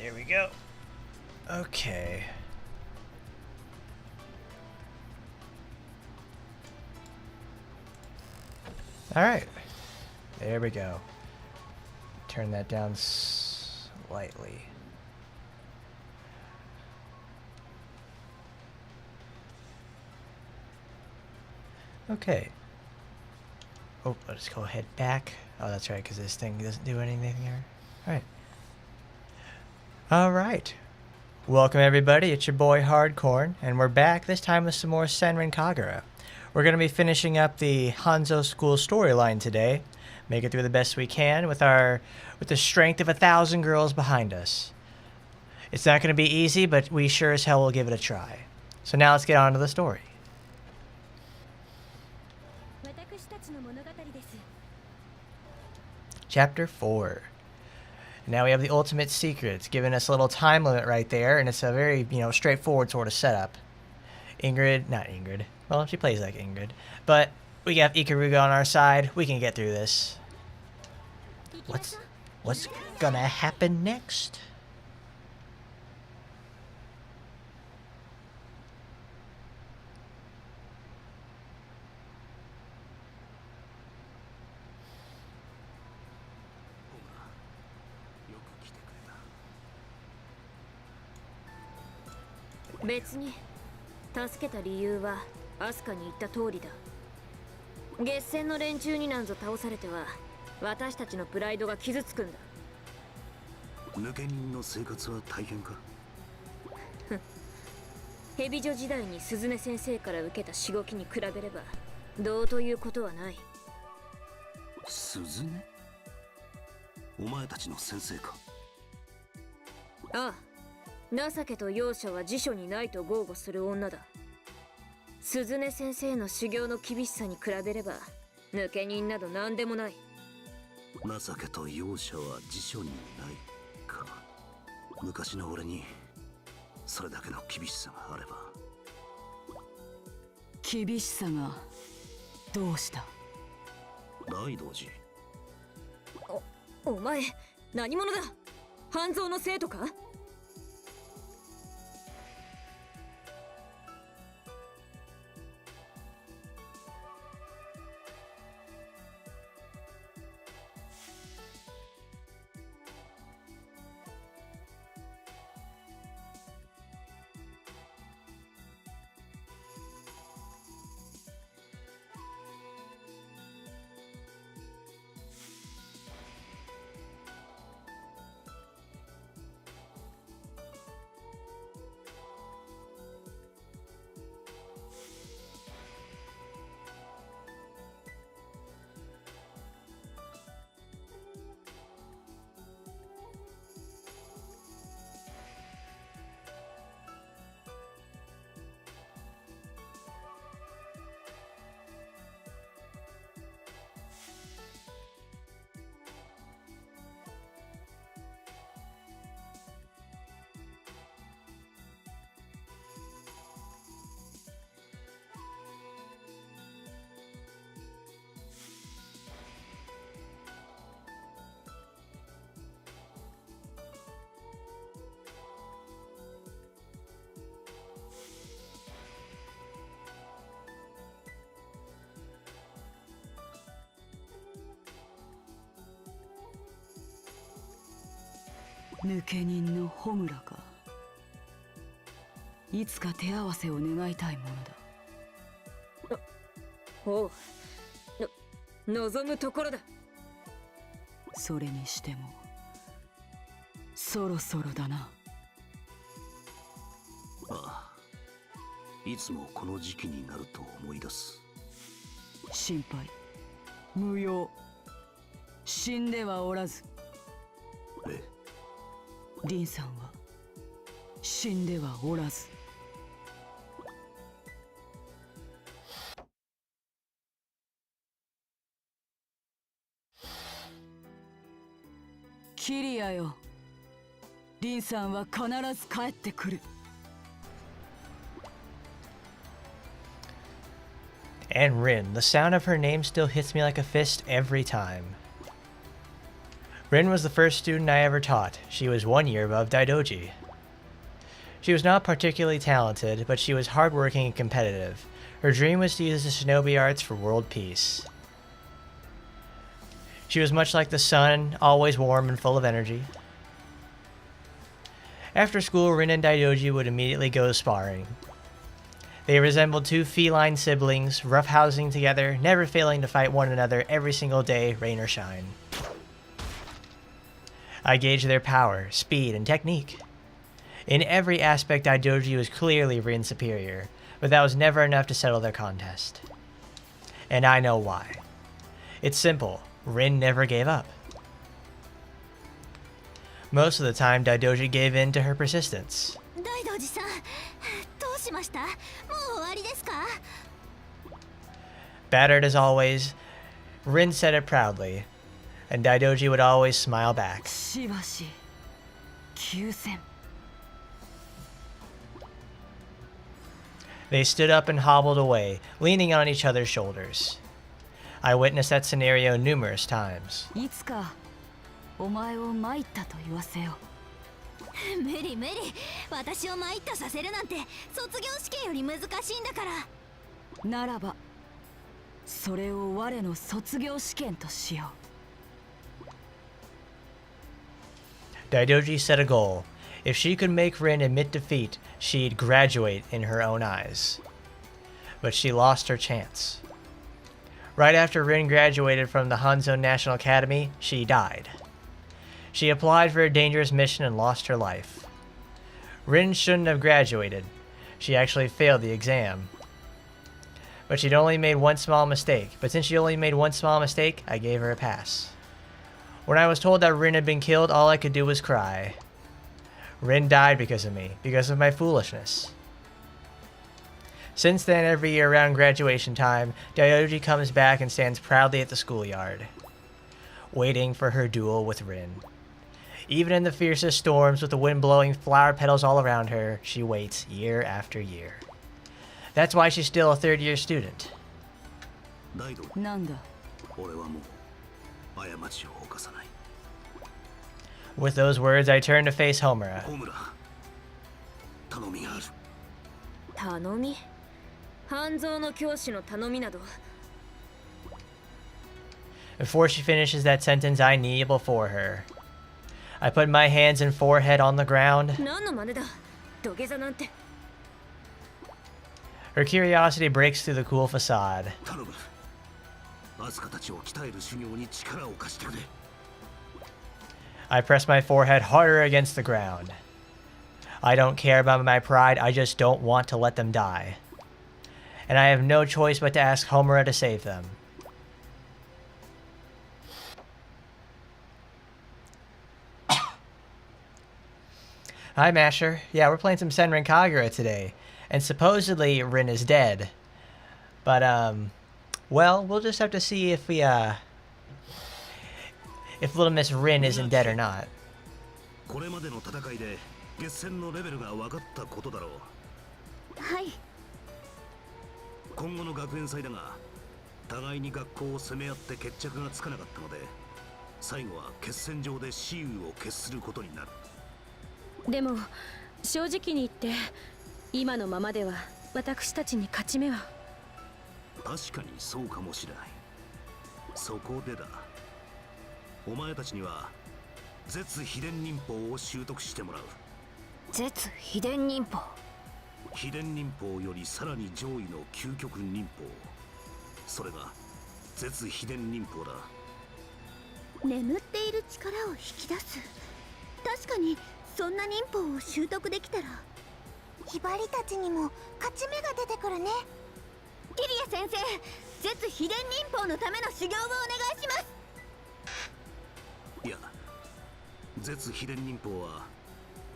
Here we go. Okay. Alright. There we go. Turn that down slightly. Okay. Oh, let's go head back. Oh, that's right, because this thing doesn't do anything here. Alright. Alright. Welcome, everybody. It's your boy, Hardcorn, and we're back, this time with some more Senran Kagura. We're going to be finishing up the Hanzo school storyline today. Make it through the best we can with the strength of 1,000 girls behind us. It's not going to be easy, but we sure as hell will give it a try. So now let's get on to the story. Chapter 4. Now we have the ultimate secret. It's giving us a little time limit right there, and it's a very, straightforward sort of setup. Not Ingrid. Well, she plays like Ingrid. But we got Ikaruga on our side. We can get through this. What's gonna happen next?別に助けた理由はアスカに言った通りだ。月戦の連中になんぞ倒されては私たちのプライドが傷つくんだ。抜け人の生活は大変か？蛇女時代に鈴音先生から受けたしごきに比べればどうということはない。鈴音？お前たちの先生か？ああ、情けと容赦は辞書にないと豪語する女だ。鈴音先生の修行の厳しさに比べれば抜け人など何でもない。情けと容赦は辞書にないか。昔の俺にそれだけの厳しさがあれば。厳しさがどうした？大道寺。お前何者だ？半蔵の生徒か？抜け人のホムラか。いつか手合わせを願いたいものだ。おう、望むところだ。それにしてもそろそろだな。ああ、いつもこの時期になると思い出す。心配無用。死んではおらず。ええ、リンさんは死んではおらず。キリアよ、リンさんは必ず帰ってくる。And Rin, the sound of her name still hits me like a fist every time. Rin was the first student I ever taught. She was 1 year above Daidoji. She was not particularly talented, but she was hardworking and competitive. Her dream was to use the shinobi arts for world peace. She was much like the sun, always warm and full of energy. After school, Rin and Daidoji would immediately go sparring. They resembled two feline siblings, roughhousing together, never failing to fight one another every single day, rain or shine. I gauged their power, speed, and technique. In every aspect, Daidoji was clearly Rin's superior, but that was never enough to settle their contest. And I know why. It's simple. Rin never gave up. Most of the time, Daidoji gave in to her persistence. 大道寺さん、どうしました？もう終わりですか？ Battered as always, Rin said it proudly, and Daidoji would always smile back. しばし休戦。 They stood up and hobbled away, leaning on each other's shoulders. I witnessed that scenario numerous times. いつかお前を参ったと言わせよう。無理無理、私を参ったさせるなんて卒業試験より難しいんだから。ならばそれを我の卒業試験としよう。 Daidoji set a goal. If she could make Rin admit defeat, she'd graduate in her own eyes. But she lost her chance. Right after Rin graduated from the Hanzo National Academy, she died. She applied for a dangerous mission and lost her life. Rin shouldn't have graduated. She actually failed the exam. But she'd only made one small mistake. But since she only made one small mistake, I gave her a pass. When I was told that Rin had been killed, all I could do was cry. Rin died because of me, because of my foolishness. Since then, every year around graduation time, Daidoji comes back and stands proudly at the schoolyard, waiting for her duel with Rin. Even in the fiercest storms with the wind blowing flower petals all around her, she waits year after year. That's why she's still a third-year student. 大道、なんだ。俺はもう過ちを犯さない。 With those words, I turn to face Homura. ホムラ、頼みがある。頼み？半蔵の教師の頼みなど。 Before she finishes that sentence, I kneel before her. I put my hands and forehead on the ground. 何の真似だ？土下座なんて。 Her curiosity breaks through the cool facade. 頼む。アスカたちを鍛える修行に力を貸してくれ。 I press my forehead harder against the ground. I don't care about my pride, I just don't want to let them die. And I have no choice but to ask Homura to save them. Hi, Masher. Yeah, we're playing some Senran Kagura today. And supposedly Rin is dead. But, well, we'll just have to see if Little Miss Rin isn't dead or not. これまでの戦いで決戦のレベルが分かったことだろう。はい。今後の学園祭だが、互いに学校を攻め合って決着がつかなかったので、最後は決戦場で雌雄を決することになる。でも正直に言って今のままでは私たちに勝ち目は。確かにそうかもしれない。そこでだ。お前たちには絶秘伝忍法を習得してもらう。絶秘伝忍法。秘伝忍法よりさらに上位の究極忍法。それが絶秘伝忍法だ。眠っている力を引き出す。確かにそんな忍法を習得できたらひばりたちにも勝ち目が出てくるね。キリア先生、絶秘伝忍法のための修行をお願いします。いや、絶秘伝忍法は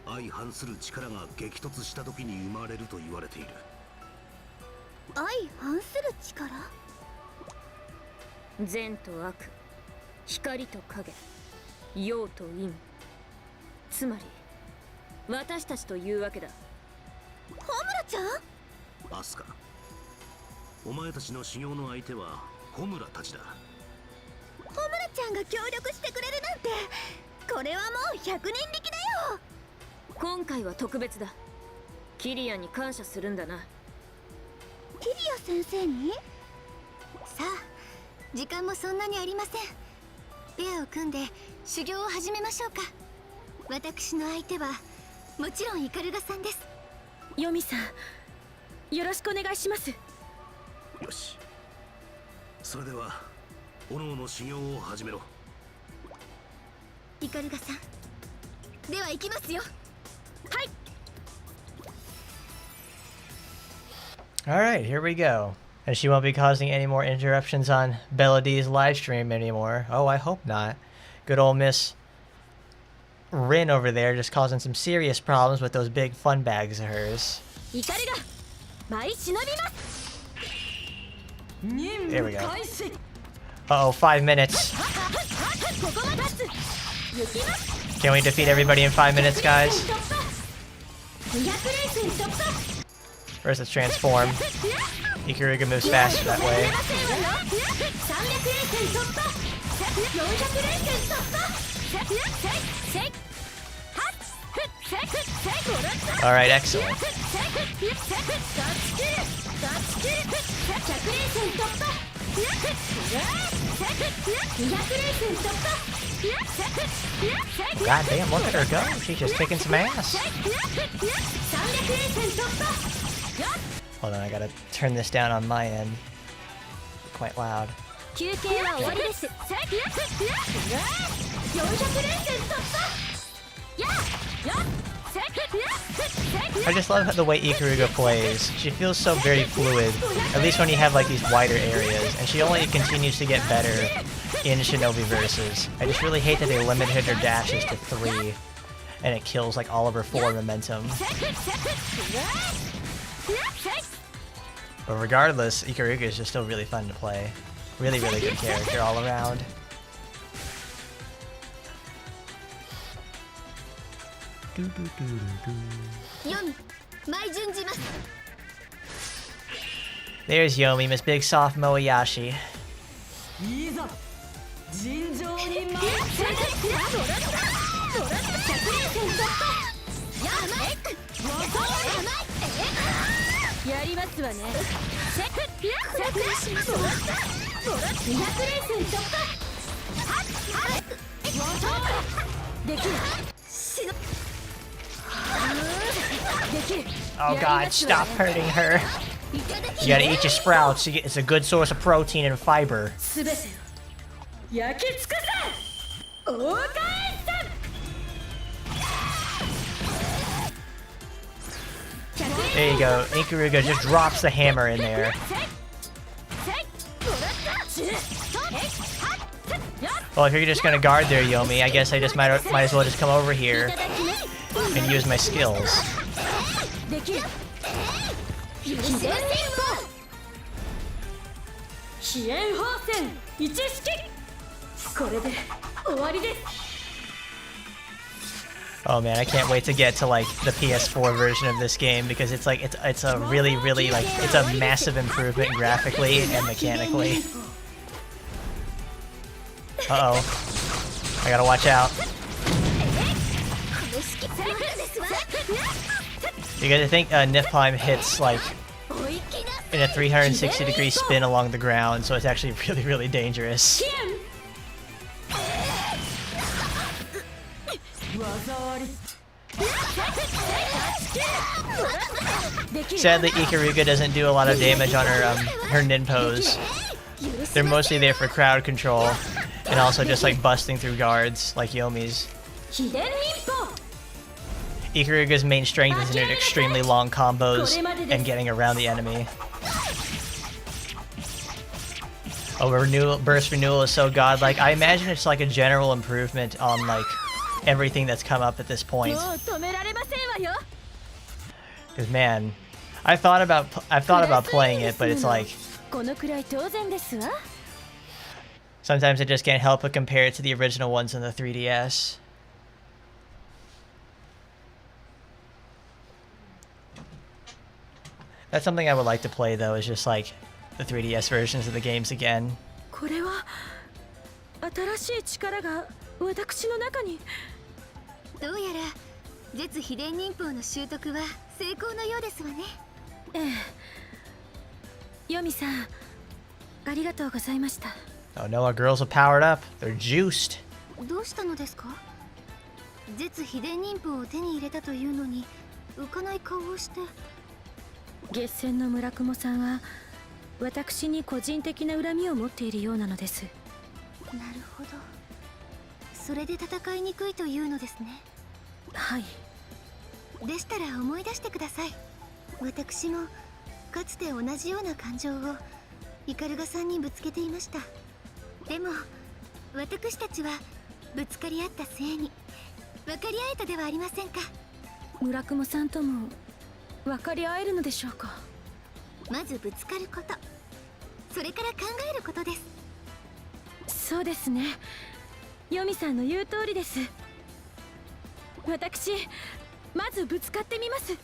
相反する力が激突した時に生まれると言われている。相反する力？善と悪、光と影、陽と陰。つまり私たちというわけだ。ホムラちゃん？アスカ、お前たちの修行の相手はホムラたちだ。ホムラちゃんが協力してくれるなんて、これはもう100人力だよ。今回は特別だ。キリアに感謝するんだな。キリア先生に？さあ、時間もそんなにありません。ペアを組んで修行を始めましょうか。私の相手はもちろんイカルガさんです。ヨミさん、よろしくお願いします。よし、それではおのおの修行を始めろ。イカルガさん、では行きますよ。はい。 Alright, here we go. And she won't be causing any more interruptions on Bella D's live stream anymore. Oh, I hope not. Good old Miss Rin over there just causing some serious problems with those big fun bags of hers. 怒りが舞い忍びます。 There we go. Uh-oh, 5 minutes. ここが立つ。行きます。 Can we defeat everybody in 5 minutes, guys? 200レースに突破。 First, let's transform. Ikaruga moves faster that way. 300レースに突破。400レースに突破。Alright, excellent. God damn, look at her go. She's just kicking some ass. Hold on, I gotta turn this down on my end. Quite loud. 休憩は終わりです。400レース突破。I just love the way Ikaruga plays. She feels so very fluid, at least when you have like these wider areas, and she only continues to get better in Shinobi verses. I just really hate that they limited her dashes to 3, and it kills like all of her 4 momentum. But regardless, Ikaruga is just still really fun to play. Really, really good character all around. There's Yomi, Miss Big Soft Moeyashi. Oh god, stop hurting her. You gotta eat your sprouts. It's a good source of protein and fiber. There you go. Ikaruga just drops the hammer in there. Well, if you're just gonna guard there, Yomi, I guess I just might as well just come over here and use my skills. Oh man, I can't wait to get to like the PS4 version of this game because it's like it's a really like it's a massive improvement graphically and mechanically. Uh-oh. I gotta watch out. Because I think Niflheim hits like in a 360-degree spin along the ground, so it's actually really dangerous. Sadly, Ikaruga doesn't do a lot of damage on her ninpos. They're mostly there for crowd control, and also just like busting through guards, like Yomi's. Ikaruga's main strength is in her extremely long combos and getting around the enemy. Oh, burst renewal is so godlike. I imagine it's like a general improvement on like everything that's come up at this point. Cause man, I've thought about playing it, but it's like sometimes I just can't help but compare it to the original ones on the 3DS. That's something I would like to play though, is just like the 3DS versions of the games again. これは新しい力が私の中に。どうやら絶秘伝忍法の習得は成功のようですわね。ええ。ヨミさん、ありがとうございました。Oh no, our girls are powered up. They're juiced. どうしたのですか？絶秘伝忍法を手に入れたというのに浮かない顔をして。月戦の村雲さんは私に個人的な恨みを持っているようなのです。なるほど。それで戦いにくいというのですね。はい。でしたら思い出してください。私もかつて同じような感情をイカルガさんにぶつけていました。でも私たちはぶつかり合った末に分かり合えたではありませんか。村雲さんとも分かり合えるのでしょうか。まずぶつかること、それから考えることです。そうですね。ヨミさんの言う通りです。私まずぶつかってみます。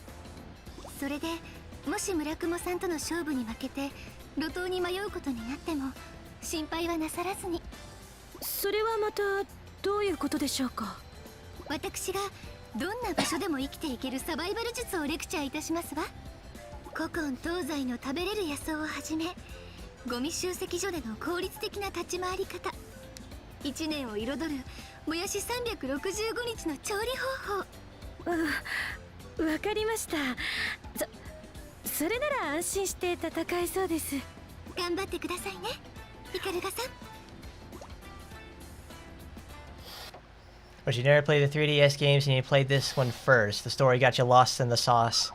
それでもし村雲さんとの勝負に負けて路頭に迷うことになっても心配はなさらずに。それはまたどういうことでしょうか。私がどんな場所でも生きていけるサバイバル術をレクチャーいたしますわ。古今東西の食べれる野草をはじめ、ゴミ集積所での効率的な立ち回り方、1年を彩るもやし365日の調理方法。わかりました。それなら安心して戦えそうです。頑張ってくださいね、イカルガさん。But you never played the 3DS games and you played this one first. The story got you lost in the sauce.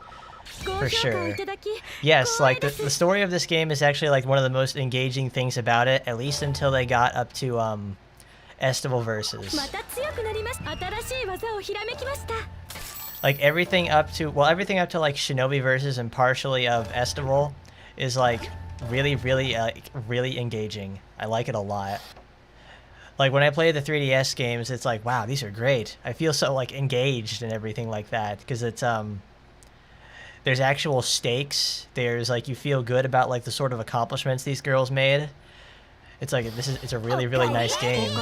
For sure. Yes, like the story of this game is actually like one of the most engaging things about it, at least until they got up to Estival versus. Like everything up to like Shinobi versus and partially of Estival is like really engaging. I like it a lot. Like when I play the 3DS games, it's like, wow, these are great. I feel so like engaged and everything like that because it's there's actual stakes. There's like you feel good about like the sort of accomplishments these girls made. It's like it's a really nice game.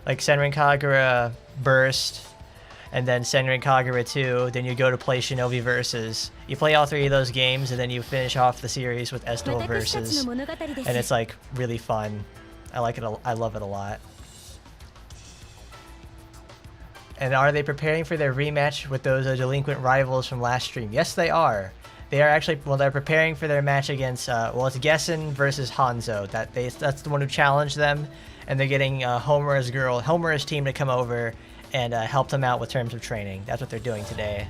Like Senran Kagura Burst, and then Senran Kagura 2. Then you go to play Shinobi Versus. You play all three of those games, and then you finish off the series with Estival Versus, and it's like really fun. I like it. I love it a lot. And are they preparing for their rematch with those delinquent rivals from last stream? Yes, they are. They are actually, well, they're preparing for their match against, well, it's Gessen versus Hanzo. That's the one who challenged them, and they're getting Homura's team to come over and help them out with terms of training. That's what they're doing today.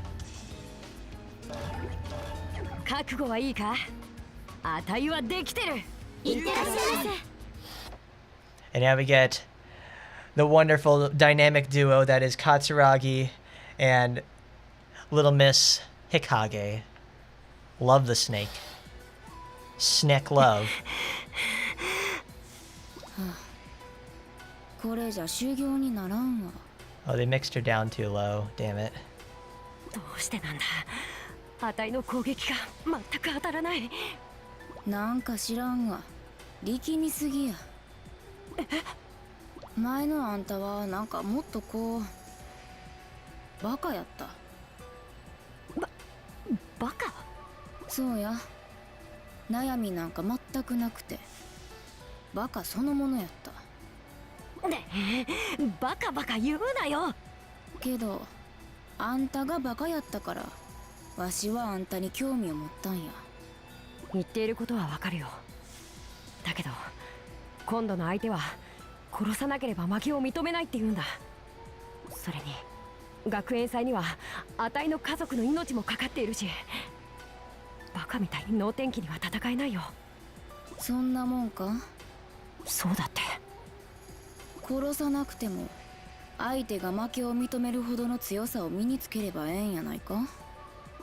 And now we get the wonderful dynamic duo that is Katsuragi and Little Miss Hikage. Love the snake. Snack love. Oh, they mixed her down too low. Damn it. どうしてなんだ。あたいの攻撃が全く当たらない。なんか知らんが、力みすぎや。前のあんたはなんかもっとこうバカやった。バカ？そうや。悩みなんか全くなくて、バカそのものやった。バカバカ言うなよ。けどあんたがバカやったからわしはあんたに興味を持ったんや。言っていることはわかるよ。だけど今度の相手は殺さなければ負けを認めないって言うんだ。それに学園祭にはあたいの家族の命もかかっているし、バカみたいに能天気には戦えないよ。そんなもんか？そうだって。殺さなくても相手が負けを認めるほどの強さを身につければええんやないか。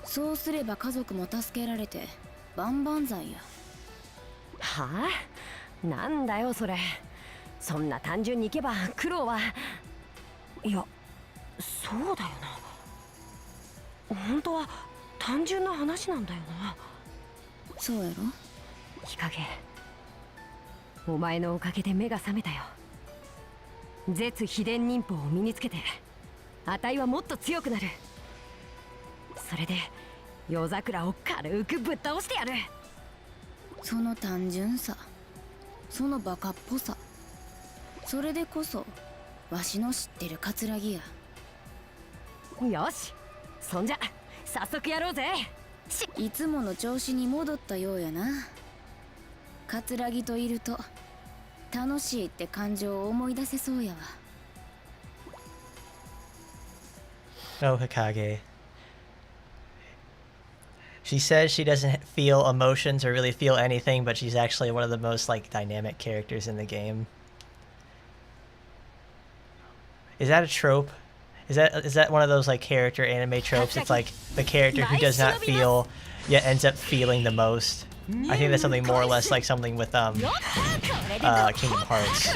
そうすれば家族も助けられて万々歳や。はあ？なんだよそれ。そんな単純にいけば苦労は。いや、そうだよな。本当は単純な話なんだよな。そうやろ？日陰、お前のおかげで目が覚めたよ。絶秘伝忍法を身につけてあたいはもっと強くなる。それで夜桜を軽くぶっ倒してやる。その単純さ、そのバカっぽさ、それでこそわしの知ってる桂木や。よし、そんじゃ早速やろうぜ。いつもの調子に戻ったようやな。桂木といると楽しいって感情を思い出せそうやわ。 Oh, Hikage. She says she doesn't feel emotions or really feel anything, but she's actually one of the most like dynamic characters in the game. Is that a trope? Is that one of those like character anime tropes? It's like the character who does not feel yet ends up feeling the most. I think that's something more or less like something with Kingdom Hearts.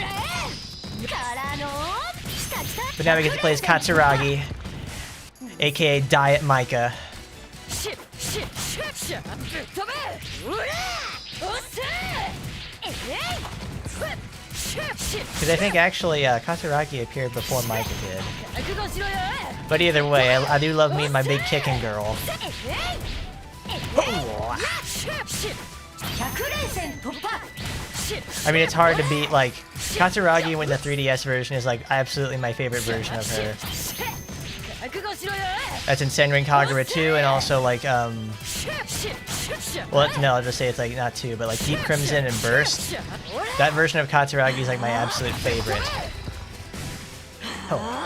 But now we get to play as Katsuragi, aka Diet Micah. Because I think actually Katsuragi appeared before Micah did. But either way, I do love me and my big kicking girl. I mean, it's hard to beat, like, Katsuragi with the 3DS version is, like, absolutely my favorite version of her. That's in Senran Kagura 2, and also, like, well, no, I'll just say it's, like, not 2, but, like, Deep Crimson and Burst. That version of Katsuragi is, like, my absolute favorite. Oh.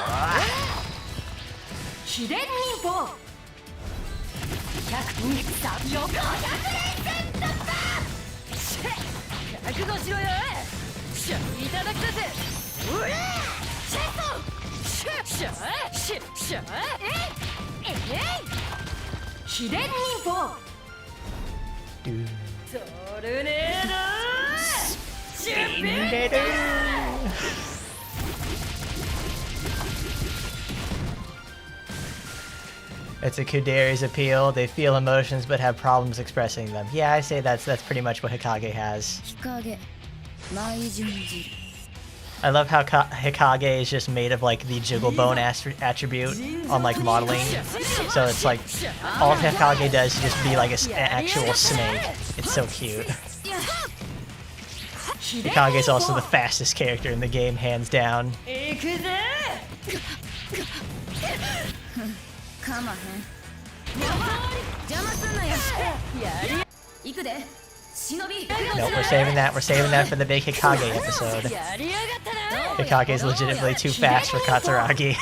It's a Kudere's appeal. They feel emotions but have problems expressing them. Yeah, I say that's pretty much what Hikage has. I love how Hikage is just made of like the jiggle bone attribute on like modeling. So it's like all Hikage does is just be like an actual snake. It's so cute. Hikage is also the fastest character in the game, hands down. Nope, we're saving that for the big Hikage episode. Hikage is legitimately too fast for Katsuragi,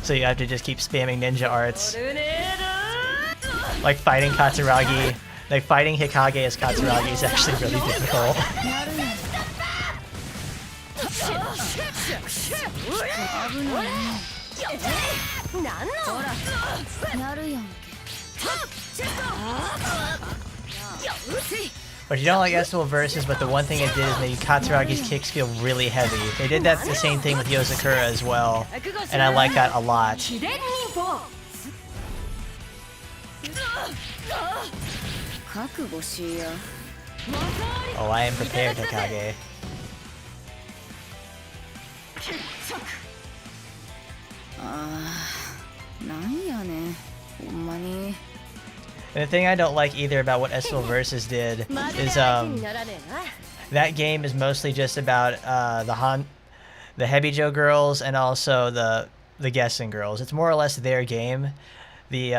so you have to just keep spamming ninja arts. Like fighting Katsuragi, like fighting Hikage as Katsuragi is actually really difficult. But you don't like SL versus, but the one thing it did is make Katsuragi's kicks feel really heavy. They did that the same thing with Yozakura as well, and I like that a lot. Oh, I am prepared, Hikage. And the thing I don't like either about what SL Versus did is that game is mostly just about the Hebijo girls and also the Gessen girls. It's more or less their game. The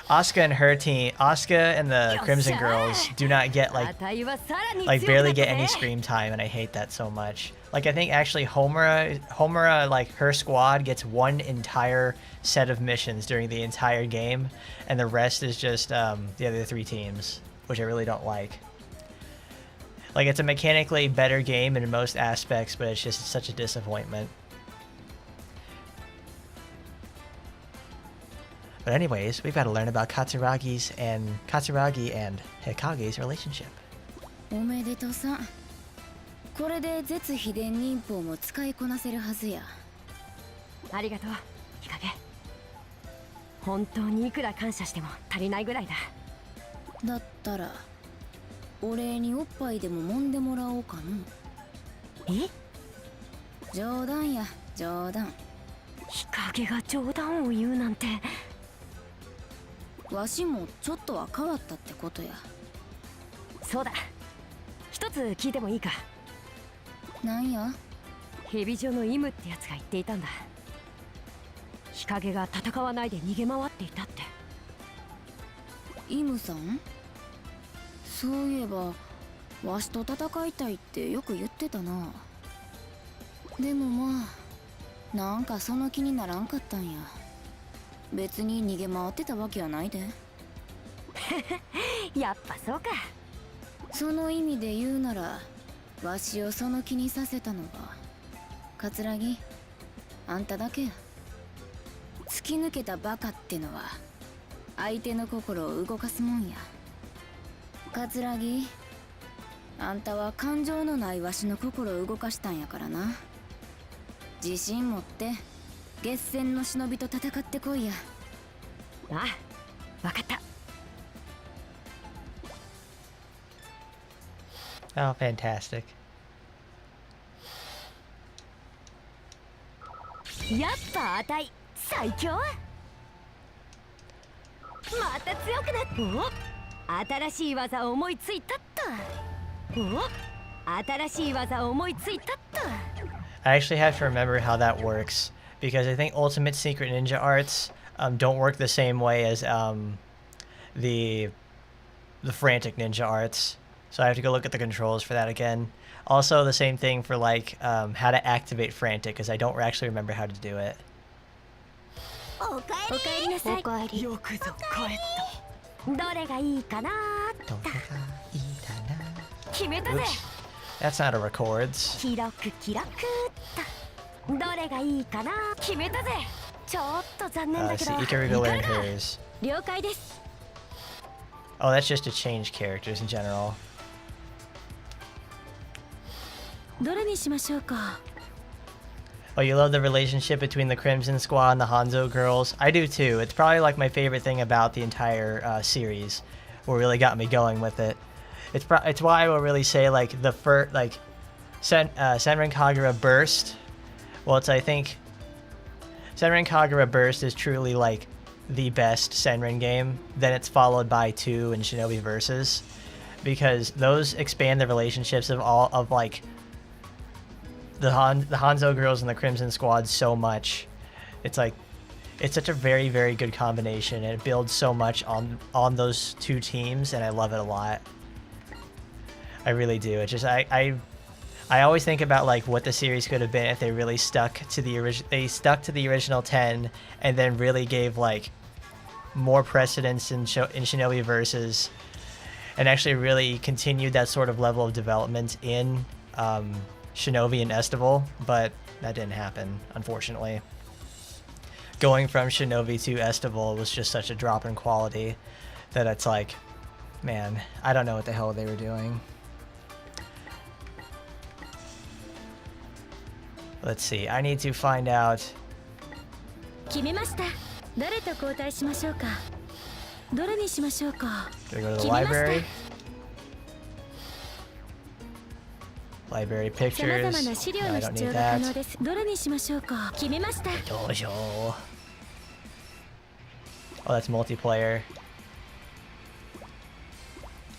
Asuka and her team, Asuka and the Crimson girls do not get like barely get any screen time, and I hate that so much. Like I think actually Homura like her squad gets one entire set of missions during the entire game, and the rest is just the other three teams, which I really don't like. Like it's a mechanically better game in most aspects, but it's just such a disappointment. But anyways, we've got to learn about Katsuragi and Hikage's relationship. おめでとうさん。これで絶秘伝忍法も使いこなせるはずや。ありがとう、ヒカゲ。本当にいくら感謝しても足りないぐらいだ。だったらお礼におっぱいでも揉んでもらおうかの。え、冗談や冗談。日陰が冗談を言うなんて。わしもちょっとは変わったってことや。そうだ、一つ聞いてもいいか。なんや？蛇状のイムってやつが言っていたんだ。日陰が戦わないで逃げ回っていたって。イムさん？そういえばわしと戦いたいってよく言ってたな。でもまあなんかその気にならんかったんや。別に逃げ回ってたわけはないで。やっぱそうか。その意味で言うならわしをその気にさせたのは桂木あんただけや。突き抜けたバカってのは相手の心を動かすもんや。桂木あんたは感情のないわしの心を動かしたんやからな。自信持って月戦の忍びと戦ってこいや。ああ、わかった。 Oh, fantastic. やっぱあたい最強。また強くなった。お、新しい技思いついたっと。お、新しい技思いついたっと。 I actually have to remember how that works because I think Ultimate Secret Ninja Arts don't work the same way as the Frantic Ninja Arts. So I have to go look at the controls for that again. Also, the same thing for like how to activate Frantic because I don't actually remember how to do it. おかえおかえりなさい。おかえり。よくぞ帰った。どれがいいかな。決めたぜ。 That's not a records. 記録記録っと。どれがいいかな。決めたぜ。ちょっと残念だけど。 See, Ikariga learned hers. 了解です。 Oh, that's just to change characters in general. どれにしましょうか。 Oh, you love the relationship between the Crimson Squad and the Hanzo girls? I do too. It's probably like my favorite thing about the entire series. What really got me going with it. It's why I will really say like the first like Senran Kagura Burst. Well, I think Senran Kagura Burst is truly like the best Senran game. Then it's followed by 2 and Shinobi Versus, because those expand the relationships of like the Hanzo girls and the Crimson Squad so much. It's like it's such a very, very good combination, and it builds so much on those two teams, and I love it a lot. I really do. It's just I always think about like what the series could have been if they really stuck to the original 10 and then really gave like more precedence in Shinobi Versus, and actually really continued that sort of level of development in Shinobi and Estival, but that didn't happen, unfortunately. Going from Shinobi to Estival was just such a drop in quality that it's like, man, I don't know what the hell they were doing. Let's see, I need to find out. 決めました。誰と交代しましょうか。どれにしましょうか。 Do we go to the library? Library さま pictures. ざまな資料 No, I の don't 必 need 要が可能 that. です。どれにしましょうか。決めました。 Dojo. Oh, that's multiplayer.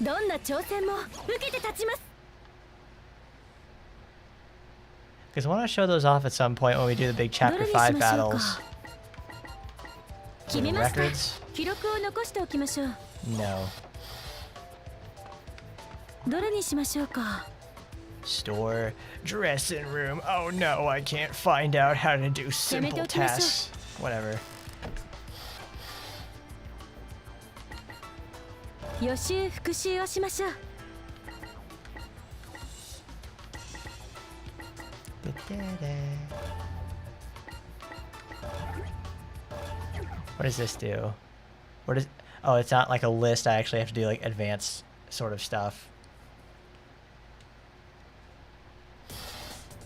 どんな挑戦も受けて立ちます。 Because I want to show those off at some point when we do the big ど Chapter れにし 5 ましょう battles. か。決 The めました。 records? 記録を残しておきましょう。 No. どれにしましょうか。 Store. Dressing room. Oh no, I can't find out how to do simple tasks. Whatever. 予習復習をしましょう。 What does this do? What is? Oh, it's not like a list. I actually have to do like advanced sort of stuff.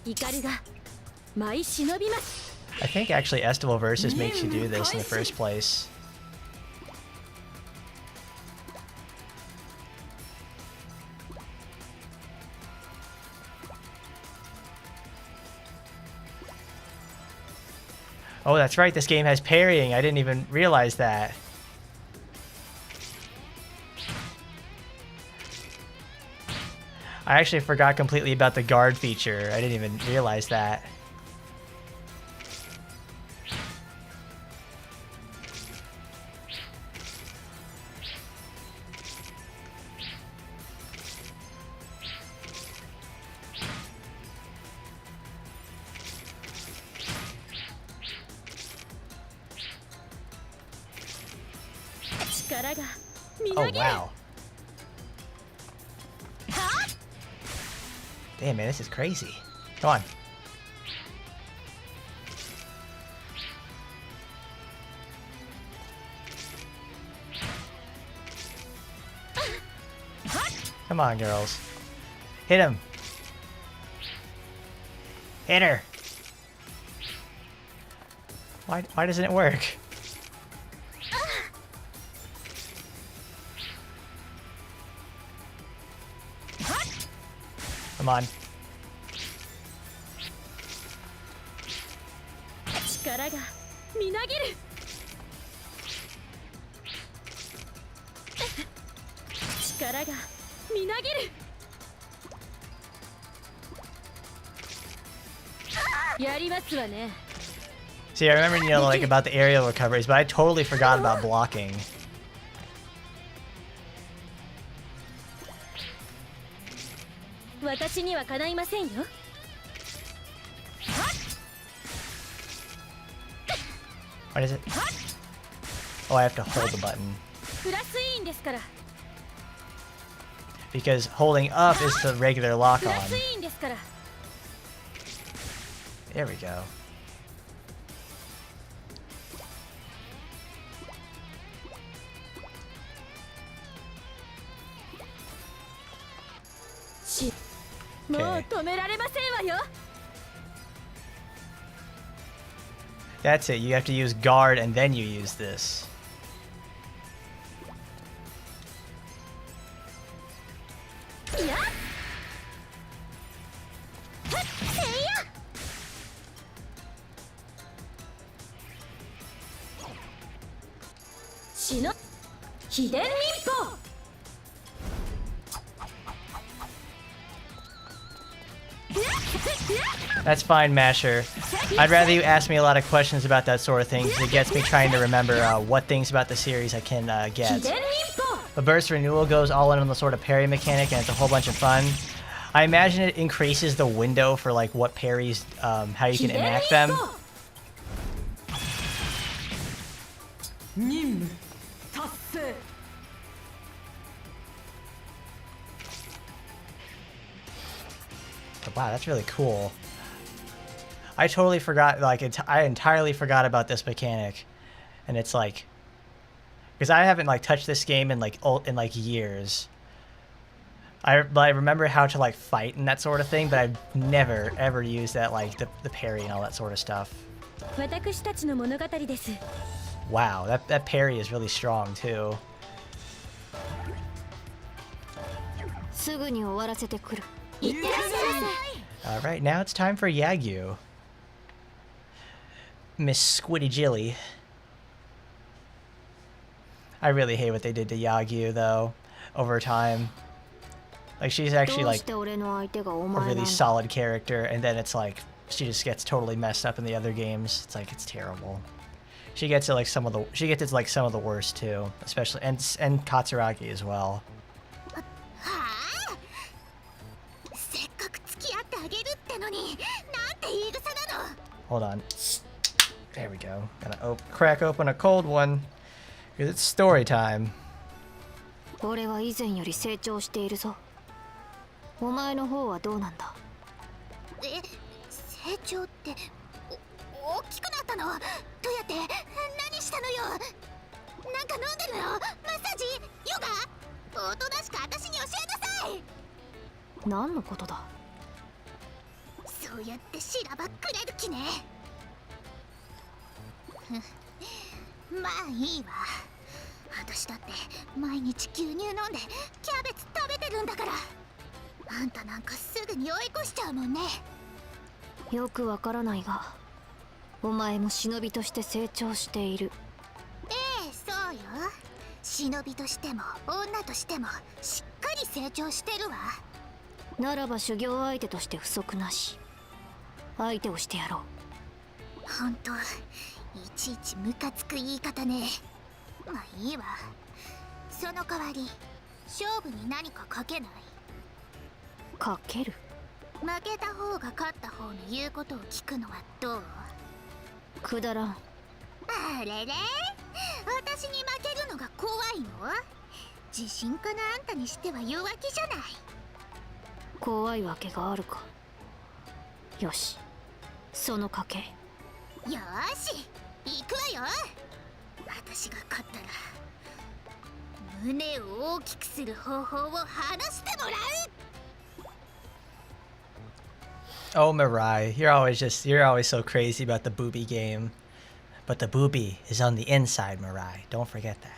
怒りが舞い忍びます。 I think actually Estival Versus makes you do this in the first place. Oh, that's right. This game has parrying. I didn't even realize that. I actually forgot completely about the guard feature. I didn't even realize that. Oh, wow. Damn, man, this is crazy. Come on. Come on, girls. Hit him. Hit her. Why doesn't it work? Come on. See, I remember, you know, like about the aerial recoveries, but I totally forgot about blocking. What is it? Oh, I have to hold the button. Because holding up is the regular lock on. There we go. Okay. That's it, you have to use guard and then you use this. That's fine, Masher. I'd rather you ask me a lot of questions about that sort of thing because it gets me trying to remember what things about the series I can get. But Burst Renewal goes all in on the sort of parry mechanic and it's a whole bunch of fun. I imagine it increases the window for like what parries, how you can enact them. Wow, that's really cool. I totally forgot, like, I entirely forgot about this mechanic. And it's like, because I haven't, like, touched this game in, like, years. I remember how to, like, fight and that sort of thing, but I've never, ever used that, like, the parry and all that sort of stuff. Wow, that parry is really strong, too. Alright, now it's time for Yagyu. Miss Squiddy Jilly. I really hate what they did to Yagyu, though, over time. Like, she's actually, like, a really solid character, and then it's like, she just gets totally messed up in the other games. It's like, it's terrible. She gets it, like, some of the worst, too. Especially, and Katsuragi as well. Hold on. There we go. Gotta crack open a cold one. Because it's story time. 俺は以前より成長しているぞ。お前の方はどうなんだ？成長って大きくなったの？どうやって何したのよ？なんか飲んでるの？マッサージ？ヨガ？おとなしく私に教えなさい。何のことだ？そうやってしらばっくれる気ね。まあいいわ。私だって毎日牛乳飲んでキャベツ食べてるんだから。あんたなんかすぐに追い越しちゃうもんね。よくわからないが、お前も忍びとして成長している。ええ、そうよ。忍びとしても女としてもしっかり成長してるわ。ならば修行相手として不足なし。相手をしてやろう。ほんと、いちいちムカつく言い方ね。まあいいわ。その代わり勝負に何かかけない？かける？負けた方が勝った方の言うことを聞くのはどう？くだらん。あれれ、私に負けるのが怖いの？自信家なあんたにしては弱気じゃない。怖いわけがあるか。よし、その賭け。よーし、行くわよ。私が勝ったら胸を大きくする方法を話してもらう。Oh, Mirai, you're always so crazy about the booby game. But the booby is on the inside, Mirai. Don't forget that.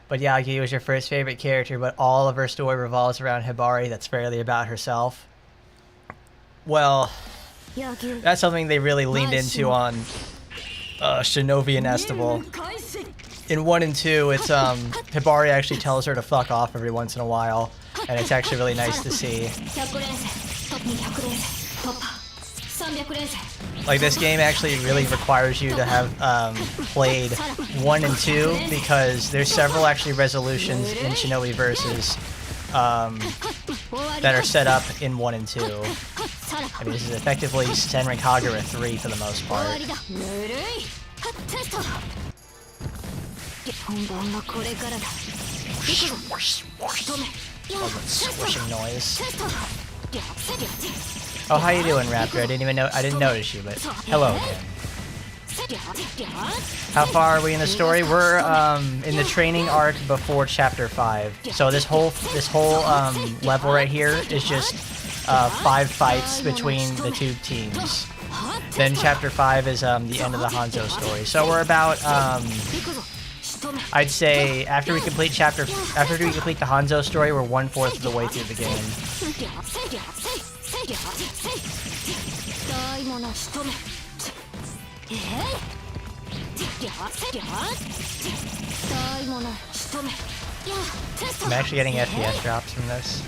But Yagi was your first favorite character, but all of her story revolves around Hibari. That's fairly about herself. Well, that's something they really leaned into on Shinovi and Estival. In 1 and 2, it's Hibari actually tells her to fuck off every once in a while, and it's actually really nice to see. Like, this game actually really requires you to have played 1 and 2, because there's several actually resolutions in Shinobi Versus that are set up in 1 and 2. I mean, this is effectively Senran Kagura 3 for the most part. Swishing noise. Oh, how you doing, Raptor? I didn't notice you, but hello again. How far are we in the story? We're in the training arc before chapter 5. So this whole level right here is just 5 fights between the 2 teams. Then chapter 5 is the end of the Hanzo story. So we're about I'd say after we complete the Hanzo story, we're 1/4 of the way through the game. I'm actually getting FPS drops from this.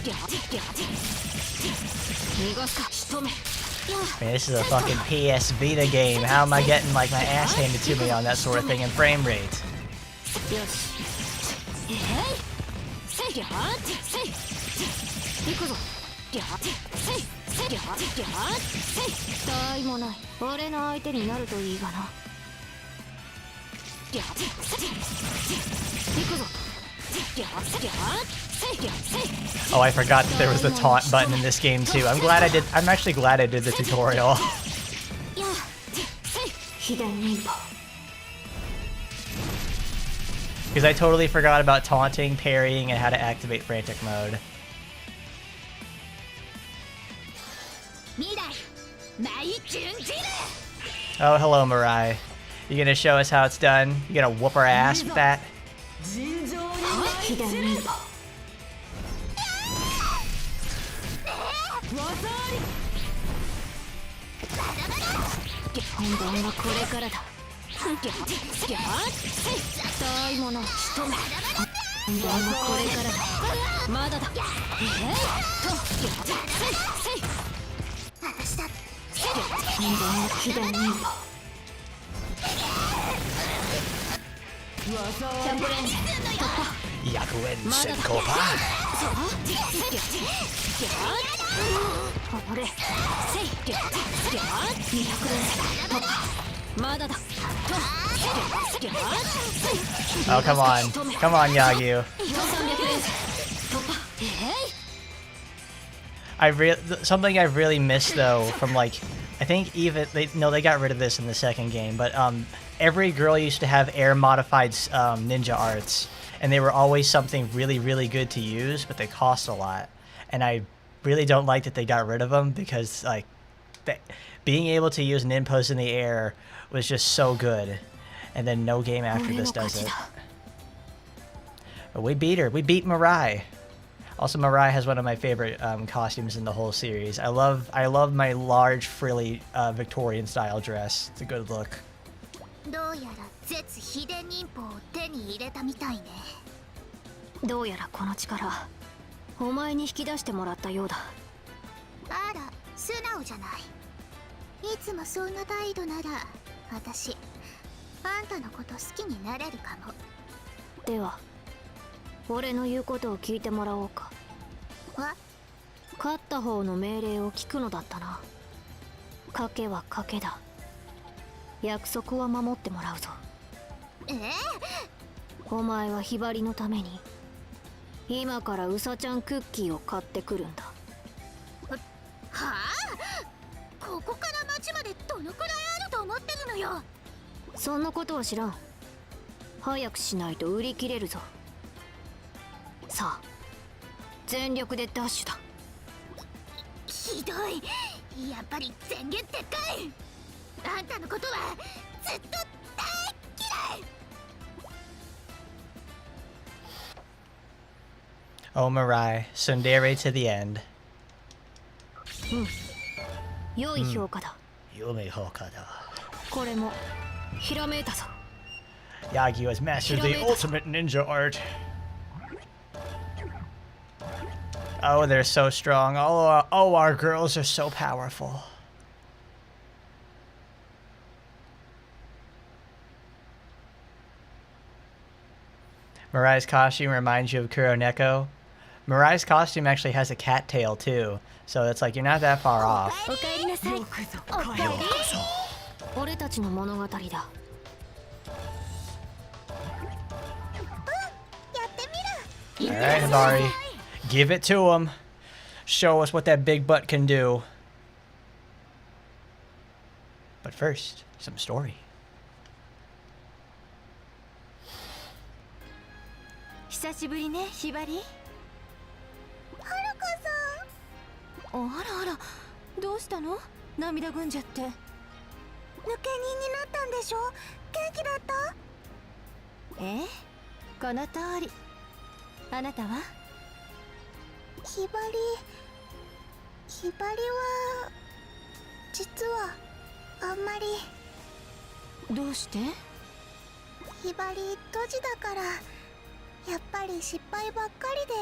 Man, this is a fucking PS Vita game. How am I getting like my ass handed to me on that sort of thing in frame rate? Oh, I forgot that there was the taunt button in this game too. I'm actually glad I did the tutorial. Because I totally forgot about taunting, parrying, and how to activate frantic mode. Oh, hello, Mirai. You gonna show us how it's done? You gonna whoop our ass with that? Oh, come on. Come on, Yagyu. Something I really missed though from like, I think even they got rid of this in the second game, but every girl used to have air modified ninja arts, and they were always something really, really good to use, but they cost a lot. And I really don't like that they got rid of them, because like being able to use ninpos in the air was just so good, and then no game after this does it. But we beat her. We beat Mirai. Also, Mirai has one of my favorite costumes in the whole series. I love my large, frilly Victorian-style dress. It's a good look. どうやら絶秘伝忍法を手に入れたみたいね。どうやらこの力お前に引き出してもらったようだ。あら、素直じゃない。いつもそんな態度なら私あんたのこと好きになれるかも。では俺の言うことを聞いてもらおうか。勝った方の命令を聞くのだったな。賭けは賭けだ。約束は守ってもらうぞ。お前はひばりのために今からうさちゃんクッキーを買ってくるんだ。はあ、ここから町までどのくらいあると思ってるのよ。そんなことは知らん。早くしないと売り切れるぞ。さあ全力でダッシュだ。ひどい。やっぱり前言撤回。あんたのことはずっと大嫌い。 Oh, Mirai, tsundere to the end. 良い評価だ。 Yume Hokada. これもひらめいたぞ。 Yagi has mastered the ultimate ninja art. Oh, they're so strong. Oh, our girls are so powerful. Mirai's costume reminds you of Kuroneko. Mirai's costume actually has a cat tail too, so it's like you're not that far off. おかえりなさい。おかえり。俺たちの物語だ。やってみる。 Alright, Hibari. Give it to him. Show us what that big butt can do. But first, some story. 久しぶりね、ひばり。はるかさん。あらあら、どうしたの？涙ぐんじゃって。抜け人になったんでしょ。元気だった？ええ、この通り。あなたは？ひばりは実はあんまり。どうして？ひばりドジだからやっぱり失敗ばっかりで。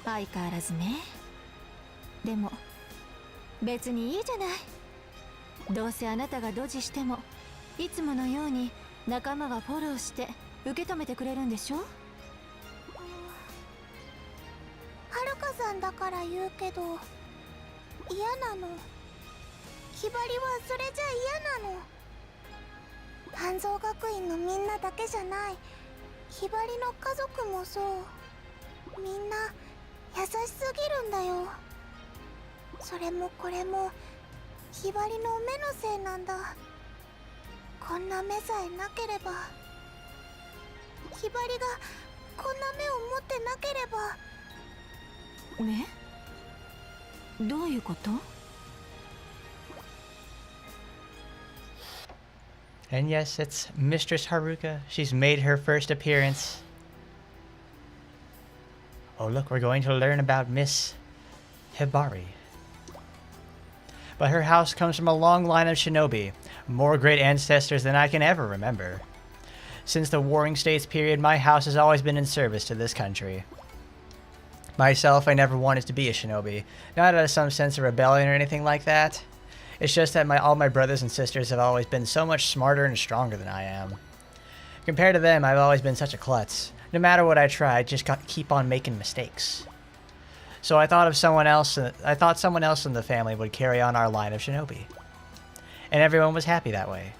相変わらずね。でも別にいいじゃない。どうせあなたがドジしてもいつものように仲間がフォローして受け止めてくれるんでしょ。はるかさんだから言うけど嫌なの。ひばりはそれじゃ嫌なの。半蔵学院のみんなだけじゃない。ひばりの家族もそう。みんな優しすぎるんだよ。それもこれもひばりの目のせいなんだ。こんな目さえなければ、ひばりがこんな目を持ってなければ。目？どういうこと？ And yes, it's Mistress Haruka. She's made her first appearance. Oh look, we're going to learn about Miss Hibari. But her house comes from a long line of shinobi, more great ancestors than I can ever remember. Since the Warring States period, my house has always been in service to this country. Myself, I never wanted to be a shinobi, not out of some sense of rebellion or anything like that. It's just that all my brothers and sisters have always been so much smarter and stronger than I am. Compared to them, I've always been such a klutz. No matter what I try, I just keep on making mistakes. So I thought someone else in the family would carry on our line of shinobi. And everyone was happy that way.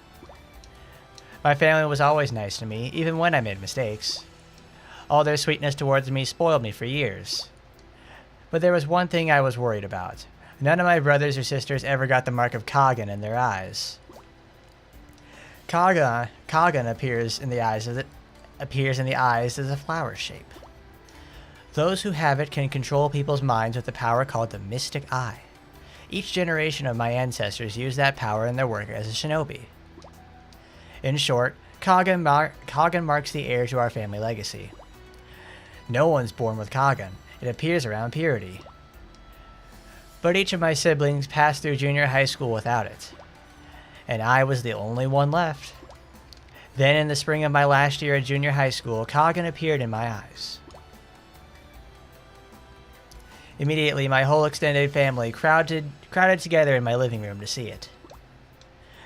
My family was always nice to me, even when I made mistakes. All their sweetness towards me spoiled me for years. But there was one thing I was worried about. None of my brothers or sisters ever got the mark of Kagan in their eyes. Kagan appears in the eyes as a flower shape. Those who have it can control people's minds with the power called the Mystic Eye. Each generation of my ancestors used that power in their work as a shinobi. In short, Kagan marks the heir to our family legacy. No one's born with Kagan. It appears around puberty. But each of my siblings passed through junior high school without it. And I was the only one left. Then in the spring of my last year at junior high school, Kagan appeared in my eyes. Immediately, my whole extended family crowded together in my living room to see it.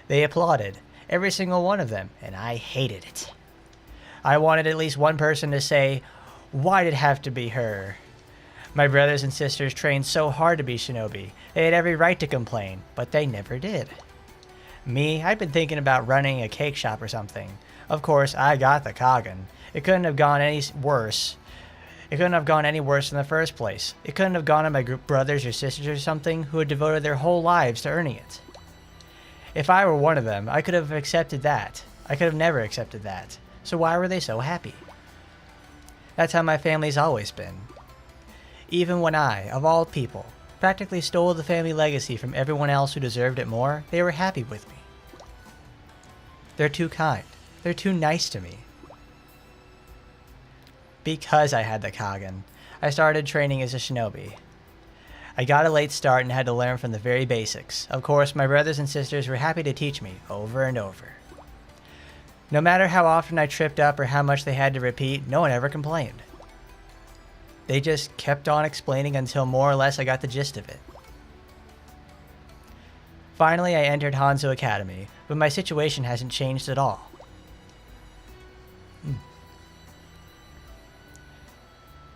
They applauded, every single one of them, and I hated it. I wanted at least one person to say, "Why did it have to be her?" My brothers and sisters trained so hard to be shinobi, they had every right to complain, but they never did. Me, I'd been thinking about running a cake shop or something. Of course, I got the Kagan. It couldn't have gone any worse. It couldn't have gone any worse in the first place. It couldn't have gone to my brothers or sisters or something who had devoted their whole lives to earning it. If I were one of them, I could have accepted that. I could have never accepted that. So why were they so happy? That's how my family's always been. Even when I, of all people, practically stole the family legacy from everyone else who deserved it more, they were happy with me. They're too kind. They're too nice to me. Because I had the Kagan, I started training as a shinobi. I got a late start and had to learn from the very basics. Of course, my brothers and sisters were happy to teach me over and over. No matter how often I tripped up or how much they had to repeat, no one ever complained. They just kept on explaining until more or less I got the gist of it. Finally, I entered Hanzo Academy, but my situation hasn't changed at all.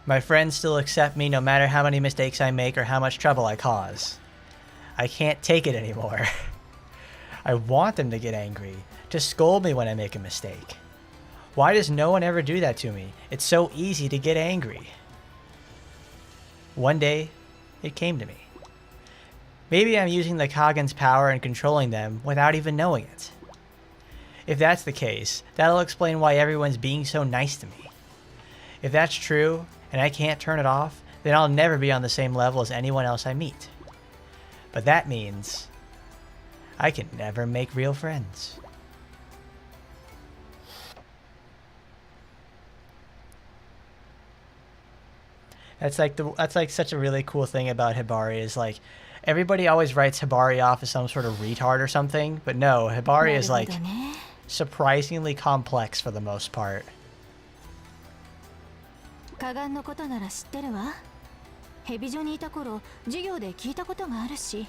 My friends still accept me no matter how many mistakes I make or how much trouble I cause. I can't take it anymore. I want them to get angry, to scold me when I make a mistake. Why does no one ever do that to me? It's so easy to get angry. One day, it came to me. Maybe I'm using the Kagan's power and controlling them without even knowing it. If that's the case, that'll explain why everyone's being so nice to me. If that's true, and I can't turn it off, then I'll never be on the same level as anyone else I meet. But that means I can never make real friends. That's like such a really cool thing about Hibari is like everybody always writes Hibari off as some sort of retard or something, but no, Hibari is like surprisingly complex for the most part. カガンのことなら知ってるわ。ヘビ女にいた頃、授業で聞いたことがあるし。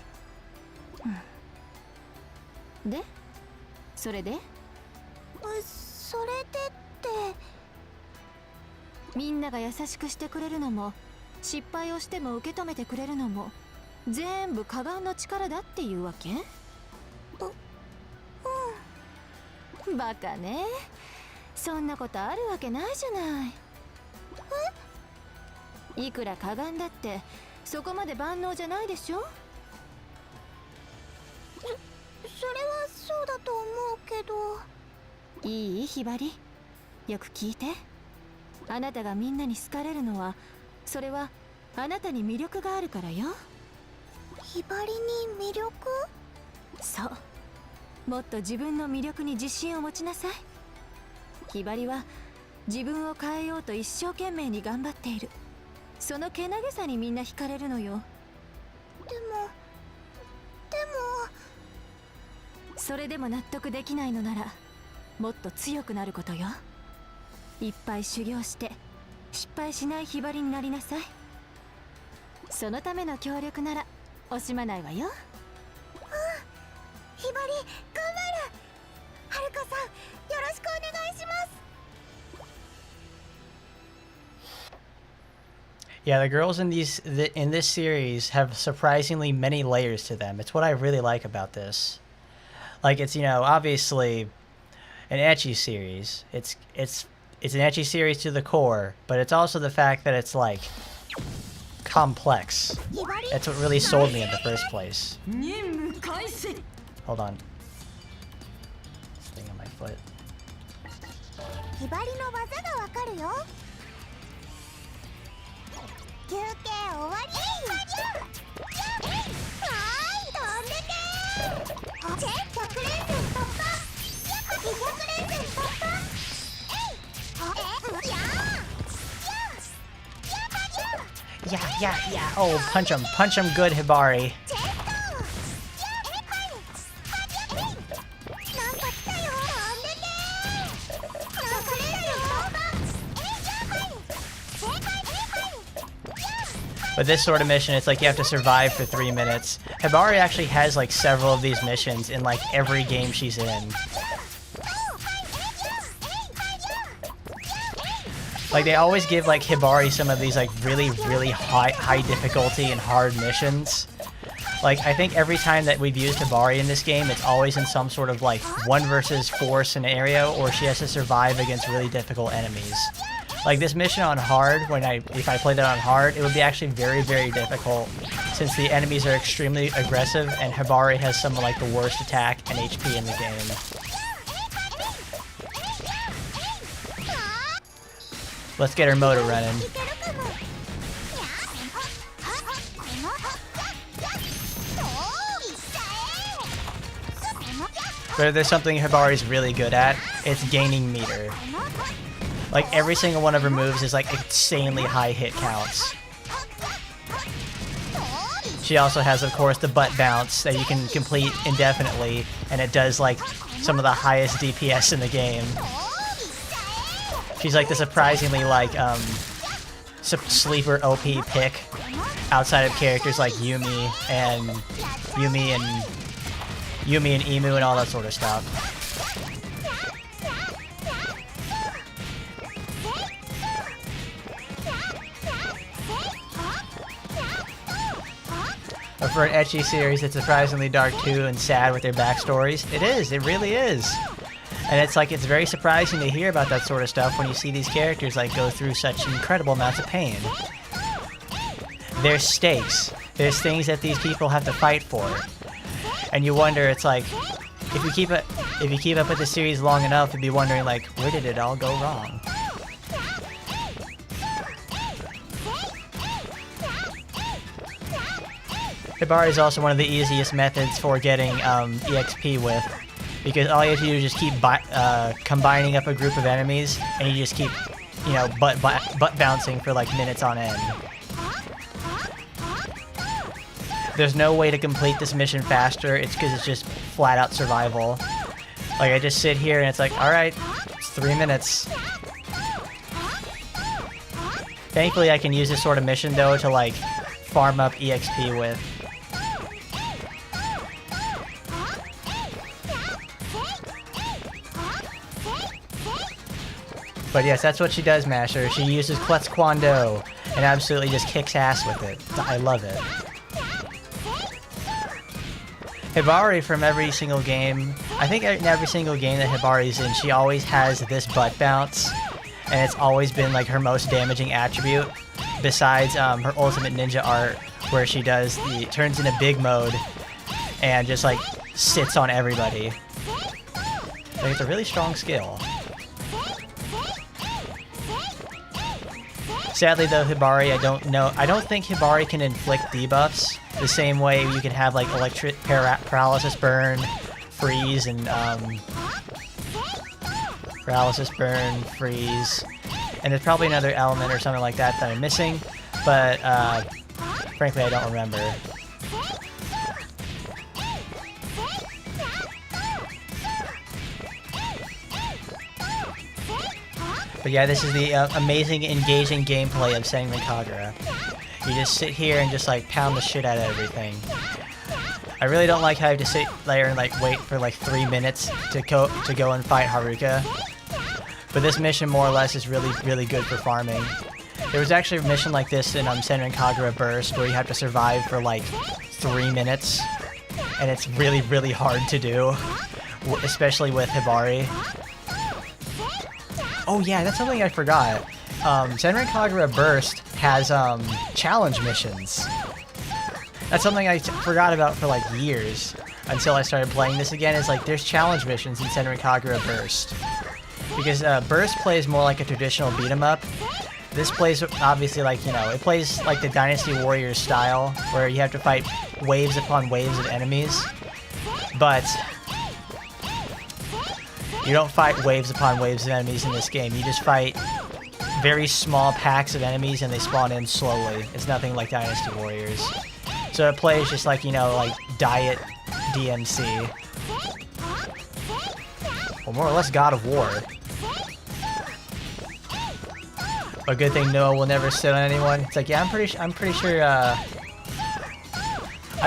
で、それで？それでって。みんなが優しくしてくれるのも、失敗をしても受け止めてくれるのも、全部カガンの力だっていうわけ？バカね。そんなことあるわけないじゃない。いくらカガンだってそこまで万能じゃないでしょ。それはそうだと思うけど。いい？ひばり、よく聞いて。あなたがみんなに好かれるのは、それはあなたに魅力があるからよ。ひばりに魅力？そう。もっと自分の魅力に自信を持ちなさい。ひばりは自分を変えようと一生懸命に頑張っている。そのけなげさにみんな惹かれるのよ。でもそれでも納得できないのなら、もっと強くなることよ。いっぱい修行して失敗しないひばりになりなさい。そのための協力なら惜しまないわよ。ひばり頑張る。はるかさん、よろしくお願いします。Yeah, the girls in this series have surprisingly many layers to them. It's what I really like about this. Like, it's, you know, obviously an ecchi series. It's an ecchi series to the core, but it's also the fact that it's like complex. That's what really sold me in the first place. Hold on. This thing on my foot. ひばりの技がわかるよ。休憩終わり。飛んでけ。100連戦突破。200連戦突破。や Yeah. Oh, punch him good, Hibari. But this sort of mission, it's like you have to survive for 3 minutes. Hibari actually has like several of these missions in like every game she's in. Like they always give like Hibari some of these like really high difficulty and hard missions. Like I think every time that we've used Hibari in this game, it's always in some sort of like 1 versus 4 scenario, or she has to survive against really difficult enemies. Like this mission on hard, if I played it on hard, it would be actually very difficult, since the enemies are extremely aggressive and Hibari has some of like the worst attack and HP in the game. Let's get her motor running. But if there's something Hibari's really good at, it's gaining meter. Like every single one of her moves is like insanely high hit counts. She also has, of course, the butt bounce that you can complete indefinitely, and it does like some of the highest DPS in the game. She's like the surprisingly like sleeper OP pick outside of characters like Yumi and Emu and all that sort of stuff. But for an ecchi series, it's surprisingly dark too and sad with their backstories. It is, it really is. And it's like, it's very surprising to hear about that sort of stuff when you see these characters like go through such incredible amounts of pain. There's stakes. There's things that these people have to fight for. And you wonder, it's like, if you keep up with the series long enough, you'd be wondering like, where did it all go wrong? Hibari is also one of the easiest methods for getting EXP with, because all you have to do is just keep combining up a group of enemies, and you just keep, you know, butt bouncing for like minutes on end. There's no way to complete this mission faster. It's because it's just flat out survival. Like I just sit here and it's like, all right, it's 3 minutes. Thankfully, I can use this sort of mission though to like farm up EXP with. But yes, that's what she does, Masher. She uses Klutz Kwando and absolutely just kicks ass with it. I love it. Hibari, from every single game, I think in every single game that Hibari's in, she always has this butt bounce, and it's always been like her most damaging attribute, besides her ultimate ninja art, where she turns into big mode and just like sits on everybody. Like, it's a really strong skill. Sadly though, Hibari, I don't think Hibari can inflict debuffs the same way you can have like electric paralysis burn, freeze, and paralysis burn, freeze, and there's probably another element or something like that I'm missing, but frankly I don't remember. But yeah, this is the amazing, engaging gameplay of Senran Kagura. You just sit here and just like pound the shit out of everything. I really don't like how you have to sit there and like wait for like 3 minutes to go and fight Haruka. But this mission more or less is really good for farming. There was actually a mission like this in Senran Kagura Burst where you have to survive for like 3 minutes, and it's really hard to do, especially with Hibari. Oh yeah, that's something I forgot. Senran Kagura Burst has challenge missions. That's something I forgot about for like years until I started playing this again. Is like there's challenge missions in Senran Kagura Burst, because Burst plays more like a traditional beat 'em up. This plays obviously like, you know, it plays like the Dynasty Warriors style, where you have to fight waves upon waves of enemies, but you don't fight waves upon waves of enemies in this game. You just fight very small packs of enemies and they spawn in slowly. It's nothing like Dynasty Warriors. So it plays just like, you know, like Diet DMC. Or more or less God of War. A good thing Noah will never sit on anyone. It's like, yeah, I'm pretty sure, I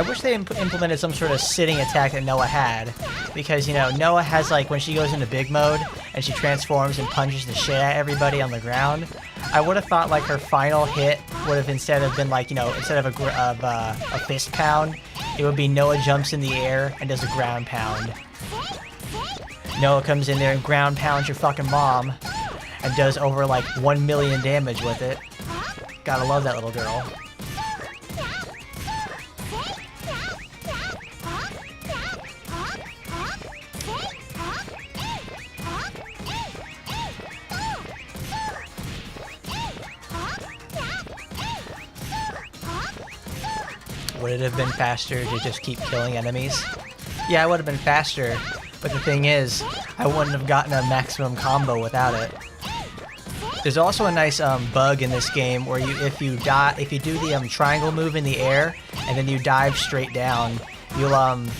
wish they implemented some sort of sitting attack that Noah had. Because, you know, Noah has, like, when she goes into big mode and she transforms and punches the shit at everybody on the ground, I would have thought, like, her final hit would have instead of been, like, you know, instead of a fist pound, it would be Noah jumps in the air and does a ground pound. Noah comes in there and ground pounds your fucking mom and does over, like, 1 million damage with it. Gotta love that little girl. Would it have been faster to just keep killing enemies? Yeah, it would have been faster, but the thing is, I wouldn't have gotten a maximum combo without it. There's also a nice bug in this game where if you do the triangle move in the air and then you dive straight down, you'll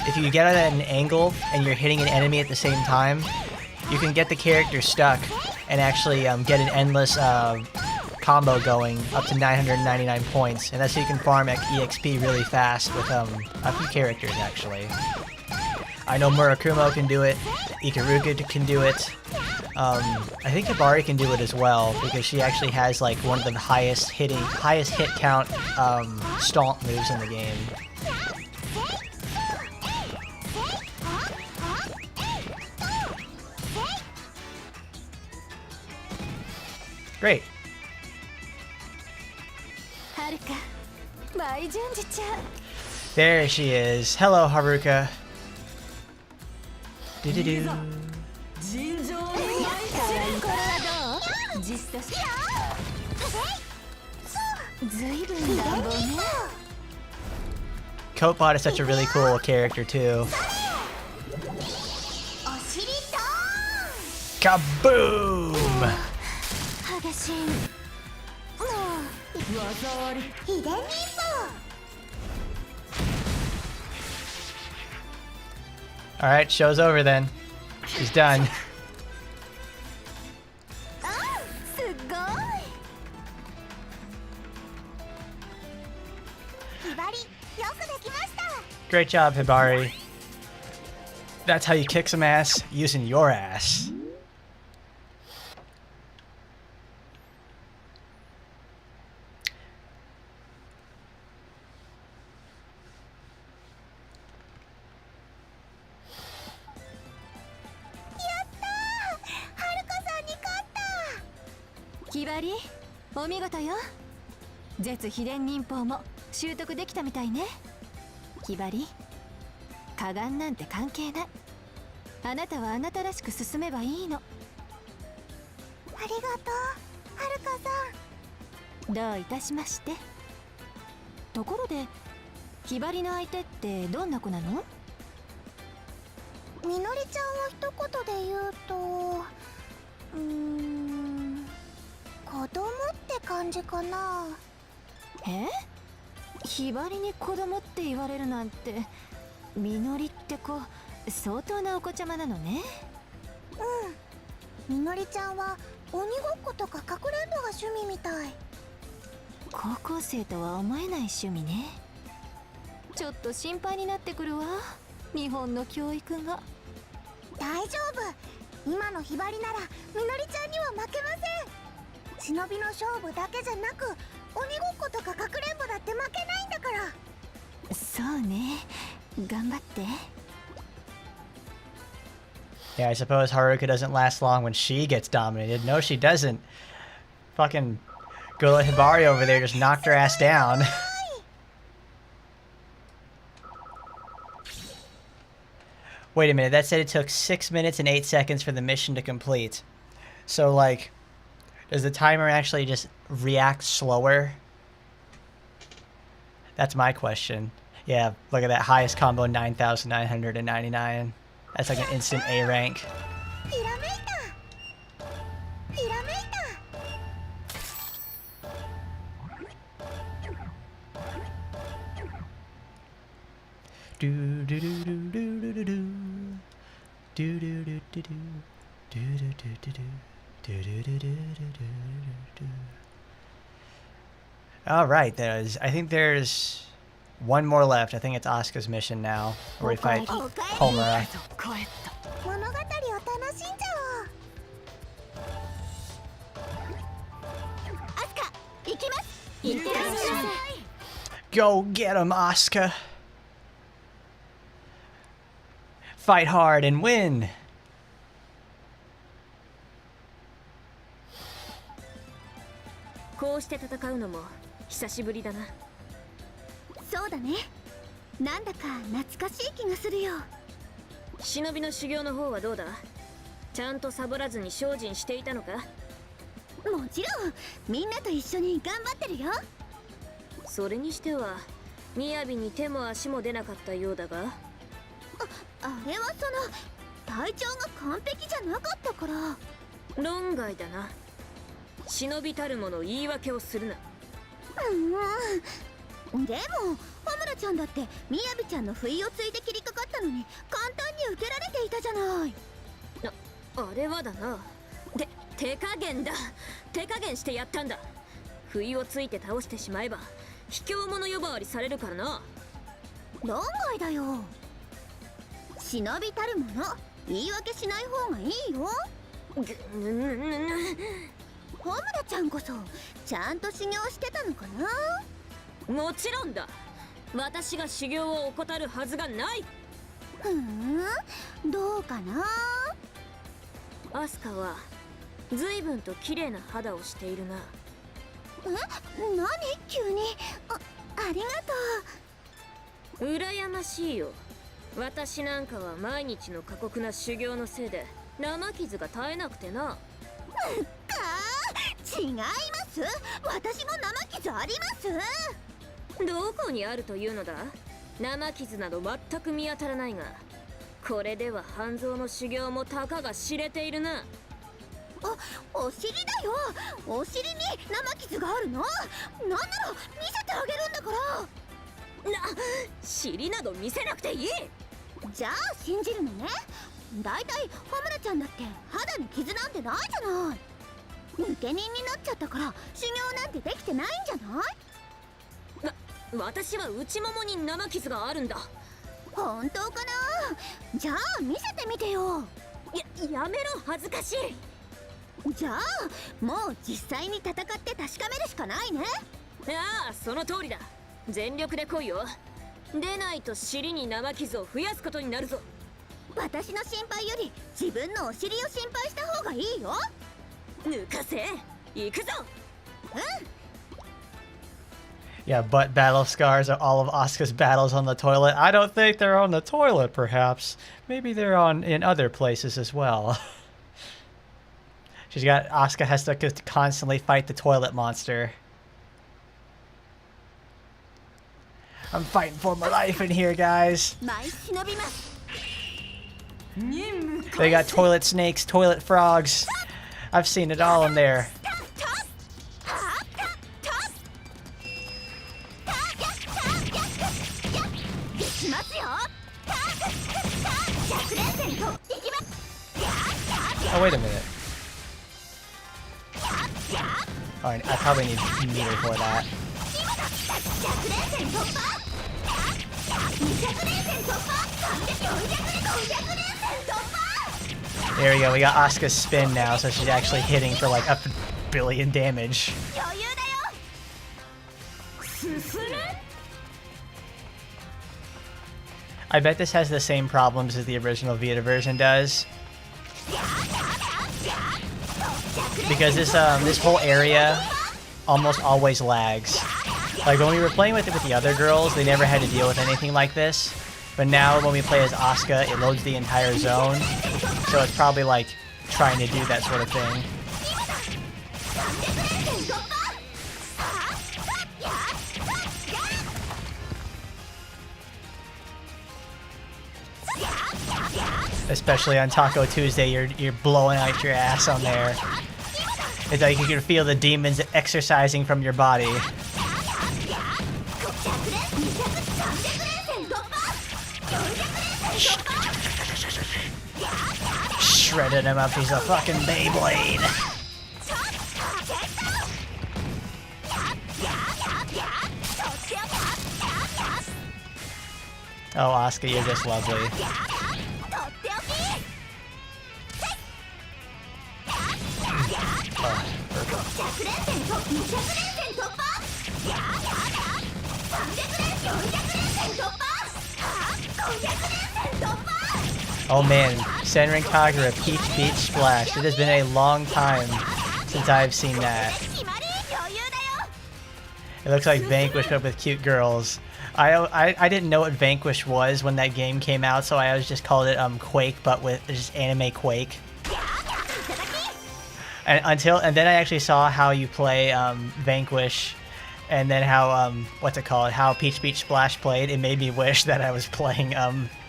if you get it at an angle and you're hitting an enemy at the same time, you can get the character stuck and actually get an endless combo going up to 999 points, and that's so you can farm EXP really fast with a few characters actually. I know Murakumo can do it, Ikaruga can do it, I think Hibari can do it as well because she actually has like one of the highest hit count stomp moves in the game. Great. There she is. Hello, Haruka. Do-do-do. Coatbot is such a really cool character too. Kaboom! Alright, show's over then. She's done. Great job, Hibari. That's how you kick some ass, using your ass. Hibari, お見事よ。絶秘伝忍法も習得できたみたいね。ひばり、加減なんて関係ない。あなたはあなたらしく進めばいいの。ありがとう、はるかさん。どういたしまして。ところで、ひばりの相手ってどんな子なの？みのりちゃんを一言で言うと、子供って感じかな。え？ひばりに子供って言われるなんて、みのりって子相当なお子ちゃまなのね。みのりちゃんは鬼ごっことかかくれんぼが趣味みたい。高校生とは思えない趣味ね。ちょっと心配になってくるわ、日本の教育が。大丈夫、今のひばりならみのりちゃんには負けません。忍びの勝負だけじゃなく、鬼ごっことかかくれんぼだって負けないんだから。そうね、頑張って。Yeah, I suppose Haruka doesn't last long when she gets dominated. No, she doesn't. Fucking girl Hibari over there just knocked her ass down. Wait a minute, that said it took 6 minutes and 8 seconds for the mission to complete. So, like, does the timer actually just react slower? That's my question. Yeah, look at that highest combo, 9,999. That's like an instant A rank. Do do do do do do do do. Do do do do do. Do do do do do. Do do do do do do. All right, I think there's one more left. I think it's Asuka's mission now, where we fight Homura. 物語を楽しんじゃおう。アスカ、行きます。行ってらっしゃい。 Go get him, Asuka. Fight hard and win. こうして戦うのも久しぶりだな。そうだね。なんだか懐かしい気がするよ。忍びの修行の方はどうだ？ちゃんとサボらずに精進していたのか？もちろん、みんなと一緒に頑張ってるよ。それにしては雅に手も足も出なかったようだが。あれは体調が完璧じゃなかったから。論外だな。忍びたるもの言い訳をするな。でもホムラちゃんだって雅ちゃんの不意をついて切りかかったのに簡単に受けられていたじゃない。あれはだな。手加減だ。手加減してやったんだ。不意をついて倒してしまえば卑怯者呼ばわりされるからな。論外だよ。忍びたるもの言い訳しない方がいいよ。ホムラちゃんこそちゃんと修行してたのかな。もちろんだ。私が修行を怠るはずがない。どうかな。アスカは随分と綺麗な肌をしているな。何急に。ありがとう。羨ましいよ。私なんかは毎日の過酷な修行のせいで生傷が絶えなくてな。違います。私も生傷あります。どこにあるというのだ。生傷など全く見当たらないが、これでは半蔵の修行もたかが知れているな。お尻だよ。お尻に生傷があるの。なんなら見せてあげるんだから。尻など見せなくていい。じゃあ信じるのね。だいたいホムラちゃんだって肌に傷なんてないじゃない。抜け人になっちゃったから修行なんてできてないんじゃない。私は内ももに生傷があるんだ。本当かな。じゃあ見せてみてよ。やめろ、恥ずかしい。じゃあもう実際に戦って確かめるしかないね。ああ、その通りだ。全力で来いよ。でないと尻に生傷を増やすことになるぞ。私の心配より自分のお尻を心配した方がいいよ。抜かせ。行くぞ。Yeah, butt battle scars are all of Asuka's battles on the toilet. I don't think they're on the toilet, perhaps. Maybe they're in other places as well. Asuka has to constantly fight the toilet monster. I'm fighting for my life in here, guys. They got toilet snakes, toilet frogs. I've seen it all in there. Oh, wait a minute. Alright, I probably need meter for that. There we go, we got Asuka's spin now, so she's actually hitting for like 1 billion damage. I bet this has the same problems as the original Vita version does. Because this whole area almost always lags. Like when we were playing with it with the other girls, they never had to deal with anything like this. But now when we play as Asuka, it loads the entire zone. So it's probably like trying to do that sort of thing. Especially on Taco Tuesday, you're blowing out your ass on there. It's like you can feel the demons exercising from your body. shredded him up. He's a fucking Beyblade. Oh, Asuka, you're just lovely. Oh, oh man, Senran Kagura Peach Splash. It has been a long time since I've seen that. It looks like Vanquish but with cute girls. I didn't know what Vanquish was when that game came out, so I always just called it Quake, but with just anime Quake. And then I actually saw how you play Vanquish, and then how how Peach Splash played. It made me wish that I was playing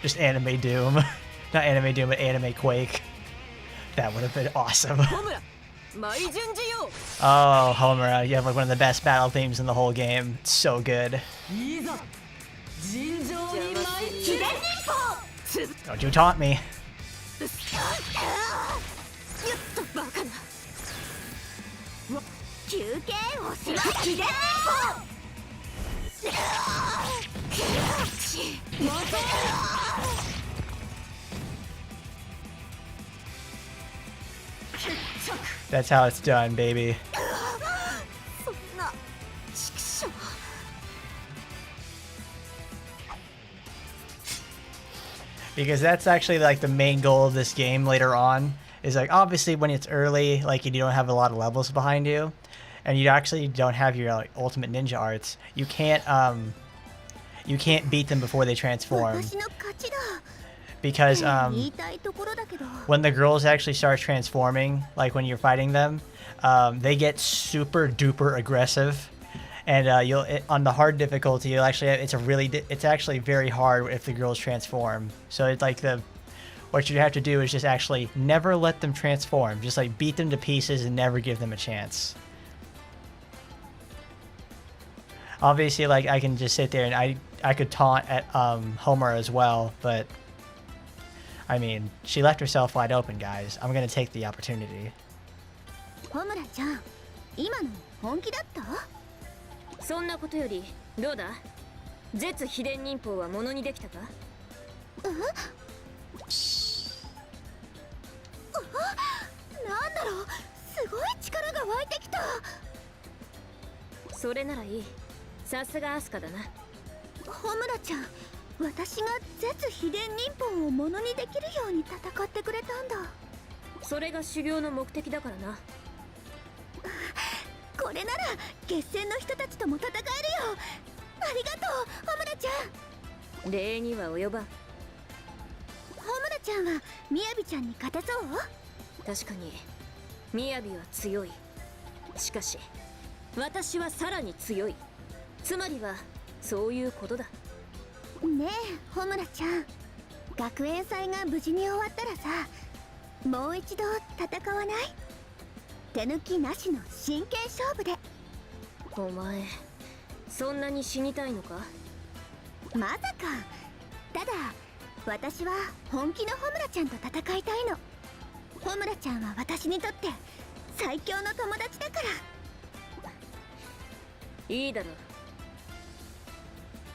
just anime Doom, not anime Doom, but anime Quake. That would have been awesome. Oh, Homura, you have like one of the best battle themes in the whole game. It's so good. Don't you taunt me. That's how it's done, baby. Because that's actually like the main goal of this game later on, is like obviously when it's early, like you don't have a lot of levels behind you, and you actually don't have your like ultimate ninja arts, you can't beat them before they transform. Because when the girls actually start transforming, like when you're fighting them, they get super duper aggressive, and on the hard difficulty, it's actually very hard if the girls transform. So it's like what you have to do is just actually never let them transform, just like beat them to pieces and never give them a chance. Obviously, like I can just sit there and I could taunt at Homer as well, but I mean, she left herself wide open, guys. I'm gonna take the opportunity. Homura-chan, 今の本気だった？そんなことよりどうだ？絶秘伝忍法はものにできたか？なんだろう、すごい力が湧いてきた。それならいい。さすがアスカだな。Homura-chan、私が絶秘伝忍法をものにできるように戦ってくれたんだ。それが修行の目的だからな。これなら決戦の人たちとも戦えるよ。ありがとう、Homura-chan。礼には及ばん。Homura-chanはみやびちゃんに勝てそう？確かにみやびは強い。しかし私はさらに強い。つまりはそういうことだ。ねえ、Homura-chan、学園祭が無事に終わったらさ、もう一度戦わない？手抜きなしの真剣勝負で。お前そんなに死にたいのか？まさか。ただ私は本気のHomura-chanと戦いたいの。Homura-chanは私にとって最強の友達だから。いいだろう。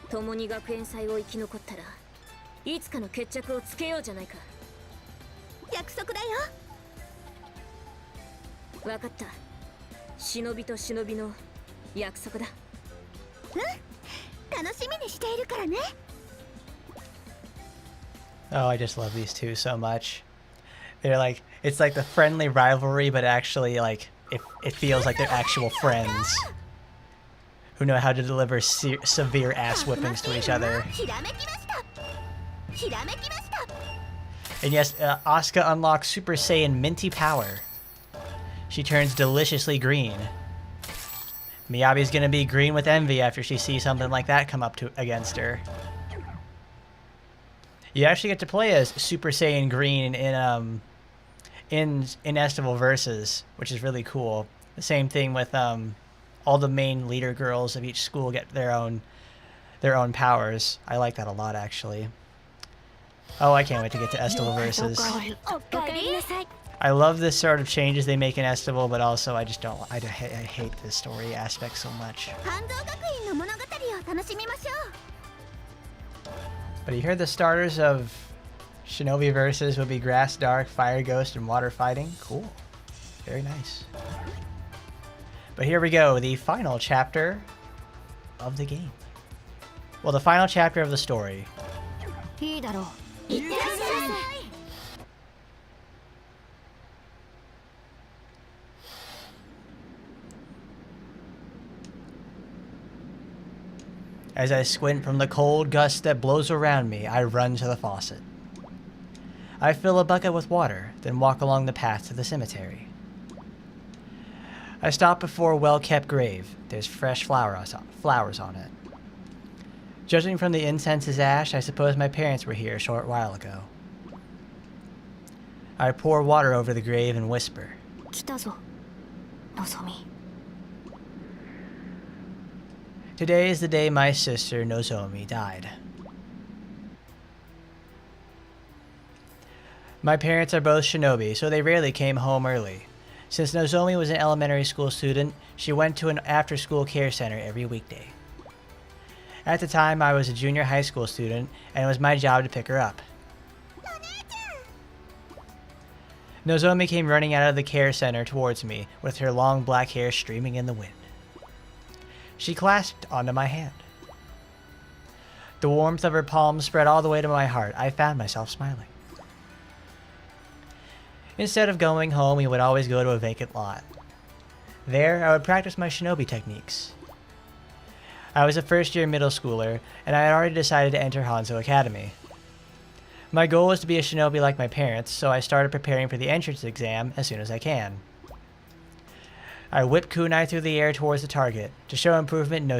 共に学園祭を生き残ったらいつかの決着をつけようじゃないか。約束だよ。分かった。忍びと忍びの約束だ。楽しみにしているからね。Oh, I just love these two so much. They're like, it's like the friendly rivalry, but actually like it feels like they're actual friends who know how to deliver severe ass whippings to each other. And yes, Asuka unlocks Super Saiyan Minty Power. She turns deliciously green. Miyabi's gonna be green with envy after she sees something like that come up against her. You actually get to play as Super Saiyan Green in Estival Versus, which is really cool. The same thing with all the main leader girls of each school get their own powers. I like that a lot, actually. Oh, I can't wait to get to Estival versus. I love this sort of changes they make in Estival, but also I just don't. I hate this story aspect so much. 半蔵学院の物語を楽しみましょう。 But you heard the starters of Shinovi versus would be Grass Dark, Fire Ghost, and Water Fighting. Cool. Very nice. But here we go, the final chapter of the game. Well, the final chapter of the story. いいだろう。 いってらっしゃい。 As I squint from the cold gust that blows around me, I run to the faucet. I fill a bucket with water, then walk along the path to the cemetery. I stop before a well-kept grave. There's fresh flowers on it. Judging from the incense's ash, I suppose my parents were here a short while ago. I pour water over the grave and whisper. 来たぞ、のぞみ。 Today is the day my sister Nozomi died. My parents are both shinobi, so they rarely came home early. Since Nozomi was an elementary school student, she went to an after-school care center every weekday. At the time, I was a junior high school student, and it was my job to pick her up. Nozomi came running out of the care center towards me, with her long black hair streaming in the wind. She clasped onto my hand. The warmth of her palm spread all the way to my heart. I found myself smiling. Instead of going home, we would always go to a vacant lot. There, I would practice my shinobi techniques. I was a first-year middle schooler, and I had already decided to enter Hanzo Academy. My goal was to be a shinobi like my parents, so I started preparing for the entrance exam as soon as I can. I whipped kunai through the air towards the target. To show improvement,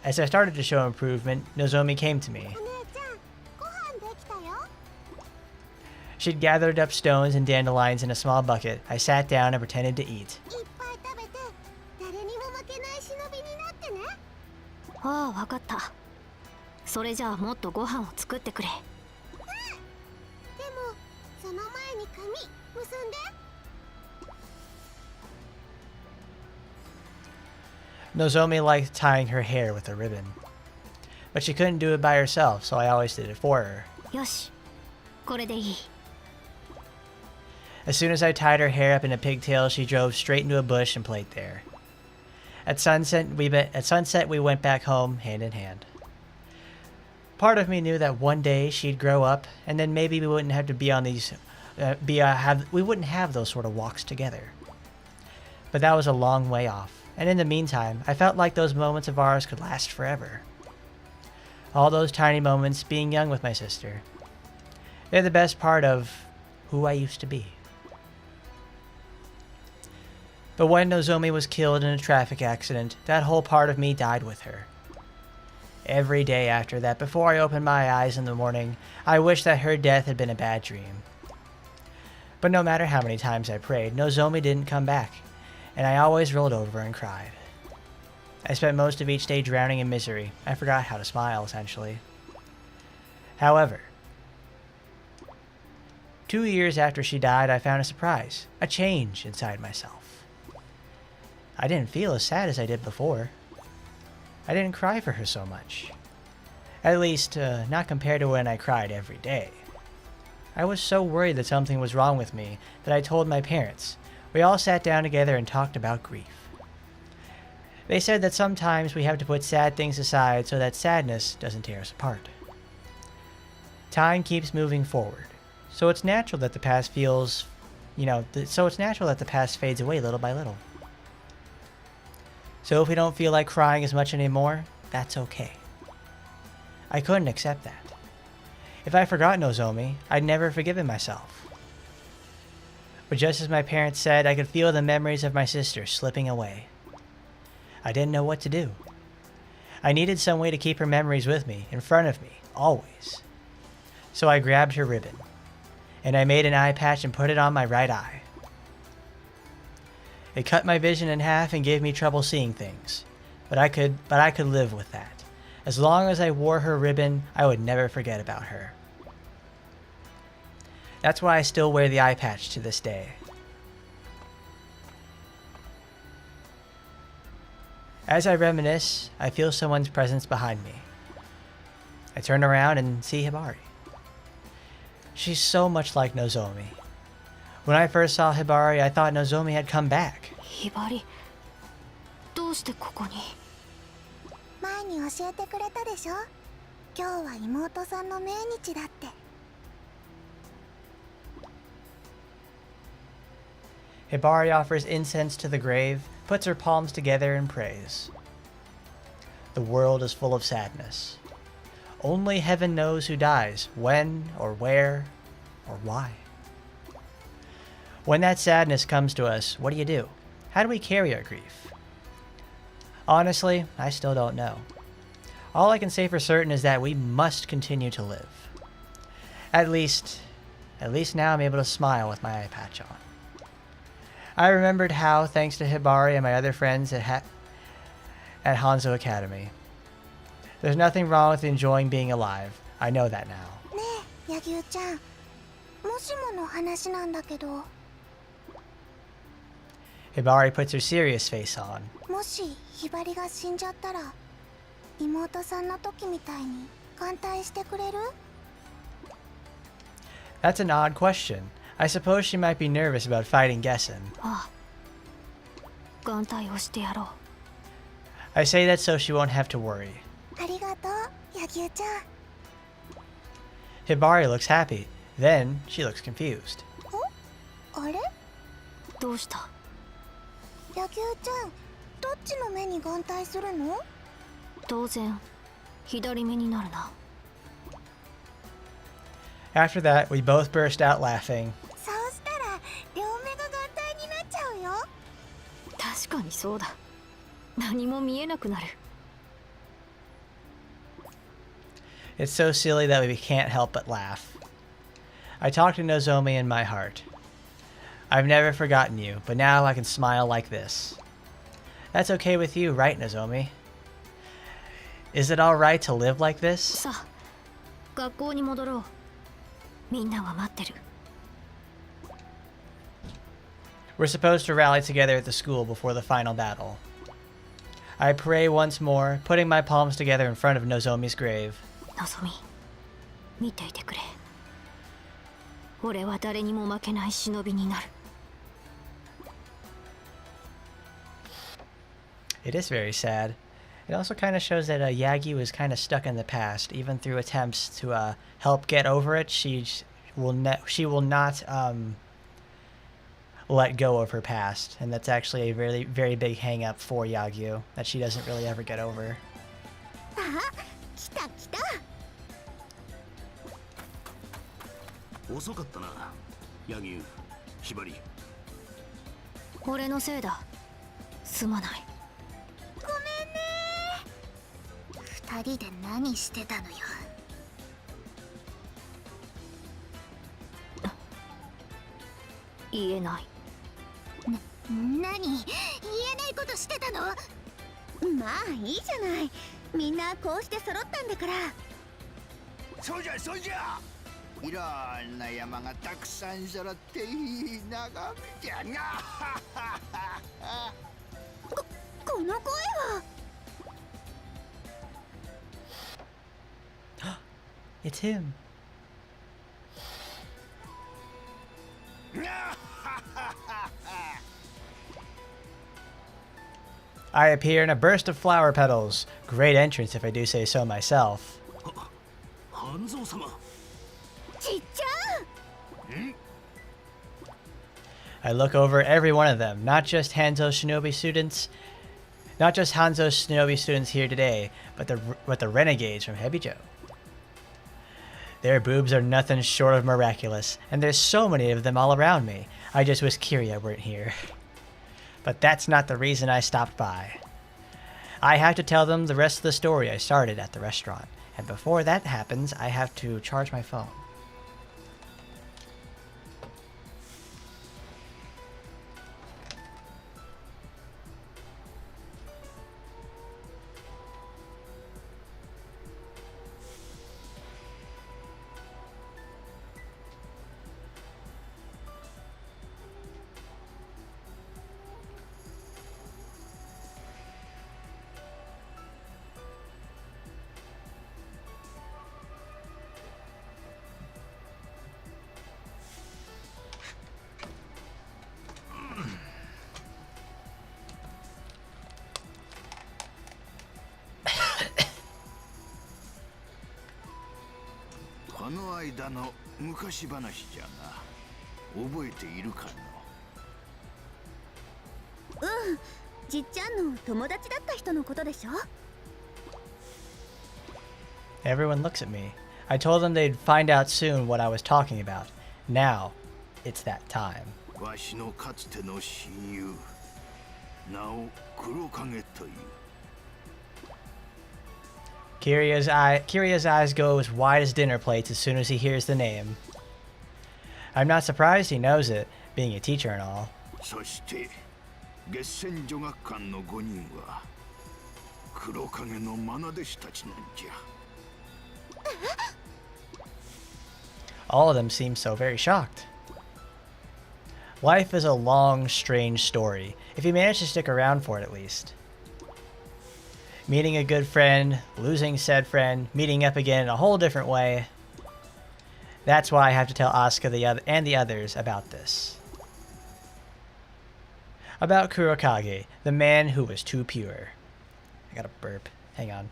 As I started to show improvement, Nozomi came to me. お姉ちゃん、ご飯できたよ。 She'd gathered up stones and dandelions in a small bucket. I sat down and pretended to eat. いっぱい食べて、誰にも負けない忍びになってね。ああ、わかった。それじゃあもっとご飯を作ってくれ。でも、その前に髪結んで。 Nozomi liked tying her hair with a ribbon. But she couldn't do it by herself, so I always did it for her. よし、これでいい。 As soon as I tied her hair up in a pigtail, she drove straight into a bush and played there. At sunset, we went back home hand in hand. Part of me knew that one day she'd grow up, and then maybe we wouldn't have to be on these, we wouldn't have those sort of walks together. But that was a long way off. And in the meantime, I felt like those moments of ours could last forever. All those tiny moments being young with my sister. They're the best part of who I used to be. But when Nozomi was killed in a traffic accident, that whole part of me died with her. Every day after that, before I opened my eyes in the morning, I wished that her death had been a bad dream. But no matter how many times I prayed, Nozomi didn't come back. And I always rolled over and cried. I spent most of each day drowning in misery. I forgot how to smile, essentially. However, 2 years after she died, I found a surprise, a change inside myself. I didn't feel as sad as I did before. I didn't cry for her so much. At least, not compared to when I cried every day. I was so worried that something was wrong with me that I told my parents. We all sat down together and talked about grief. They said that sometimes we have to put sad things aside so that sadness doesn't tear us apart. Time keeps moving forward, so it's natural that the past feels, so it's natural that the past fades away little by little. So if we don't feel like crying as much anymore, that's okay. I couldn't accept that. If I forgot Nozomi, I'd never forgiven myself. But just as my parents said, I could feel the memories of my sister slipping away. I didn't know what to do. I needed some way to keep her memories with me, in front of me, always. So I grabbed her ribbon, and I made an eye patch and put it on my right eye. It cut my vision in half and gave me trouble seeing things, but I could live with that. As long as I wore her ribbon, I would never forget about her. That's why I still wear the eye patch to this day. As I reminisce, I feel someone's presence behind me. I turn around and see Hibari. She's so much like Nozomi. When I first saw Hibari, I thought Nozomi had come back. ひばりどうしてここに。前に教えてくれたでしょ、今日は妹さんの命日だって。 Hibari offers incense to the grave, puts her palms together and prays. The world is full of sadness. Only heaven knows who dies, when, or where, or why. When that sadness comes to us, what do? How do we carry our grief? Honestly, I still don't know. All I can say for certain is that we must continue to live. At least now I'm able to smile with my eye patch on. I remembered how, thanks to Hibari and my other friends at Hanzo Academy. There's nothing wrong with enjoying being alive. I know that now. ねえ、柳生ちゃん、もしもの話なんだけど、 Hibari puts her serious face on. もしひばりが死んじゃったら、妹さんの時みたいに眼帯してくれる？ That's an odd question. I suppose she might be nervous about fighting Gessen. ああ、眼帯をしてやろう。 I say that so she won't have to worry. ありがとう、柳生ちゃん。 Hibari looks happy. Then she looks confused. あれ？どうした？柳生ちゃん、どっちの目に眼帯するの？当然左目になるな。 After that, we both burst out laughing. そうしたら両目が眼帯になっちゃうよ。確かにそうだ。何も見えなくなる。 It's so silly that we can't help but laugh. I talk to Nozomi in my heart. I've never forgotten you, but now I can smile like this. That's okay with you, right, Nozomi? Is it alright to live like this? さあ、学校に戻ろう。みんなは待ってる。 We're supposed to rally together at the school before the final battle. I pray once more, putting my palms together in front of Nozomi's grave. のぞみ、見ていてくれ。俺は誰にも負けない忍びになる。 It is very sad. It also kind of shows that Yagi was kind of stuck in the past. Even through attempts to help get over it, she will not let go of her past, and that's actually a very, very big hang-up for Yagyu that she doesn't really ever get over. あ、来た来た。遅かったな、柳生、ひばり。俺のせいだ。すまない。ごめんね。二人で何してたのよ。言えない。何？言えないことしてたの？まあいいじゃない。みんなこうして揃ったんだから。そうじゃそうじゃ。いろんな山がたくさん揃っていい眺めじゃな。この声は。It's him. I appear in a burst of flower petals. Great entrance if I do say so myself. 半蔵様。ちっちゃん。I look over every one of them, not just Hanzo Shinobi students, not just Hanzo Shinobi students here today, but the renegades from Hebijo. Their boobs are nothing short of miraculous, and there's so many of them all around me. I just wish Kiria weren't here. But that's not the reason I stopped by. I have to tell them the rest of the story I started at the restaurant, and before that happens, I have to charge my phone. この間の昔話じゃが覚えているかの？じっちゃんの友達だった人のことでしょ？ Everyone looks at me. I told them they'd find out soon what I was talking about. Now, it's that time. わしのかつての親友、名を黒影という。Kirya's eyes go as wide as dinner plates as soon as he hears the name. I'm not surprised he knows it, being a teacher and all. そして月戦女学館の5人は黒影の愛弟子たちなんじゃ。All of them seem so very shocked. Life is a long, strange story, if you manage to stick around for it at least. Meeting a good friend, losing said friend, meeting up again in a whole different way. That's why I have to tell Asuka and the others about this. About Kurokage, the man who was too pure. I gotta burp. Hang on.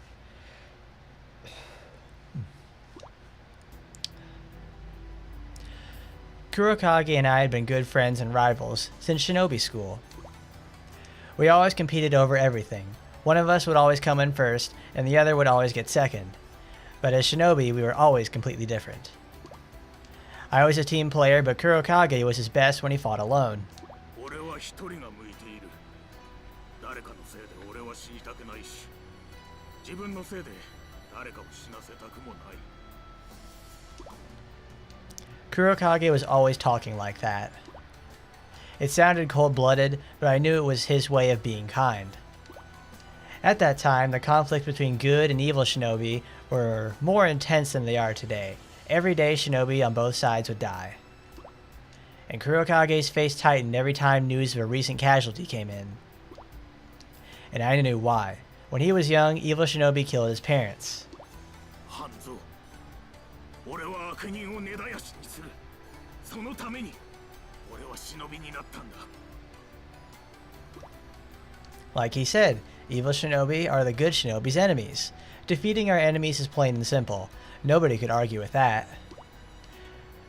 Kurokage and I had been good friends and rivals since Shinobi School. We always competed over everything. One of us would always come in first, and the other would always get second. But as Shinobi, we were always completely different. I was a team player, but Kurokage was his best when he fought alone. Kurokage was always talking like that. It sounded cold-blooded, but I knew it was his way of being kind. At that time, the conflict between good and evil shinobi were more intense than they are today. Every day, shinobi on both sides would die. And Kurokage's face tightened every time news of a recent casualty came in. And I knew why. When he was young, evil shinobi killed his parents. Hanzo, like he said, evil shinobi are the good shinobi's enemies. Defeating our enemies is plain and simple. Nobody could argue with that.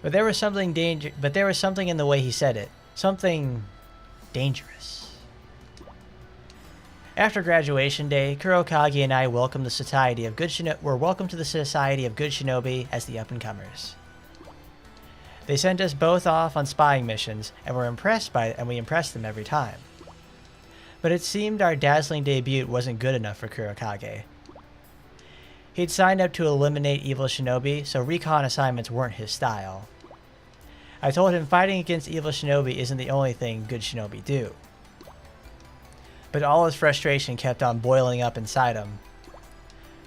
But there was something in the way he said it. Something dangerous. After graduation day, Kurokage and I were welcomed to the Society of Good Shinobi as the up-and-comers. They sent us both off on spying missions, and we impressed them every time. But it seemed our dazzling debut wasn't good enough for Kurokage. He'd signed up to eliminate evil shinobi, so recon assignments weren't his style. I told him fighting against evil shinobi isn't the only thing good shinobi do. But all his frustration kept on boiling up inside him.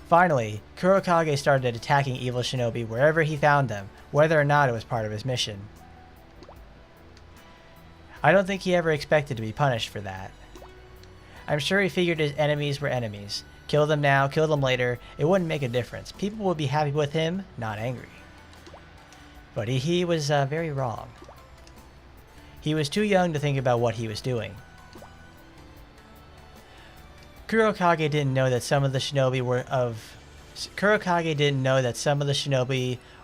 Finally, Kurokage started attacking evil shinobi wherever he found them, whether or not it was part of his mission. I don't think he ever expected to be punished for that. I'm sure he figured his enemies were enemies. Kill them now, kill them later, it wouldn't make a difference. People would be happy with him, not angry. But he was very wrong. He was too young to think about what he was doing. Kurokage didn't know that some of the shinobi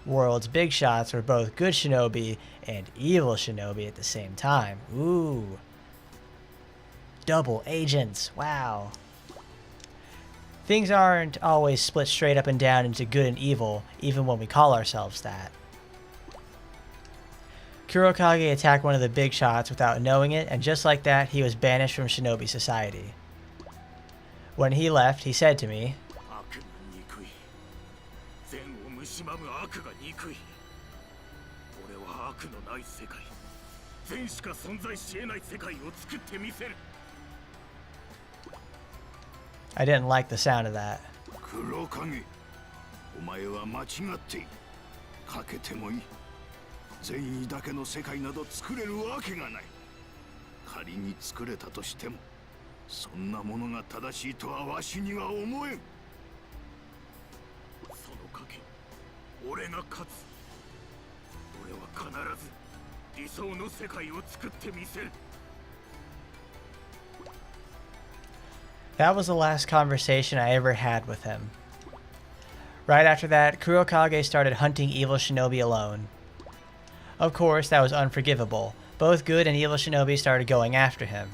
world's big shots were both good shinobi and evil shinobi at the same time. Ooh. Double agents. Wow. Things aren't always split straight up and down into good and evil, even when we call ourselves that. Kurokage attacked one of the big shots without knowing it, and just like that, he was banished from Shinobi Society. When he left, he said to me, I didn't like the sound of that. Kurokage, お前は間違っている。かけてもいい。善意だけの世界など作れるわけがない。仮に作れたとしても、そんなものが正しいとはわしには思えん。その賭け、俺が勝つ。俺は必ず理想の世界を作ってみせる。That was the last conversation I ever had with him. Right after that, Kurokage started hunting evil shinobi alone. Of course, that was unforgivable. Both good and evil shinobi started going after him.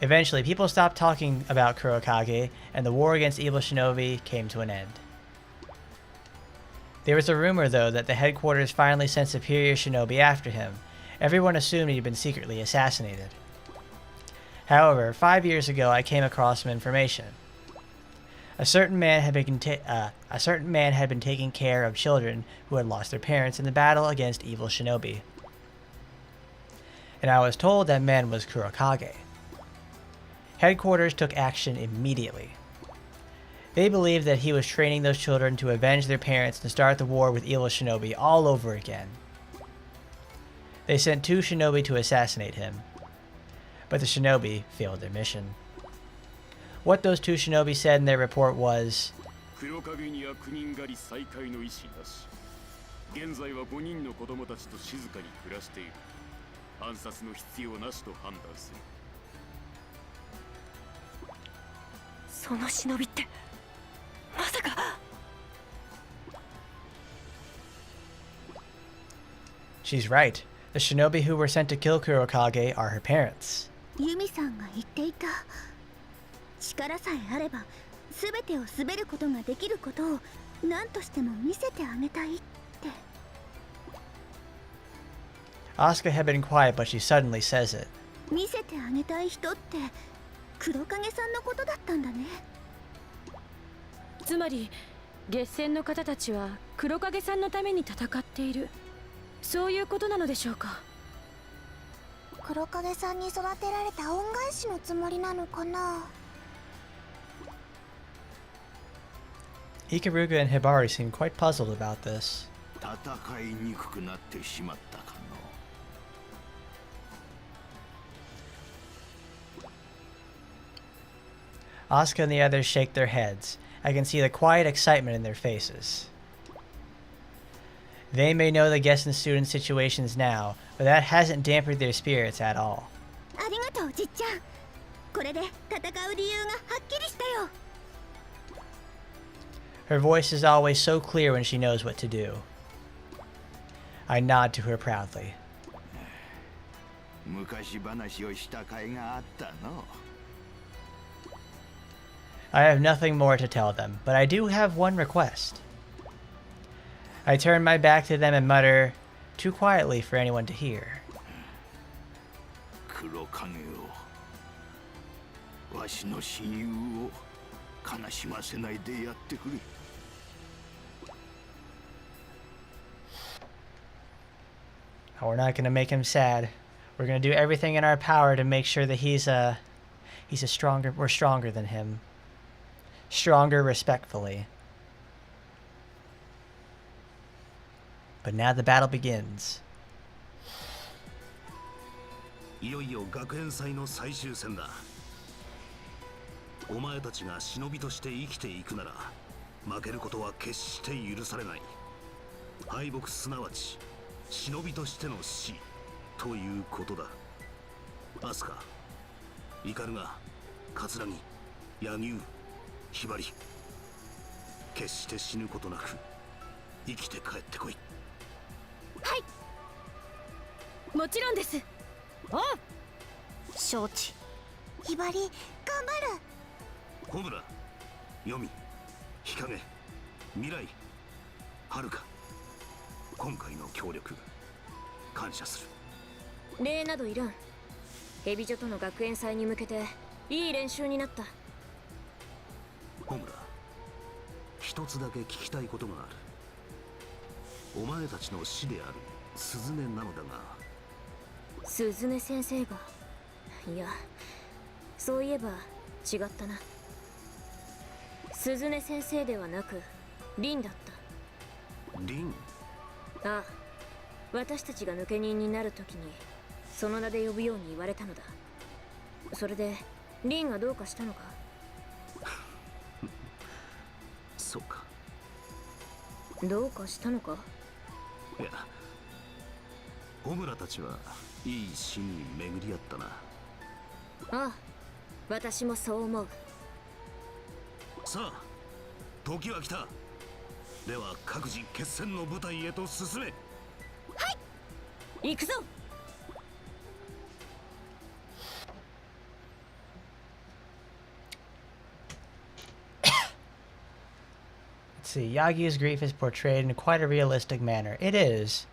Eventually, people stopped talking about Kurokage, and the war against evil shinobi came to an end. There was a rumor, though, that the headquarters finally sent superior shinobi after him. Everyone assumed he'd been secretly assassinated. However, 5 years ago, I came across some information. A certain man had been taking care of children who had lost their parents in the battle against evil shinobi. And I was told that man was Kurokage. Headquarters took action immediately. They believed that he was training those children to avenge their parents and start the war with evil shinobi all over again. They sent 2 shinobi to assassinate him, but the shinobi failed their mission. What those 2 shinobi said in their report was, she's right. The shinobi who were sent to kill Kurokage are her parents. ユミさんが言っていた。力さえあれば全てを滑ることができることを何としても見せてあげたいって。 Asuka had been quiet, but she suddenly says it. 見せてあげたい人って黒影さんのことだったんだね。つまり月戦の方たちは黒影さんのために戦っている、そういうことなのでしょうか。黒影さんに育てられた恩返しのつもりなのかな。 Ikaruga and Hibari seemed quite puzzled about this. 戦いにくくなってしまったかの。 Asuka and the others shake their heads. I can see the quiet excitement in their faces. They may know the guest and student situations now, but that hasn't dampened their spirits at all. ありがとうじっちゃん。これで戦う理由がはっきりしたよ。 Her voice is always so clear when she knows what to do. I nod to her proudly. 昔話をした甲斐があったの。 I have nothing more to tell them, but I do have one request. I turn my back to them and mutter, too quietly for anyone to hear. 黒影を、わしの親友を悲しませないでやってくれ。 Oh, we're not gonna make him sad. We're gonna do everything in our power to make sure that he's a stronger. We're stronger than him. Stronger, respectfully. But now the battle begins. いよいよ学園祭の最終戦だ。お前たちが忍びとして生きていくなら負けることは決して許されない。敗北すなわち忍びとしての死ということだ。アスカ、イカルガ、カツラギ、柳生、ヒバリ、決して死ぬことなく生きて帰ってこい。はい、もちろんです。あ、承知。ひばり、頑張る。コブラ、ヨミ、日陰、未来、はるか、今回の協力感謝する。礼などいらん。ヘビ女との学園祭に向けていい練習になった。コムラ、一つだけ聞きたいことがある。お前たちの師であるスズメなのだが。スズメ先生が、いや、そういえば違ったな。スズメ先生ではなくリンだった。リン？ああ、私たちが抜け人になるときにその名で呼ぶように言われたのだ。それでリンがどうかしたのか？そうか。どうかしたのか？いや、オムラたちはいい死に巡り合ったな。ああ、私もそう思う。さあ、時は来た。では各自決戦の舞台へと進め。行くぞ。Let's see. Yagyu's grief is portrayed in quite a realistic manner. It is.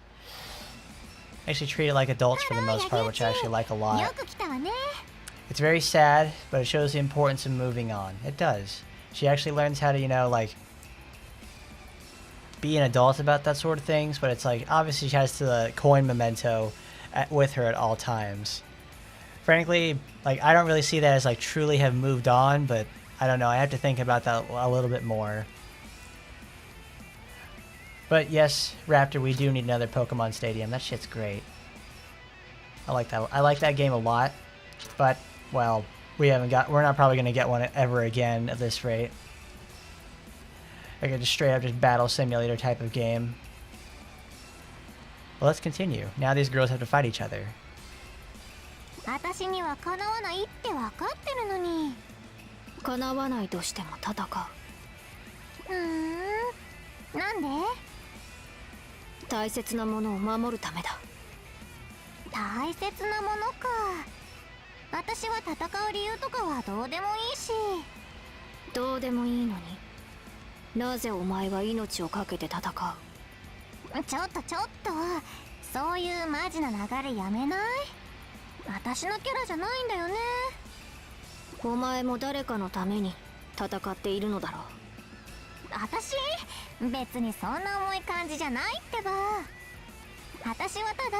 Actually treat it like adults for the most part, which I actually like a lot. よく来たわね。 It's very sad, but it shows the importance of moving on. It does. She actually learns how to, you know, like, be an adult about that sort of things, but it's like, obviously she has the coin memento with her at all times. Frankly, like, I don't really see that as, like, truly have moved on, but I don't know, I have to think about that a little bit more. But yes, Raptor, we do need another Pokemon Stadium. That shit's great. I like that game a lot, but, well, we're not probably gonna get one ever again at this rate. Like a just straight up just battle simulator type of game. Well, let's continue. Now these girls have to fight each other. 私にはかなわないって分かってるのに。叶わないとしても戦う。なんで？大切なものを守るためだ。大切なものか。私は戦う理由とかはどうでもいいし。どうでもいいのに、なぜお前は命を懸けて戦う？ちょっとそういうマジな流れやめない？私のキャラじゃないんだよね。お前も誰かのために戦っているのだろう。私別にそんな重い感じじゃないってば。私はただ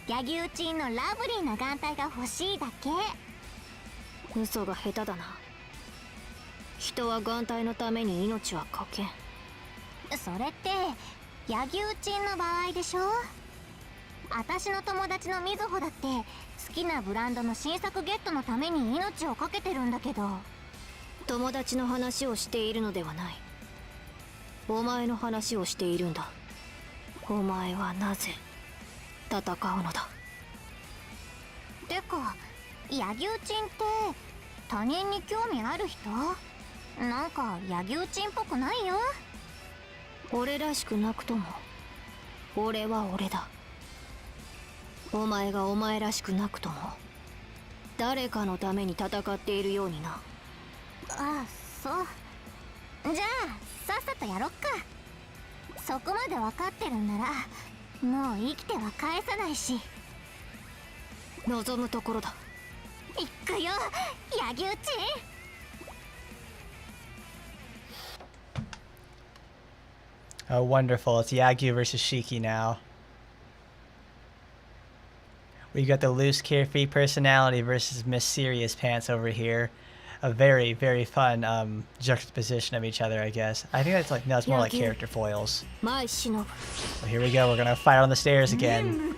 柳生チンのラブリーな眼帯が欲しいだけ。嘘が下手だな。人は眼帯のために命はかけん。それって柳生チンの場合でしょ。私の友達のみずほだって好きなブランドの新作ゲットのために命を懸けてるんだけど。友達の話をしているのではない。お前の話をしているんだ。お前はなぜ戦うのだ。てか柳生チンって他人に興味ある人？なんか柳生チンっぽくないよ。俺らしくなくとも俺は俺だ。お前がお前らしくなくとも誰かのために戦っているようにな。ああ、そう。じゃあさっさとやろっか。そこまで分かってるんならもう生きては返さないし。望むところだ。行くよ柳生チン。Oh, wonderful. It's Yagyu versus Shiki now. We've got the loose, carefree personality versus Miss Serious Pants over here. A very, very fun juxtaposition of each other, I guess. I think that's like, no, it's more like character foils. My Shinobu. Well, here we go. We're gonna fight on the stairs again.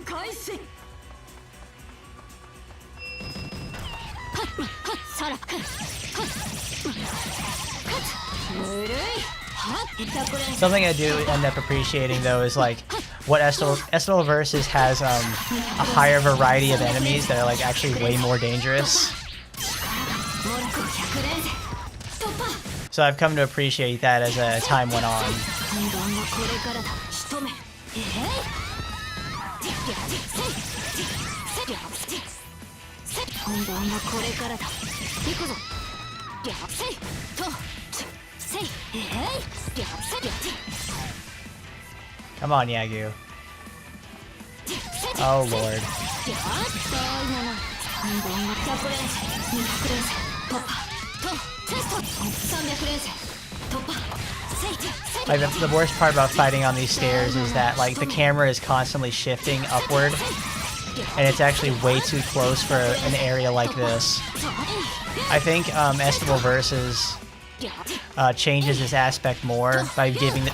Something I do end up appreciating though is like what Estival Versus has a higher variety of enemies that are like actually way more dangerous. So I've come to appreciate that as time went on. Come on, Yagyu. Oh, Lord. Like the worst part about fighting on these stairs is that like the camera is constantly shifting upward, and it's actually way too close for an area like this. I think Estival Versus changes this aspect more by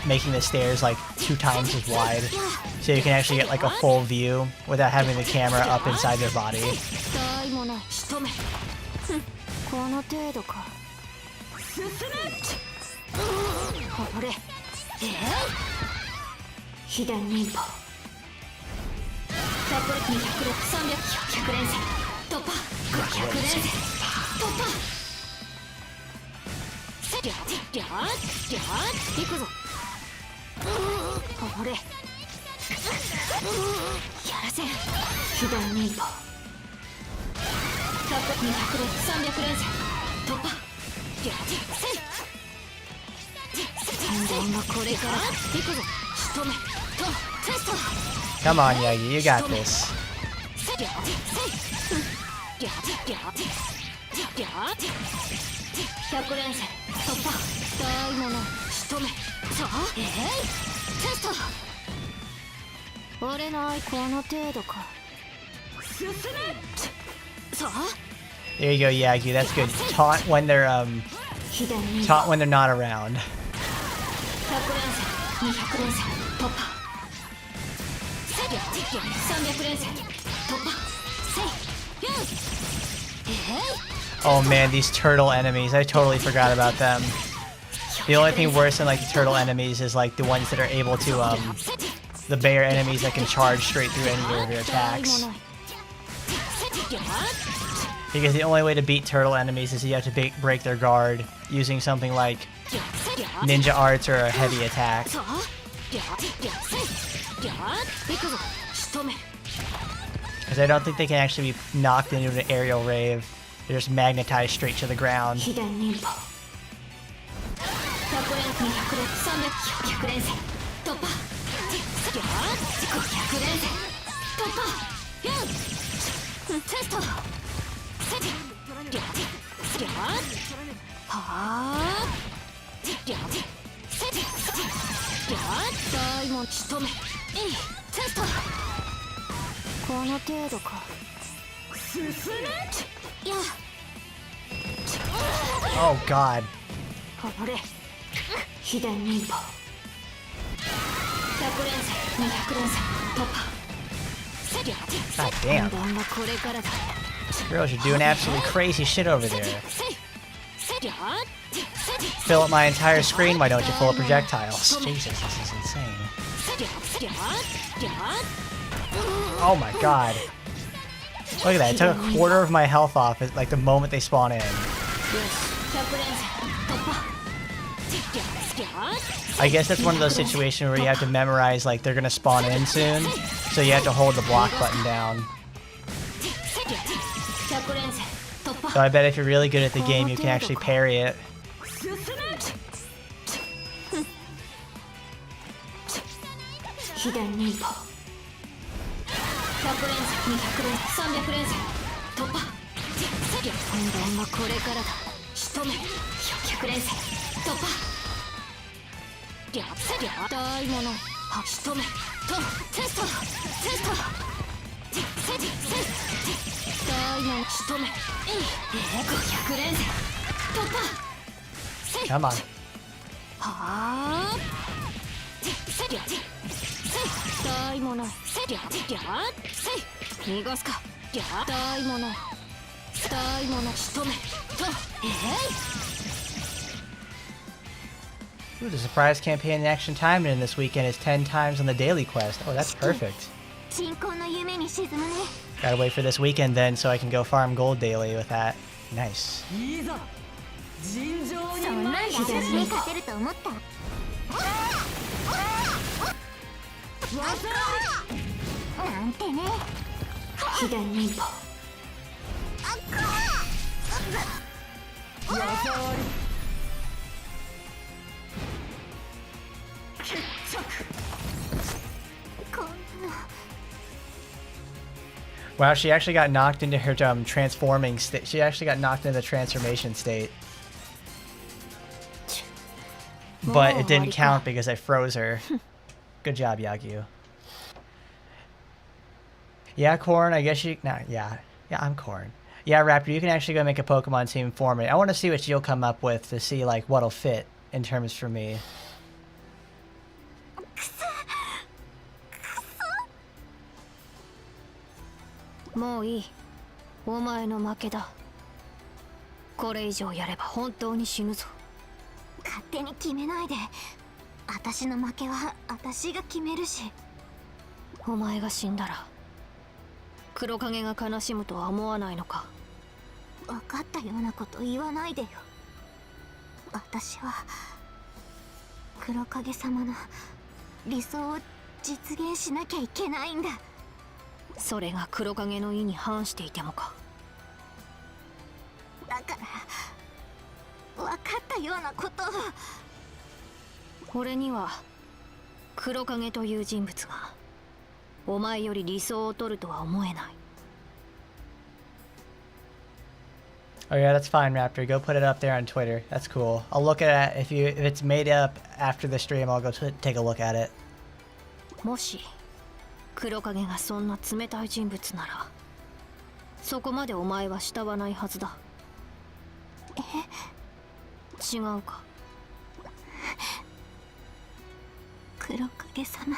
making the stairs like 2 times as wide, so you can actually get like a full view without having the camera up inside their body. 行くぞ。これやらせん。左に一歩。100、200連、300連戦突破。本番はこれからだ。行くぞ。仕留めとテスト。 Come on, Yagi, you got this. 100連戦突破。大物仕留め。さあテスト。俺の愛この程度か。進め。さあ There you go, Yagi. That's good. Taunt when they're taunt when they're not around. 100連戦200連戦突破。300連戦突破。Oh man, these turtle enemies. I totally forgot about them. The only thing worse than like the turtle enemies is like the ones that are able to the bear enemies that can charge straight through any of your attacks. Because the only way to beat turtle enemies is you have to break their guard using something like ninja arts or a heavy attack. Because I don't think they can actually be knocked into an aerial rave. They're just magnetized straight to the ground. この程度か。進め。や。 Oh god. これ。左に一歩。100連戦、200連戦突破。 God damn. 本番はこれからだ。 Girls, you're doing absolutely crazy shit over there. Fill up my entire screen, why don't you, full of projectiles? Jesus, this is insane. Oh my god. Look at that, it took a quarter of my health off like the moment they spawn in. I guess that's one of those situations where you have to memorize like they're gonna spawn in soon, so you have to hold the block button down. So I bet if you're really good at the game, you can actually parry it. Come on. 大物逃がすか。大物仕留めと。Ooh, the surprise campaign in Action Time in this weekend is 10 times on the daily quest. Oh, that's perfect. 鎮魂の夢に沈むね。 Gotta wait for this weekend then so I can go farm gold daily with that. Nice. そんなんで私に勝てると思った。なんてね。左に一歩。こんな。 Wow, she actually got knocked into her transforming state. She actually got knocked into the transformation state. But it didn't count because I froze her. Good job, Yagyu. Yeah, Corn, I guess you... Nah, yeah, I'm Corn. Yeah, Raptor, you can actually go make a Pokemon team for me. I want to see what you'll come up with to see, like, what'll fit in terms for me. もういい。お前の負けだ。これ以上やれば本当に死ぬぞ。勝手に決めないで。私の負けは私が決めるし。お前が死んだら黒影が悲しむとは思わないのか。分かったようなこと言わないでよ。私は黒影様の理想を実現しなきゃいけないんだ。それが黒影の意に反していてもか。だから分かったようなことを。俺には黒影という人物がお前より理想を取るとは思えない。 Oh yeah, that's fine, Raptor. Go put it up there on Twitter. That's cool. I'll look at it. If it's made up after the stream, I'll go take a look at it. もし黒影がそんな冷たい人物ならそこまでお前は慕わないはずだ。違うか。黒影様、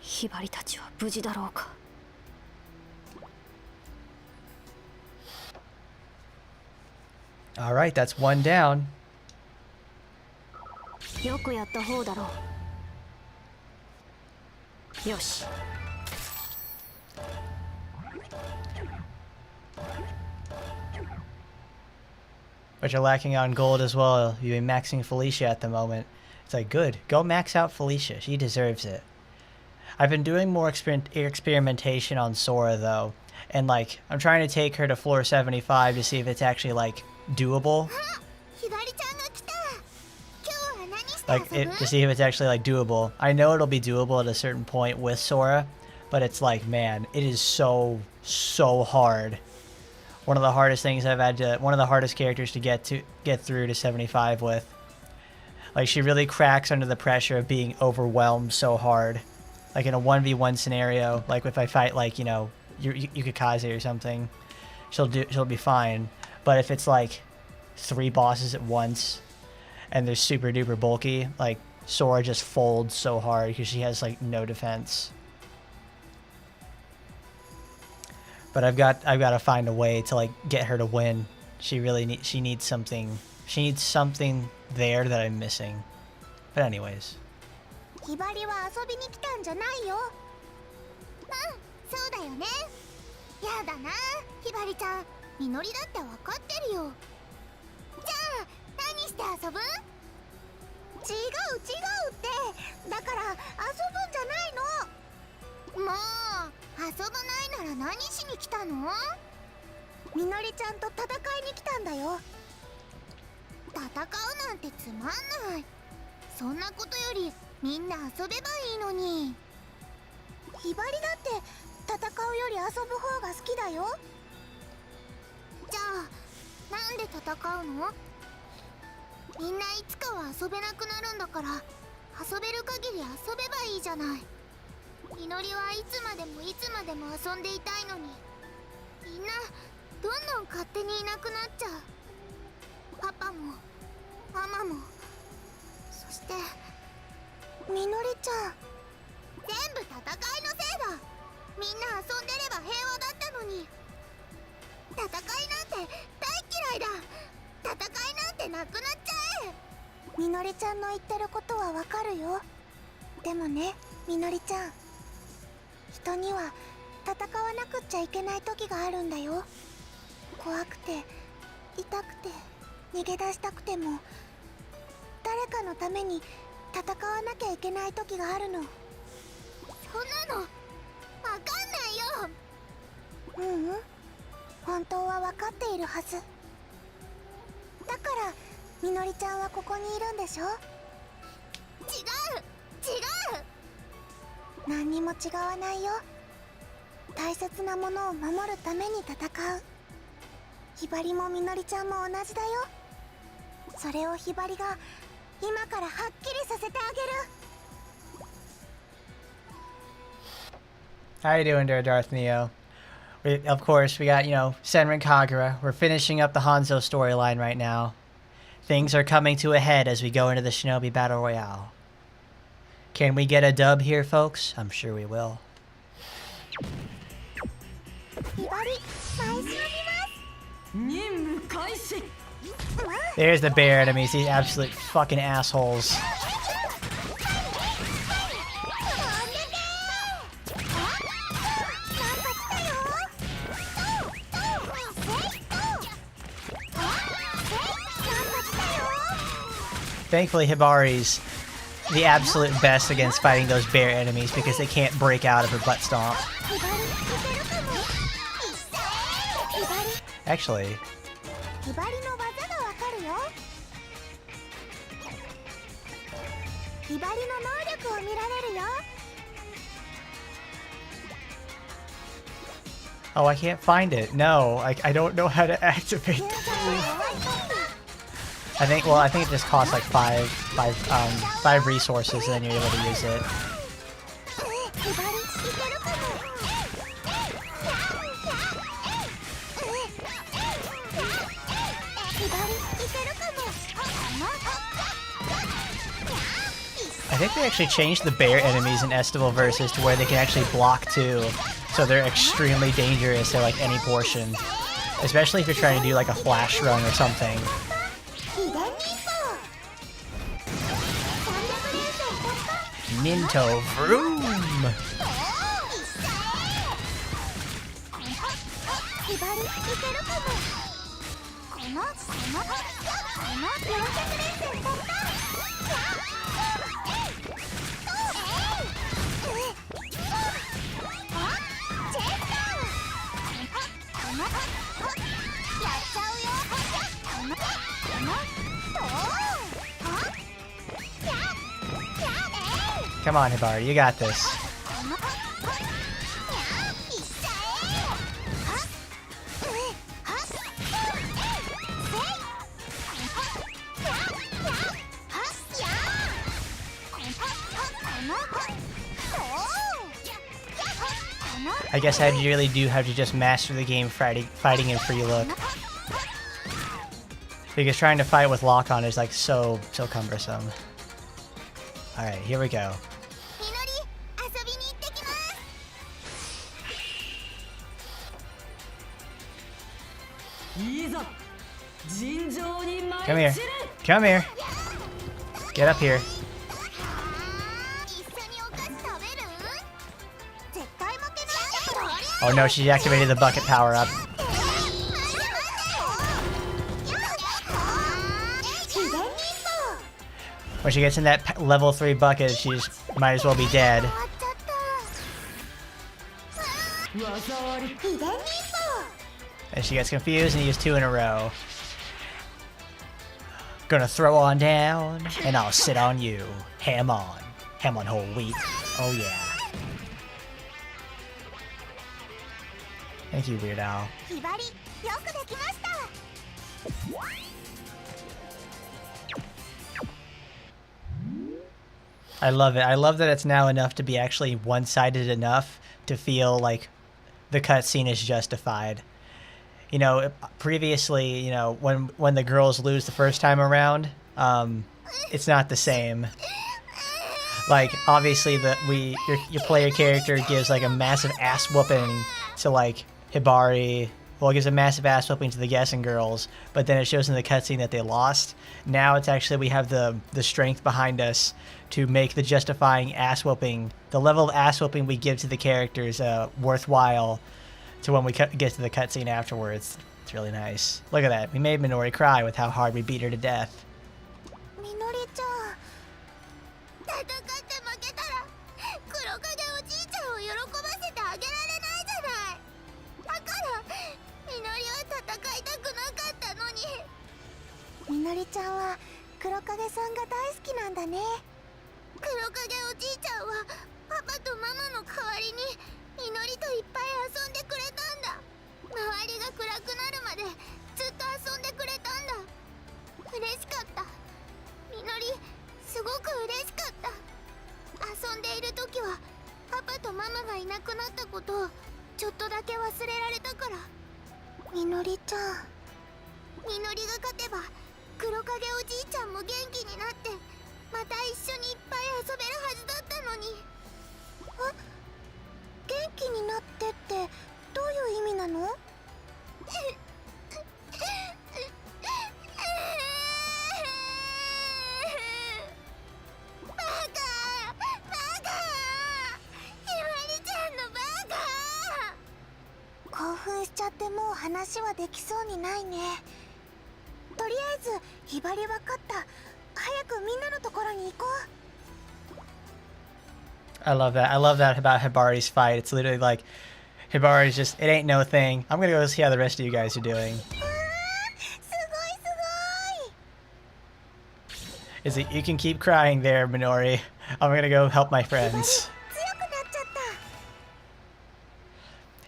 ひばりたちは無事だろうか。All right, that's one down. よくやった方だろう。よし。But you're lacking on gold as well. You've been maxing Felicia at the moment. It's like, good. Go max out Felicia. She deserves it. I've been doing more experimentation on Sora, though. And, like, I'm trying to take her to floor 75 to see if it's actually, like, doable. To see if it's actually, like, doable. I know it'll be doable at a certain point with Sora. But it's like, man, it is so hard. One of the hardest things I've had to... One of the hardest characters to get through to 75 with. Like, she really cracks under the pressure of being overwhelmed so hard. Like, in a 1v1 scenario, like, if I fight, like, you know, Yukikaze or something, she'll be fine. But if it's, like, 3 bosses at once, and they're super duper bulky, like, Sora just folds so hard because she has, like, no defense. But I've got to find a way to, like, get her to win. She needs something there that I'm missing. But anyways. ひばりは遊びに来たんじゃないよ。そうだよね。やだな、ひばりちゃん。みのりだって分かってるよ。じゃあ何して遊ぶ？違うって。だから遊ぶんじゃないの。もう遊ばないなら何しに来たの？みのりちゃんと戦いに来たんだよ。戦うなんてつまんない。そんなことよりみんな遊べばいいのに。ひばりだって戦うより遊ぶ方が好きだよ。じゃあなんで戦うの？みんないつかは遊べなくなるんだから、遊べる限り遊べばいいじゃない。みのりはいつまでもいつまでも遊んでいたいのに、みんなどんどん勝手にいなくなっちゃう。パパもママも、そしてみのりちゃん。全部戦いのせいだ。みんな遊んでれば平和だったのに。戦いなんて大嫌いだ。戦いなんてなくなっちゃえ。みのりちゃんの言ってることはわかるよ。でもね、みのりちゃん、人には戦わなくっちゃいけない時があるんだよ。怖くて痛くて逃げ出したくても、誰かのために戦わなきゃいけない時があるの。そんなのわかんないよ。本当は分かっているはず。だからみのりちゃんはここにいるんでしょ。違う。何にも違わないよ。大切なものを守るために戦う。ひばりもみのりちゃんも同じだよ。それをひばりが今からはっきりさせてあげる。How you doing there, Darth Neo? Of course, we got, you know, Senran Kagura. We're finishing up the Hanzo storyline right now. Things are coming to a head as we go into the Shinobi Battle Royale. Can we get a dub here, folks? I'm sure we will. 任務開始。 There's the bear enemies, these absolute fucking assholes. Thankfully, Hibari's the absolute best against fighting those bear enemies because they can't break out of her butt stomp. Actually, oh, I can't find it. No, I don't know how to activate the move. I think it just costs like five resources, and then you're able to use it. I think they actually changed the bear enemies in Estival Versus to where they can actually block too, so they're extremely dangerous at like any portion, especially if you're trying to do like a flash run or something. Ninto Vroom! Come on, Hibari, you got this. I guess I really do have to just master the game fighting in free look. Because trying to fight with lock on is like so cumbersome. Alright, here we go. Come here. Come here. Get up here. Oh no, she activated the bucket power up. When she gets in that level 3 bucket, she might as well be dead. And she gets confused and used 2 in a row. Gonna throw on down, and I'll sit on you. Ham on. Ham on whole wheat. Oh yeah. Thank you, Weird Owl. I love it. I love that it's now enough to be actually one-sided enough to feel like the cutscene is justified. You know, previously, you know, when the girls lose the first time around, it's not the same. Like, obviously, your player character gives like a massive ass whooping to like Hibari. Well, it gives a massive ass whooping to the guessing girls, but then it shows in the cutscene that they lost. Now it's actually, we have the strength behind us to make the justifying ass whooping, the level of ass whooping we give to the characters, worthwhile to when we get to the cutscene afterwards. It's really nice. Look at that. We made Minori cry with how hard we beat her to death. いう意味なの？興奮しちゃってもう話はできそうにないね。とりあえずひばりわかった。早くみんなのところに行こう。I love that. I love that about Hibari's fight. It's literally like Hibari's just, it ain't no thing. I'm gonna go see how the rest of you guys are doing. すごいすごい。 Is it, you can keep crying there, Minori. I'm gonna go help my friends. 強くなっちゃった。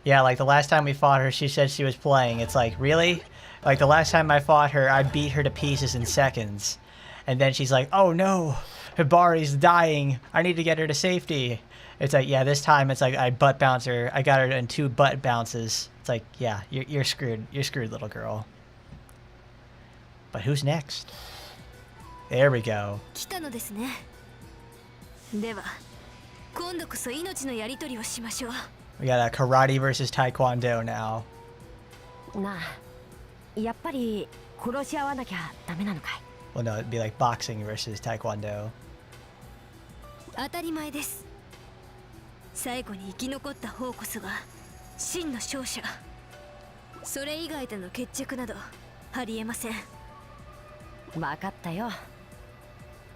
Yeah, like the last time we fought her, she said she was playing. It's like, really? Like the last time I fought her, I beat her to pieces in seconds. And then she's like, oh no, Hibari's dying. I need to get her to safety. It's like, yeah, this time it's like I butt bounce her. I got her in 2 butt bounces. It's like, yeah, you're screwed. You're screwed, little girl. But who's next? There we go. 来たのですね。では、今度こそ命のやり取りをしましょう。We got a karate versus taekwondo now. なあ、やっぱり殺し合わなきゃダメなのかい？ Well, no, it'd be like boxing versus taekwondo. 当たり前です。最後に生き残った方こそが真の勝者。それ以外での決着などありえません。分かったよ。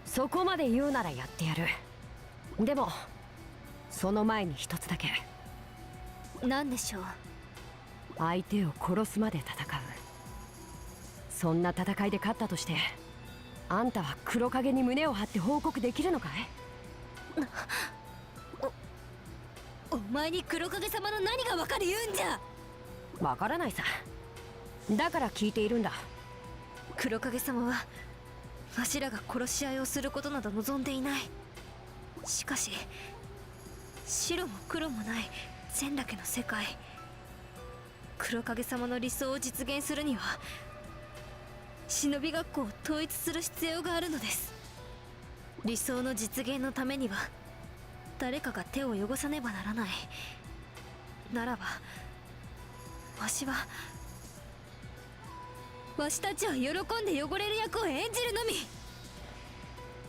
そこまで言うならやってやる。でもその前に一つだけ。何でしょう？相手を殺すまで戦う。そんな戦いで勝ったとして、あんたは黒影に胸を張って報告できるのかい？お前に黒影様の何がわかる言うんじゃ。わからないさ。だから聞いているんだ。黒影様はわしらが殺し合いをすることなど望んでいない。しかし白も黒もない善だけの世界、黒影様の理想を実現するには忍び学校を統一する必要があるのです。理想の実現のためには誰かが手を汚さねばならない。ならばわしたちは喜んで汚れる役を演じるのみ。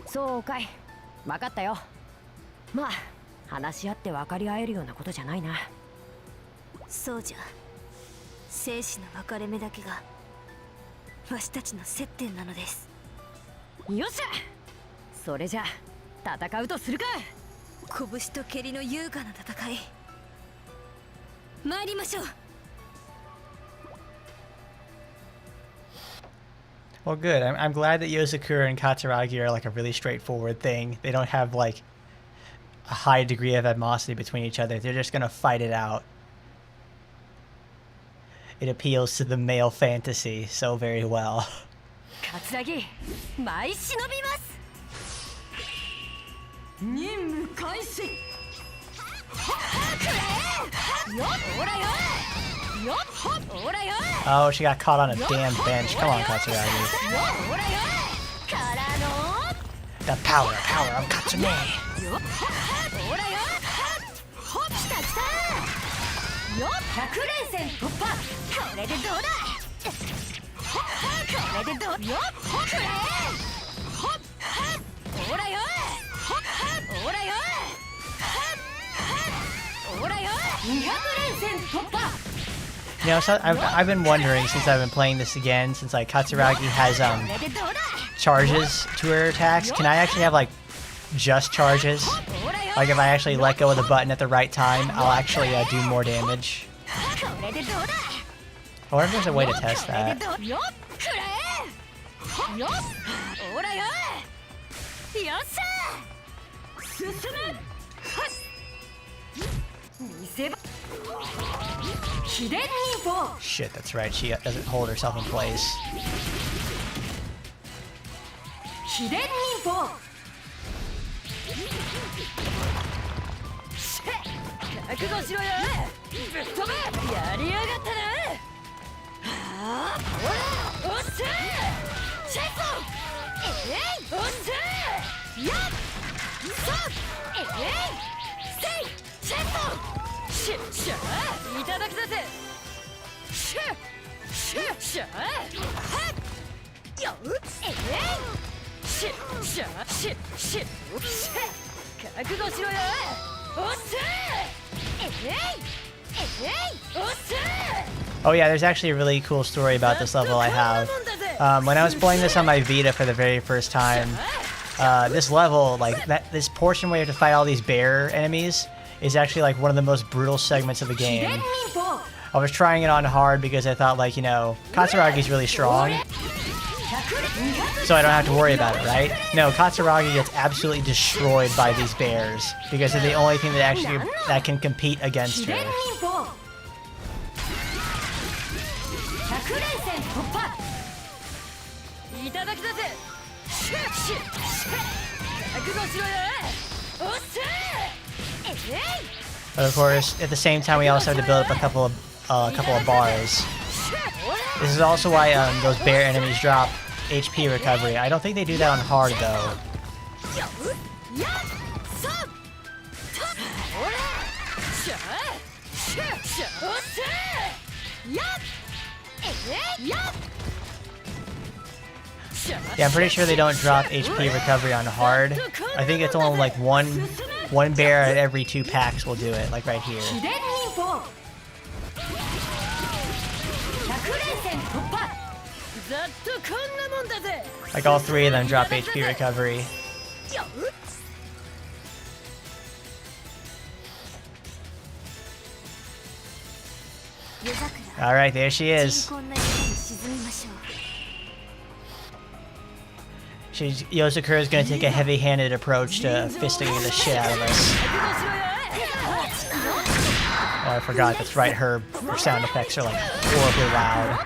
そうかい。分かったよ。まあ話し合って分かり合えるようなことじゃないな。そうじゃ。生死の分かれ目だけがわしたちの接点なのです。よっしゃ、それじゃ戦うとするか。拳と蹴りの優雅な戦い、参りましょう。Well, good. I'm glad that Yozakura and Katsuragi are like a really straightforward thing. They don't have like a high degree of animosity between each other. They're just gonna fight it out. It appeals to the male fantasy so very well. 桂木、舞い忍びます。任務開始。よっ、ほらよ。よっ、ほらよ。 Oh, she got caught on a damn bench. Come on, Katsuragi. よっ、ほらよ。からの。 The power, I'm Katsune. よっ、ほらよ。ほっ、来た来た。よっ、100連戦突破。これでどうだ。これでどう。よっ、ほっくれ。ほっ、ほらよ。ほらよ。ほらよ。200連戦突破。You know, so I've been wondering since I've been playing this again, since like Katsuragi has charges to her attacks. Can I actually have like just charges? Like if I actually let go of the button at the right time, I'll actually do more damage. I wonder if there's a way to test that. Shit, that's right. She doesn't hold herself in place. Oh yeah, there's actually a really cool story about this level I have. When I was playing this on my Vita for the very first time, this level, like this portion where you have to fight all these bear enemies, is actually like one of the most brutal segments of the game. I was trying it on hard because I thought, like, you know, Katsuragi's really strong, so I don't have to worry about it, right? No, Katsuragi gets absolutely destroyed by these bears because they're the only thing that can compete against her. But of course, at the same time, we also have to build up a couple of bars. This is also why those bear enemies drop HP recovery. I don't think they do that on hard though. Yeah, I'm pretty sure they don't drop HP recovery on hard. I think it's only like one bear at every 2 packs will do it, like right here. Like all 3 of them drop HP recovery. Alright, there she is. Yozakura is going to take a heavy-handed approach to fisting the shit out of us. Oh, I forgot. That's right. Her sound effects are like horribly loud.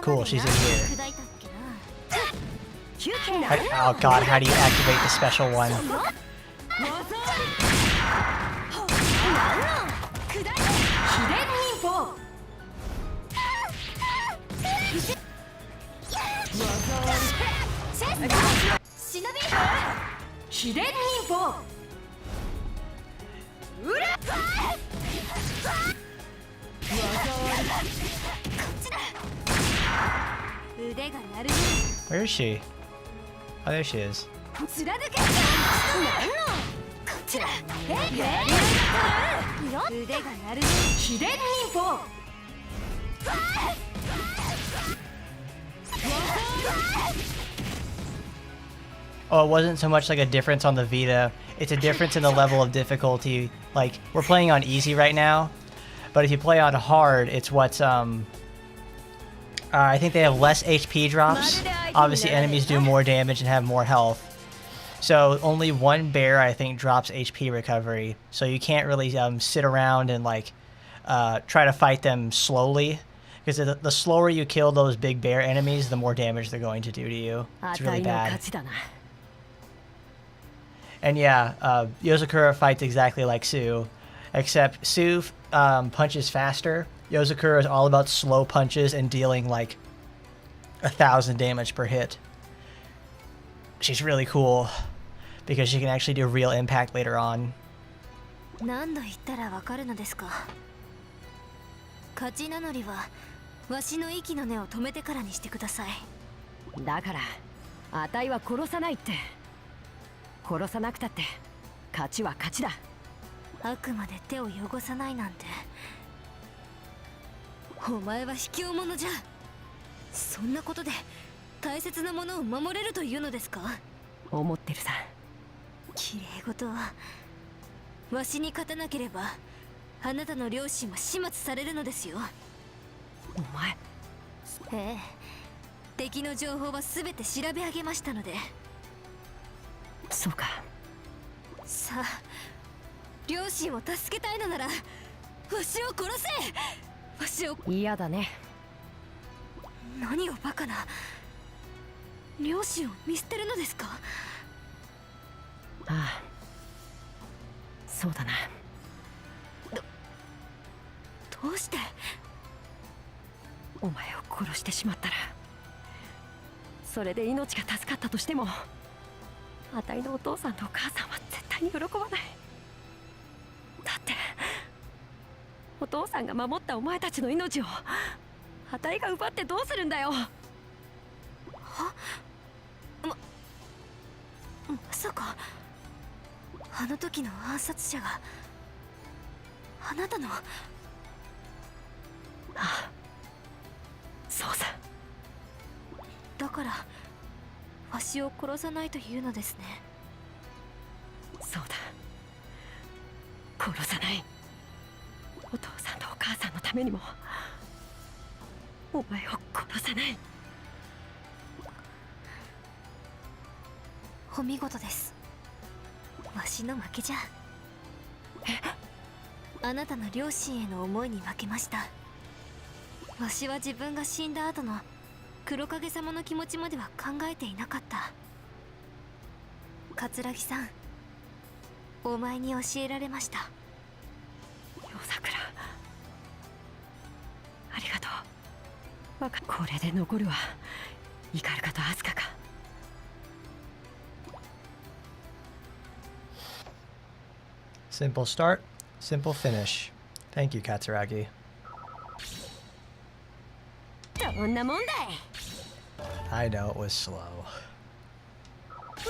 Cool, she's in here. Oh god, how do you activate the special one? Where is she? Oh, there she is. Oh, it wasn't so much like a difference on the Vita. It's a difference in the level of difficulty. Like, we're playing on easy right now, but if you play on hard, it's what's, I think they have less HP drops. Obviously, enemies do more damage and have more health. So, only one bear, I think, drops HP recovery. So, you can't really sit around and, like, try to fight them slowly. Because the slower you kill those big bear enemies, the more damage they're going to do to you. It's really bad. And yeah, Yozakura fights exactly like Sue, except Sue punches faster. Yozakura is all about slow punches and dealing like 1,000 damage per hit. She's really cool because she can actually do real impact later on. 何度言ったらわかるのですか。勝ち名乗りはわしの息の根を止めてからにしてください。だから、あたいは殺さないって。殺さなくたって勝ちは勝ちだ。あくまで手を汚さないなんて。お前は卑怯者じゃ。そんなことで大切なものを守れるというのですか。思ってるさ。綺麗事はわしに勝たなければあなたの両親は始末されるのですよ。お前。ええ、敵の情報はすべて調べ上げましたので。そうか。さあ、両親を助けたいのならわしを殺せ。わしを。嫌だね。何をバカな。両親を見捨てるのですか？ああ、そうだな。どうして？お前を殺してしまったら、それで命が助かったとしても、あたいのお父さんとお母さんは絶対に喜ばない。だってお父さんが守ったお前たちの命をあたいが奪ってどうするんだよ。は？まさかあの時の暗殺者があなたの。ああ、そうさ。だからわしを殺さないというのですね。そうだ、殺さない。お父さんとお母さんのためにもお前を殺さない。お見事です。わしの負けじゃ。あなたの両親への思いに負けました。わしは自分が死んだ後の黒影様の気持ちまでは考えていなかった。桂木さん、お前に教えられました。夜桜、ありがとう。これで残るはイカルカとアスカか。Simple start, simple finish. Thank you, Katsuragi. どんなもんだい。 I know it was slow.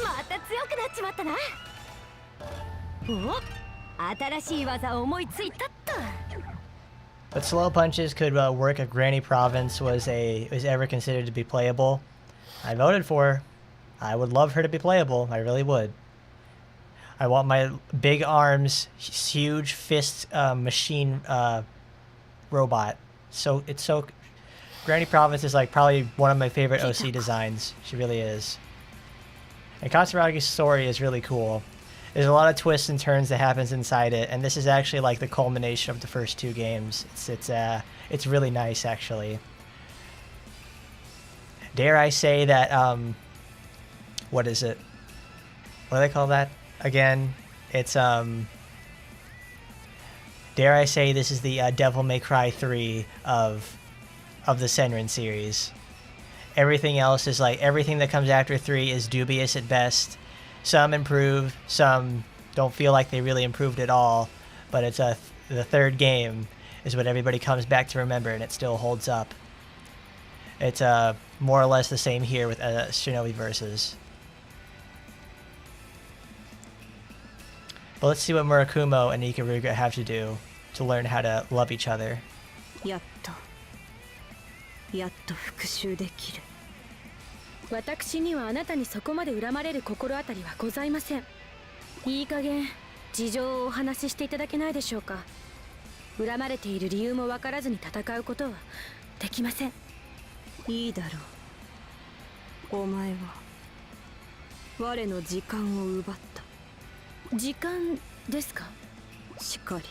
また強くなっちまったな。お、新しい技を思いついたっと。 But slow punches could work if Granny Province was ever considered to be playable. I voted for her. I would love her to be playable. I really would. I want my big arms, huge fist machine robot. So it's so. Granny Province is like probably one of my favorite OC designs. She really is. And Katsuragi's story is really cool. There's a lot of twists and turns that happens inside it, and this is actually like the culmination of the first two games. It's really nice actually. Dare I say that what is it? What do they call that again? It's dare I say this is the Devil May Cry 3 of the Senran series. Everything else is like, everything that comes after 3 is dubious at best. Some improve, some don't feel like they really improved at all, but it's the third game is what everybody comes back to remember, and it still holds up. It's more or less the same here with Shinobi Versus. But let's see what Murakumo and Ikaruga have to do to learn how to love each other. やっと復讐できる。私にはあなたにそこまで恨まれる心当たりはございません。いい加減事情をお話ししていただけないでしょうか。恨まれている理由も分からずに戦うことはできません。いいだろう。お前は我の時間を奪った。時間ですか？しかり、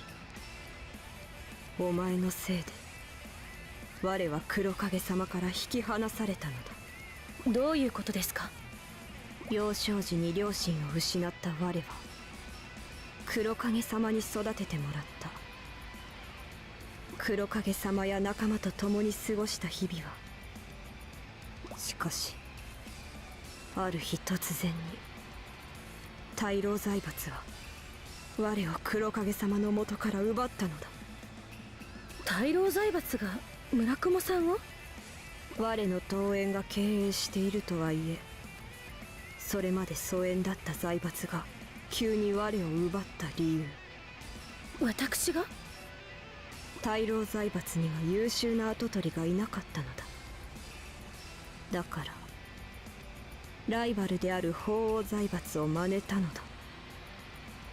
お前のせいで我は黒影様から引き離されたのだ。どういうことですか？幼少時に両親を失った我は黒影様に育ててもらった。黒影様や仲間と共に過ごした日々は、しかしある日突然に大老財閥は我を黒影様の元から奪ったのだ。大老財閥が村雲さんを？我の東園が経営しているとはいえ、それまで疎遠だった財閥が急に我を奪った理由。私が？大老財閥には優秀な跡取りがいなかったのだ。だからライバルである法王財閥を真似たのだ。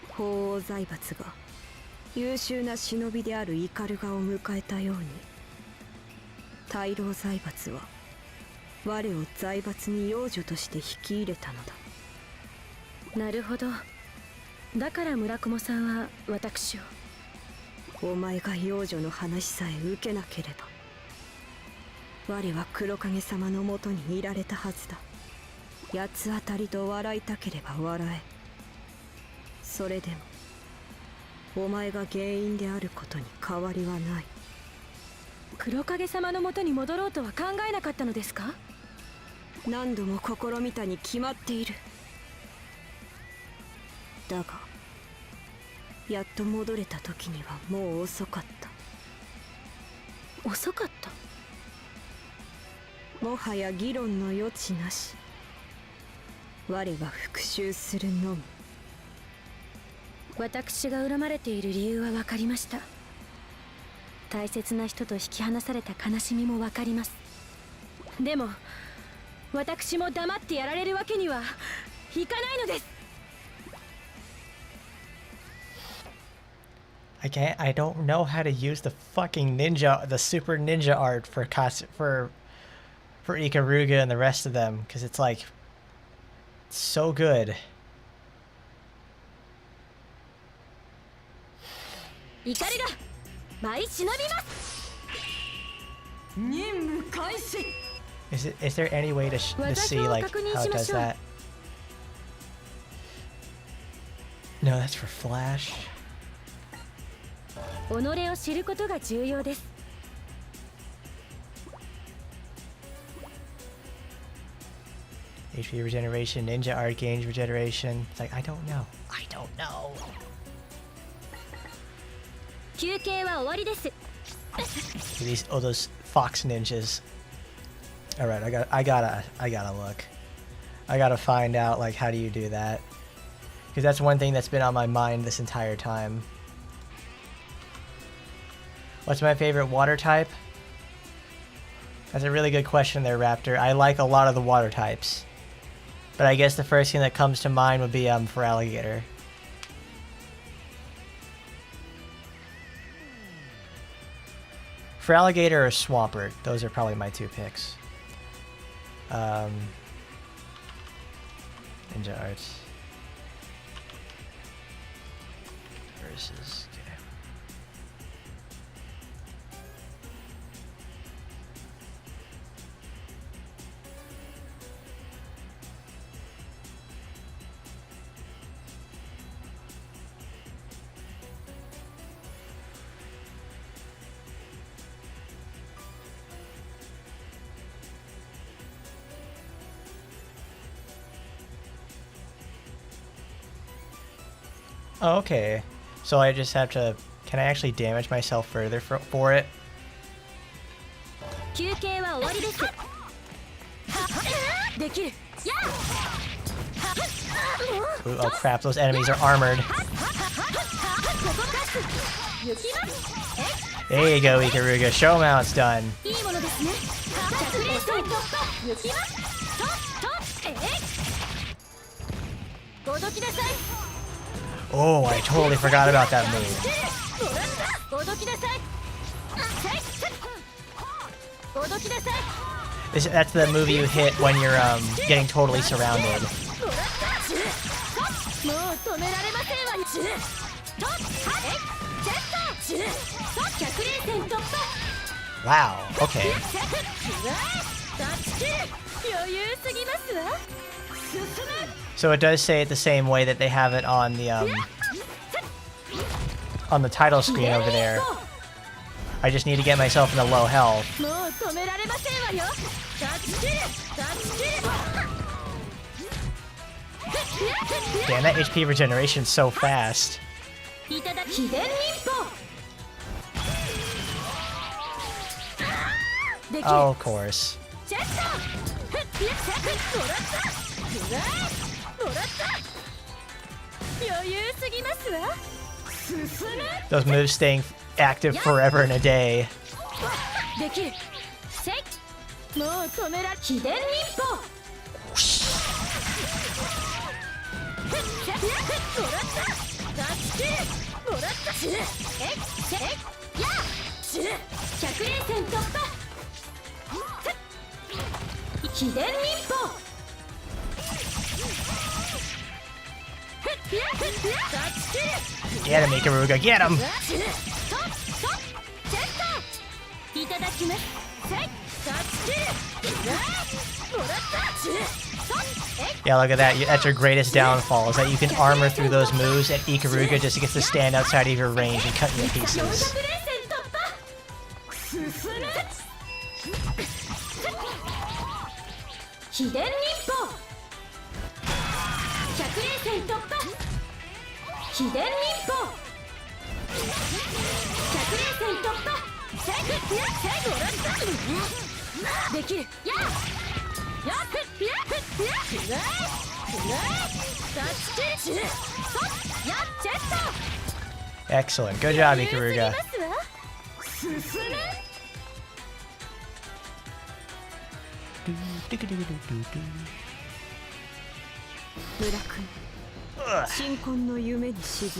法王財閥が優秀な忍びであるイカルガを迎えたように、大老財閥は我を財閥に養女として引き入れたのだ。なるほど。だから村雲さんは私を。お前が幼女の話さえ受けなければ、我は黒影様のもとにいられたはずだ。八つ当たりと笑いたければ笑え。それでもお前が原因であることに変わりはない。黒影様のもとに戻ろうとは考えなかったのですか？何度も試みたに決まっている。だがやっと戻れた時にはもう遅かった。遅かった？もはや議論の余地なし。我は復讐するのみ。私が恨まれている理由は分かりました。大切な人と引き離された悲しみも分かります。でも私も黙ってやられるわけにはいかないのです。I don't know how to use the fucking ninja, the super ninja art for Ikaruga and the rest of them, because it's like so good. 怒りが舞い忍びます。任務開始。 Is there any way to see like how it does that? No, that's for Flash. 己を知ることが重要です。HP regeneration, ninja art gains regeneration. It's like I don't know. I don't know. 休憩は終わりです。All those fox ninjas. All right, I gotta look. I gotta find out like how do you do that? Because that's one thing that's been on my mind this entire time. What's my favorite water type? That's a really good question there, Raptor. I like a lot of the water types. But I guess the first thing that comes to mind would be for alligator. For alligator or swampert, those are probably my two picks. Ninja arts. Versus... okay. Oh, okay. So I just have to... Can I actually damage myself further for it? 休憩は終わりです。できる。Ooh, oh crap, those enemies are armored. There you go, Ikaruga. Show mount's done. いいものですね。着連戦突破。ごどきなさい。 Oh, I totally forgot about that move. That's the move you hit when you're getting totally surrounded. Wow, okay. So it does say it the same way that they have it on the title screen over there. I just need to get myself into low health. Damn, that HP regeneration's so fast. Oh, of course. Those moves staying active forever and a day. Get him, Ikaruga, get him! いただきます。せい勝ち切る。もらった。Yeah, look at that. That's your greatest downfall, is that you can armor through those moves, and Ikaruga just gets to stand outside of your range and cut you to pieces. 秘伝忍法百連戦突破。秘伝忍法百連戦突破。最後もらった。できる。やExcellent. Good job, Ikaruga. 村君、新婚の夢に沈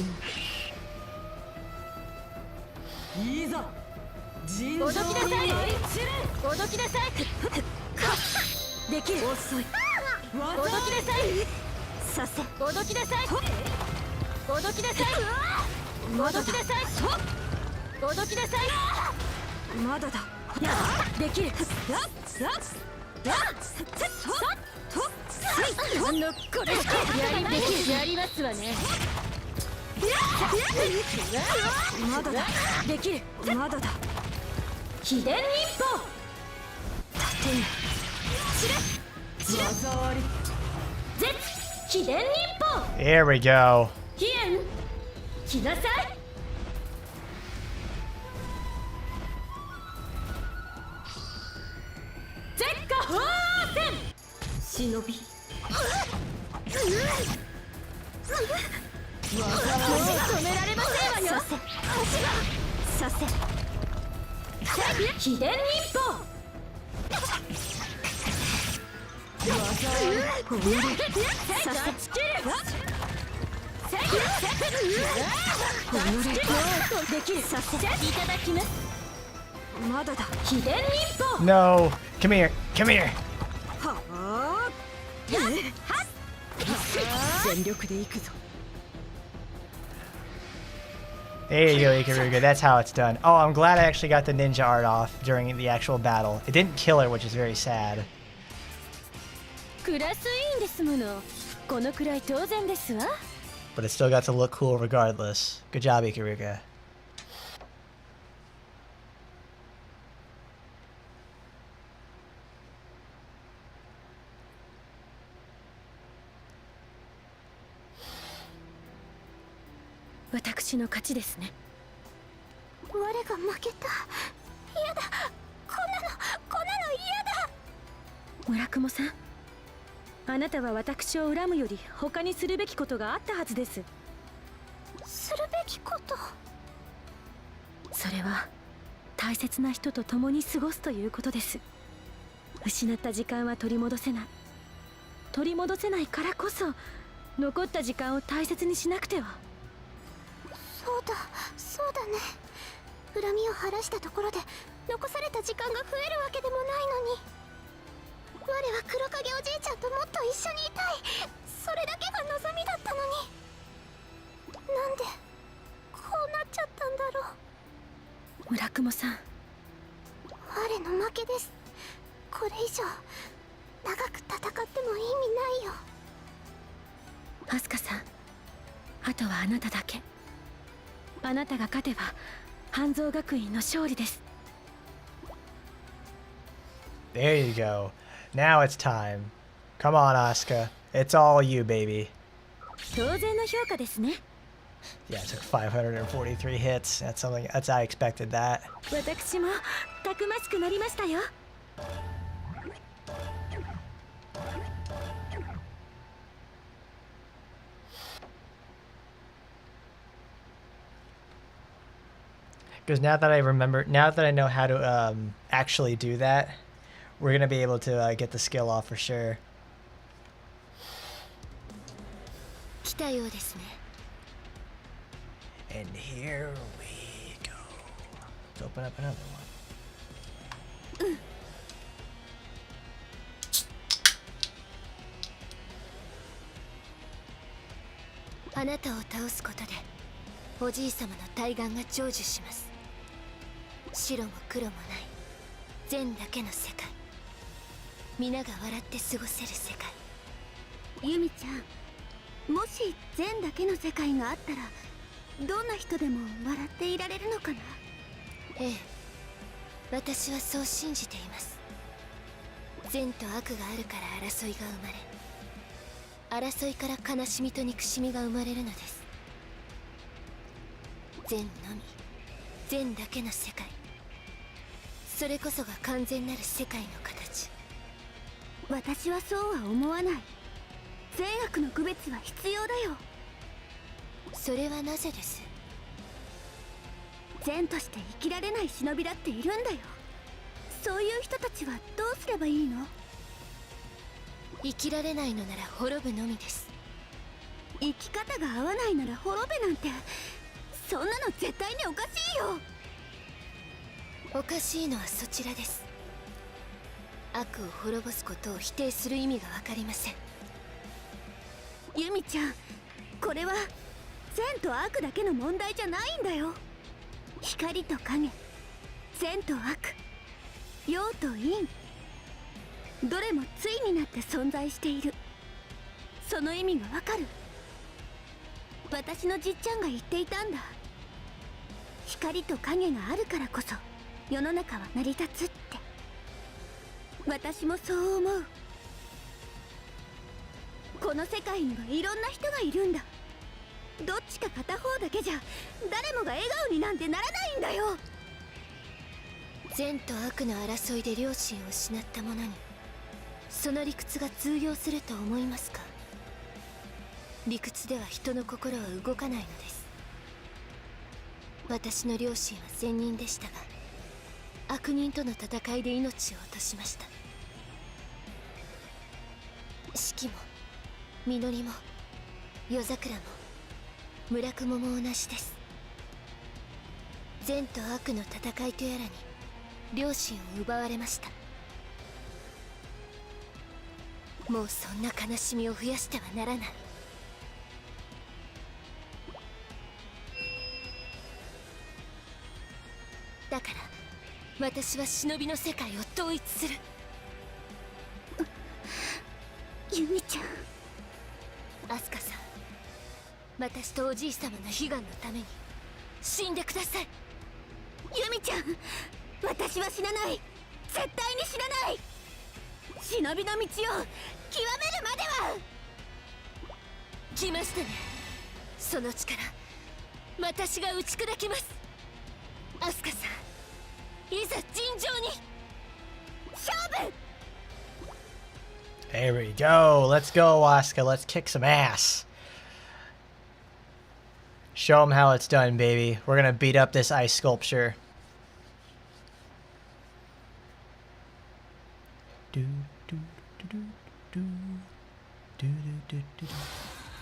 む。いざ尋常におどきなさい。おどきなさい。できる。遅い。おどきなさい。させ。おどきなさい。おどきなさい。おどきなさい。おどきなさい。まだだ。できる。これやりますわね。まだだ。できる。まだだ。秘伝忍法盾に技あり。絶秘伝忍法。 Here we go. 飛燕来なさい。絶火砲戦忍び。もう止められませんわよ。させ秘伝忍法。できる。させいただきます。まだだ。秘伝忍法。 No. Come here. Come here. 全力で行くぞ。 There you go, Ikaruga. That's how it's done. Oh, I'm glad I actually got the ninja art off during the actual battle. It didn't kill her, which is very sad. クラス委員ですもの。このくらい当然ですわ。 But it still got to look cool regardless. Good job, Ikaruga. 私の勝ちですね。我が負けた。嫌だ。こんなの嫌だ。村雲さん、あなたは私を恨むより他にするべきことがあったはずです。するべきこと。それは大切な人と共に過ごすということです。失った時間は取り戻せない。取り戻せないからこそ残った時間を大切にしなくては。そうだね。恨みを晴らしたところで残された時間が増えるわけでもないのに。我は黒影おじいちゃんともっと一緒にいたい。それだけが望みだったのに。なんでこうなっちゃったんだろう。村雲さん、我の負けです。これ以上長く戦っても意味ないよ。アスカさん、あとはあなただけ。あなたが勝てば半蔵学院の勝利です。 There you go. Now it's time. Come on, Asuka. It's all you, baby. 当然の評価ですね。 Yeah, it took 543 hits. That's I expected that. 私もたくましくなりましたよ。Because now that I know how to actually do that, we're gonna be able to get the skill off for sure. 来たようですね。 And here we go. Let's open up another one. あなたを倒すことでおじい様の大願が成就します。白も黒もない善だけの世界、皆が笑って過ごせる世界。ユミちゃん、もし善だけの世界があったらどんな人でも笑っていられるのかな。ええ、私はそう信じています。善と悪があるから争いが生まれ、争いから悲しみと憎しみが生まれるのです。善のみ、善だけの世界、それこそが完全なる世界の形。私はそうは思わない。善悪の区別は必要だよ。それはなぜです？善として生きられない忍びだっているんだよ。そういう人たちはどうすればいいの？生きられないのなら滅ぶのみです。生き方が合わないなら滅べなんて、そんなの絶対におかしいよ。おかしいのはそちらです。悪を滅ぼすことを否定する意味が分かりません。ユミちゃん、これは善と悪だけの問題じゃないんだよ。光と影、善と悪、陽と陰、どれも対になって存在している。その意味がわかる？私のじっちゃんが言っていたんだ。光と影があるからこそ世の中は成り立つって。私もそう思う。この世界にはいろんな人がいるんだ。どっちか片方だけじゃ誰もが笑顔になんてならないんだよ。善と悪の争いで良心を失った者にその理屈が通用すると思いますか？理屈では人の心は動かないのです。私の両親は善人でしたが、悪人との戦いで命を落としました。四季も実りも夜桜も村雲も同じです。善と悪の戦いとやらに両親を奪われました。もうそんな悲しみを増やしてはならない。だから私は忍びの世界を統一する。ユミちゃん、アスカさん、私とおじい様の悲願のために死んでください。ユミちゃん、私は死なない。絶対に死なない。忍びの道を極めるまでは。来ましたね、その力。私が打ち砕きます。アスカさん、いざ尋常に勝負。 There we go. Let's go, Asuka. Let's kick some ass. Show them how it's done, baby. We're gonna beat up this ice sculpture.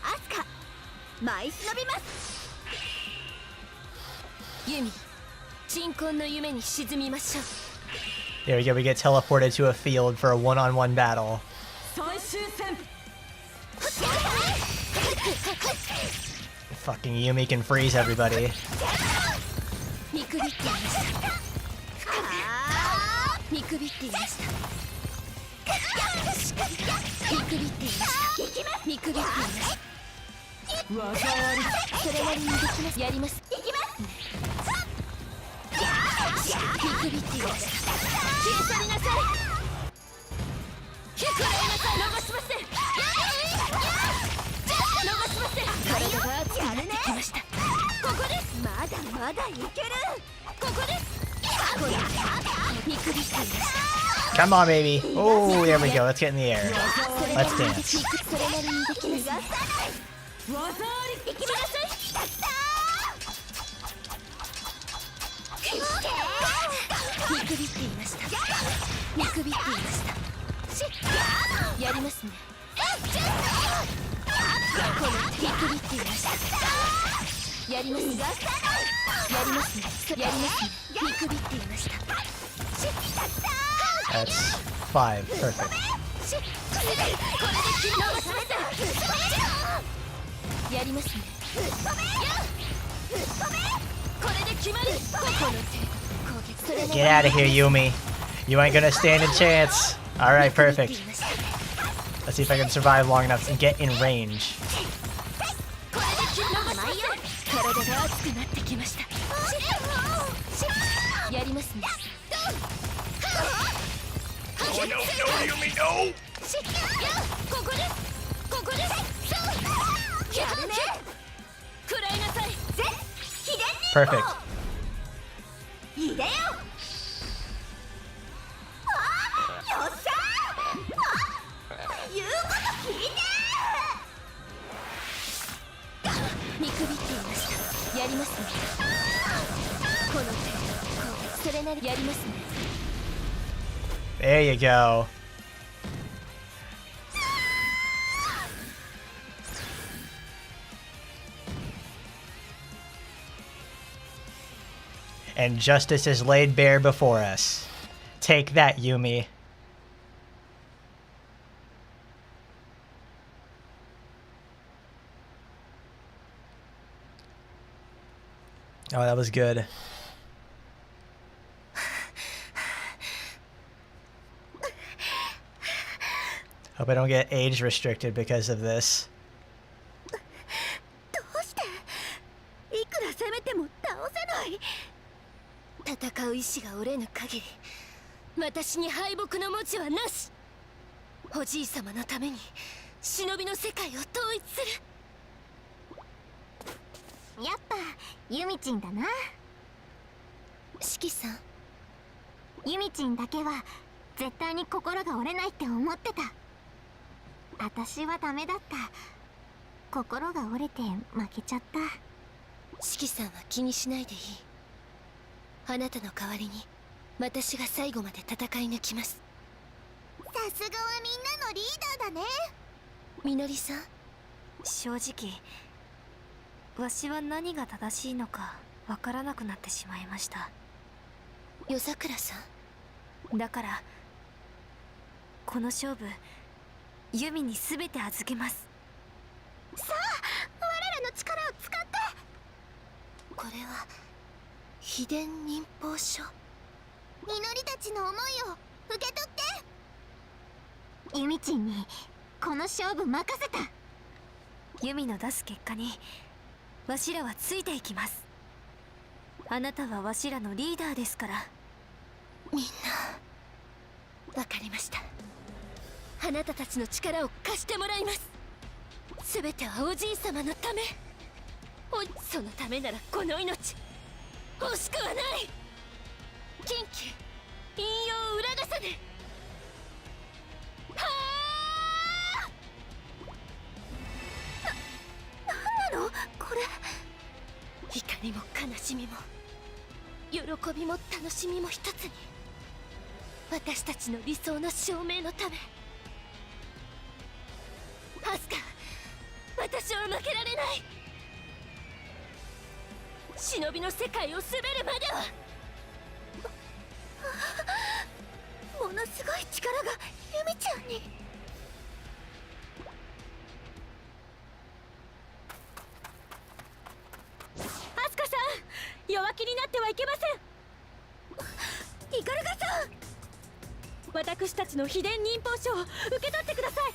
Asuka, 舞い忍びます。ユミ、鎮魂の夢に沈みましょう。 There we go. We get teleported to a field for a one-on-one battle. Fucking Yumi can freeze everybody. 見くびっていました。見くびっていました。見くびっていました。見くびっていました。それなりにできます。やります。見くびっていました。消え去りなさい。消え去りなさい。逃しません。逃しません。体が熱くなってきました。ここです。まだまだいける。ここです。これ見くびっていました。 Come on, baby. Oh, there we go. Let's get in the air. Let's dance. それなりにできます。行きなさい。見くびっていました。見くびっていました。やりますね。この見くびっていました。やりますね。やりますね。やりますね。見くびっていました。 That's 5. Perfect. やりますね。これで決まる。 Get out of here, Yumi. You ain't gonna stand a chance. Alright, perfect. Let's see if I can survive long enough and get in range. やりますね。 Oh no, no, Yumi, no! ここです。ここです。やるね。食らいなさい。ぜ、秘伝に。 Perfect. いでよ。よっしゃー。言うこと聞いて。見くびっていました。やりますね。この手、こう、それなりやりますね。 There you go. And justice is laid bare before us. Take that, Yumi. Oh, that was good. Hope I don't get age restricted because of this. どうしていくら攻めても倒せない。戦う意志が折れぬ限り、私に敗北の文字はなし。おじい様のために忍びの世界を統一する。やっぱユミチンだな。四季さん、ユミチンだけは絶対に心が折れないって思ってた。私はダメだった。心が折れて負けちゃった。四季さんは気にしないでいい。あなたの代わりに私が最後まで戦い抜きます。さすがはみんなのリーダーだね。みのりさん、正直わしは何が正しいのかわからなくなってしまいました。夜桜さん、だからこの勝負ユミに全て預けます。さあ我らの力を使って。これは秘伝忍法書。みのりたちの思いを受け取って。ユミチンにこの勝負任せた。ユミの出す結果にわしらはついていきます。あなたはわしらのリーダーですから。みんなわかりました。あなたたちの力を貸してもらいます。すべてはおじい様のため。そのためならこの命欲しくはない。近畿引用裏重ね。はあ。なんなのこれ。怒りも悲しみも喜びも楽しみも一つに。私たちの理想の証明のため。アスカ、私は負けられない。忍びの世界を滑るまでは。ものすごい力がユミちゃんに。アスカさん、弱気になってはいけません。イカルガさん、私たちの秘伝忍法書を受け取ってください。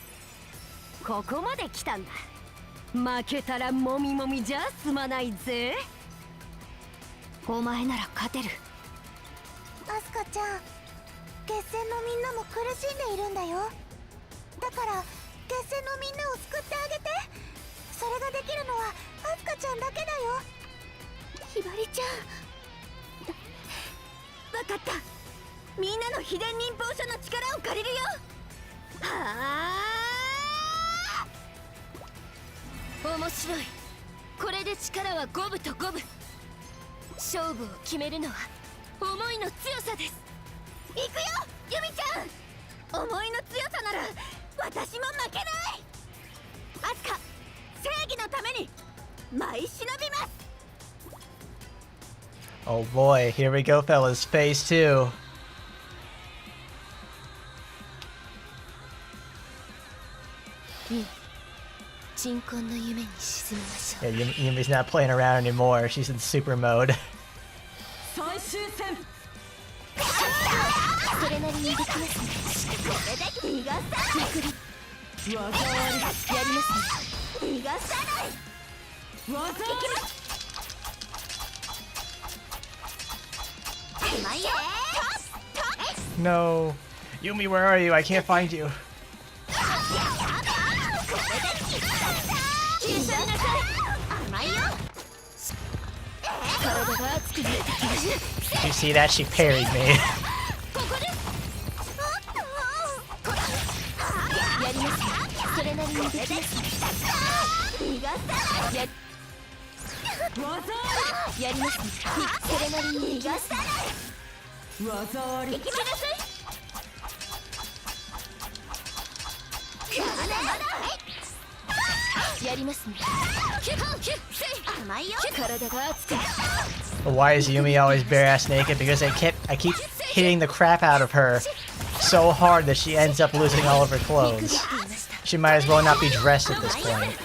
ここまで来たんだ。負けたらもみもみじゃ済まないぜ。お前なら勝てる。アスカちゃん、決戦のみんなも苦しんでいるんだよ。だから決戦のみんなを救ってあげて。それができるのはアスカちゃんだけだよ。ひばりちゃん、わかった。みんなの秘伝忍法書の力を借りるよ。はあ、面白い。これで力は五分と五分。勝負を決めるのは思いの強さです。行くよユミちゃん。思いの強さなら私も負けない。アスカ、正義のために舞い忍びます。 Oh boy, here we go, fellas. Phase 2. 鎮魂の夢に沈みましょう。 Yeah, Yumi's not playing around anymore. She's in super mode. 最終戦。それれなりにできますね。これで逃がさない。技あやりますね。逃がさない。り技あうまいよ。No. Yumi, where are you? I can't find you. 甘いよ。 Did you see that? She parried me. やりますね。それなりにできますね。逃がさない。やりますね。それなりに逃がさない。り技あり行きましょう。やりますね。甘いよ。体が熱く。 Why is Yumi always bare ass naked? Because I keep hitting the crap out of her so hard that she ends up losing all of her clothes. She might as well not be dressed at this point.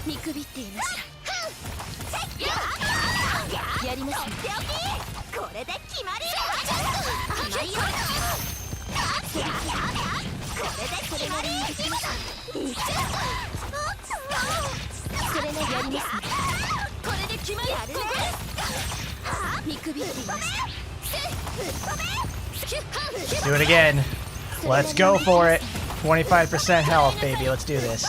見くびっていました。やりますね。これで決まりよ。甘いよ。これで決まり。それね、やりますね。これで決まり。やるね。見くびっていました。 Do it again. Let's go for it. 25% health, baby. Let's do this.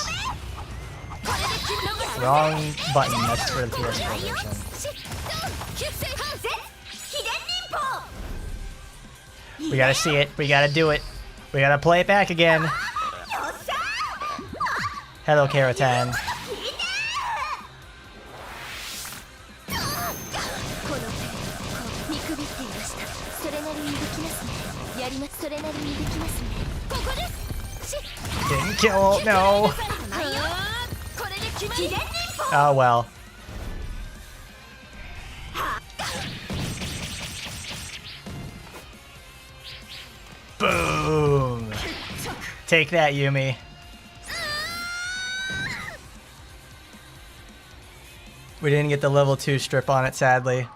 Wrong button. That's for the PS4 version. We gotta see it. We gotta do it. We gotta play it back again. Hello, Karatan. Didn't kill. No. Oh well. Boom. Take that, Yumi. We didn't get the level 2 strip on it, sadly.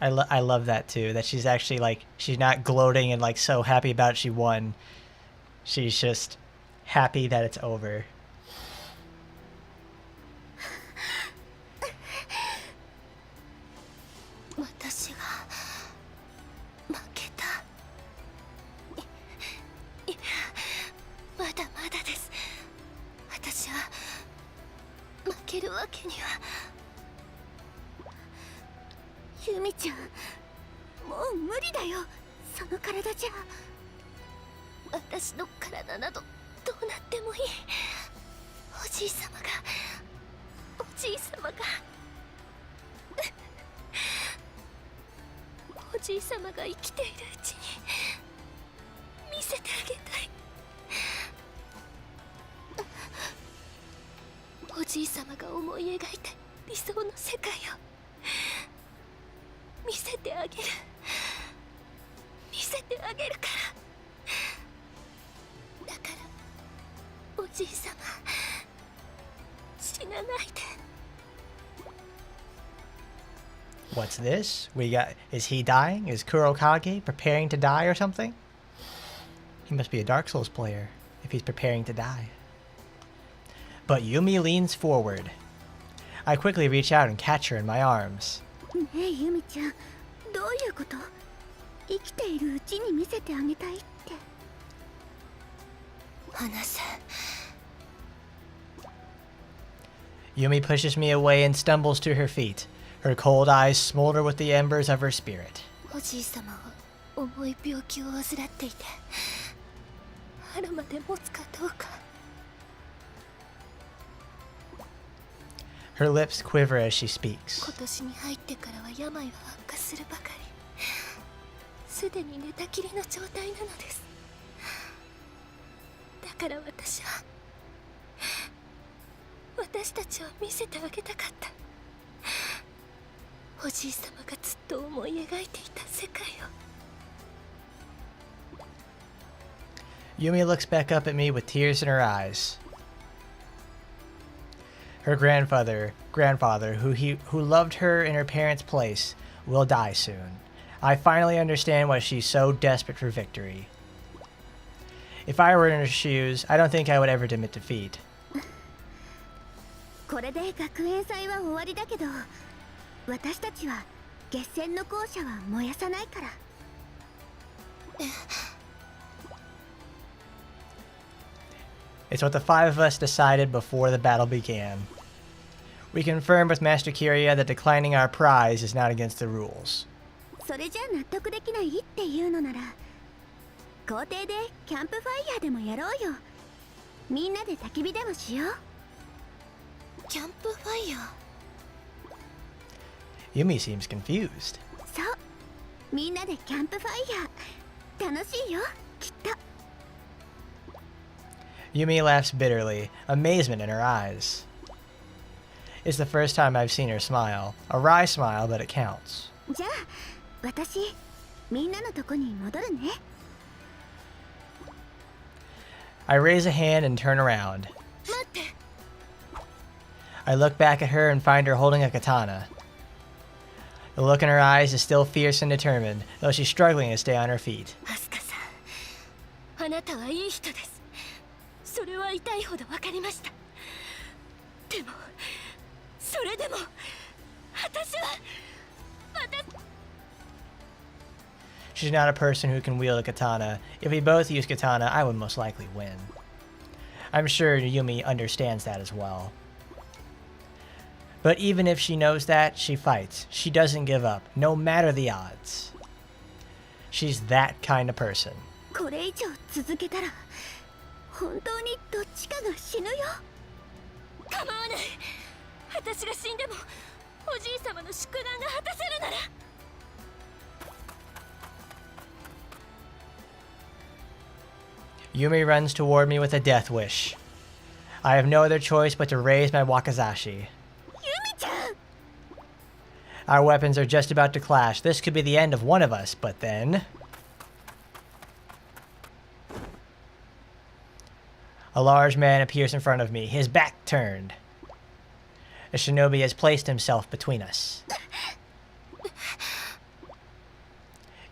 I love that too, that she's actually like, she's not gloating and like so happy about it she won. She's just happy that it's over. 私が負けた。いや、まだまだです。私は負けるわけには。ユミちゃん、もう無理だよ。その体じゃ。私の体などどうなってもいい。おじいさまが、おじいさまが。おじいさまが生きているうちに見せてあげたい。おじいさまが思い描いた理想の世界を見せてあげる。見せてあげるから。だからおじいさま、死なないで。What's this? We got... Is he dying? Is Kurokage preparing to die or something? He must be a Dark Souls player if he's preparing to die. But Yumi leans forward. I quickly reach out and catch her in my arms. ねえユミちゃん、どういうこと？生きているうちに見せてあげたいって。話せ。 Yumi pushes me away and stumbles to her feet. Her cold eyes smolder with the embers of her spirit. おじいさまは重い病気を患っていて、春まで持つかどうか。 Her lips quiver as she speaks. 今年に入ってからは病は悪化するばかり。すでに寝たきりの状態なのです。だから私は、私たちを見せてあげたかった。おじいさまがずっと思い描いていた世界を。Yumi looks back up at me with tears in her eyes. Her grandfather, who loved her in her parents' place, will die soon. I finally understand why she's so desperate for victory. If I were in her shoes, I don't think I would ever admit defeat. これで学園祭は終わりだけど、私たちは決戦の校舎は燃やさないから。It's what the five of us decided before the battle began. We confirmed with Master Kiria that declining our prize is not against the rules. それじゃ納得できないっていうのなら、校庭でキャンプファイヤーでもやろうよ。みんなで焚き火でもしよう。キャンプファイヤー。 Yumi seems confused. そう、みんなでキャンプファイヤー。楽しいよ、きっと。Yumi laughs bitterly, amazement in her eyes. It's the first time I've seen her smile. A wry smile, but it counts. じゃあ、私、みんなのとこに戻るね。I raise a hand and turn around. 待って。I look back at her and find her holding a katana. The look in her eyes is still fierce and determined, though she's struggling to stay on her feet. アスカさん、あなたはいい人です。それは痛いほどわかりました。でも、それでも、私は、She's not a person who can wield a katana. If we both use katana, I would most likely win. I'm sure Yumi understands that as well. But even if she knows that, she fights. She doesn't give up, no matter the odds. She's that kind of person. これ以上続けたら、本当にどっちかが死ぬよ。構わない。私が死んでも、おじい様の宿願が果たせるなら。Yumi runs toward me with a death wish. I have no other choice but to raise my wakizashi. Yumi-chan! Our weapons are just about to clash. This could be the end of one of us, but then... A large man appears in front of me, his back turned. A shinobi has placed himself between us.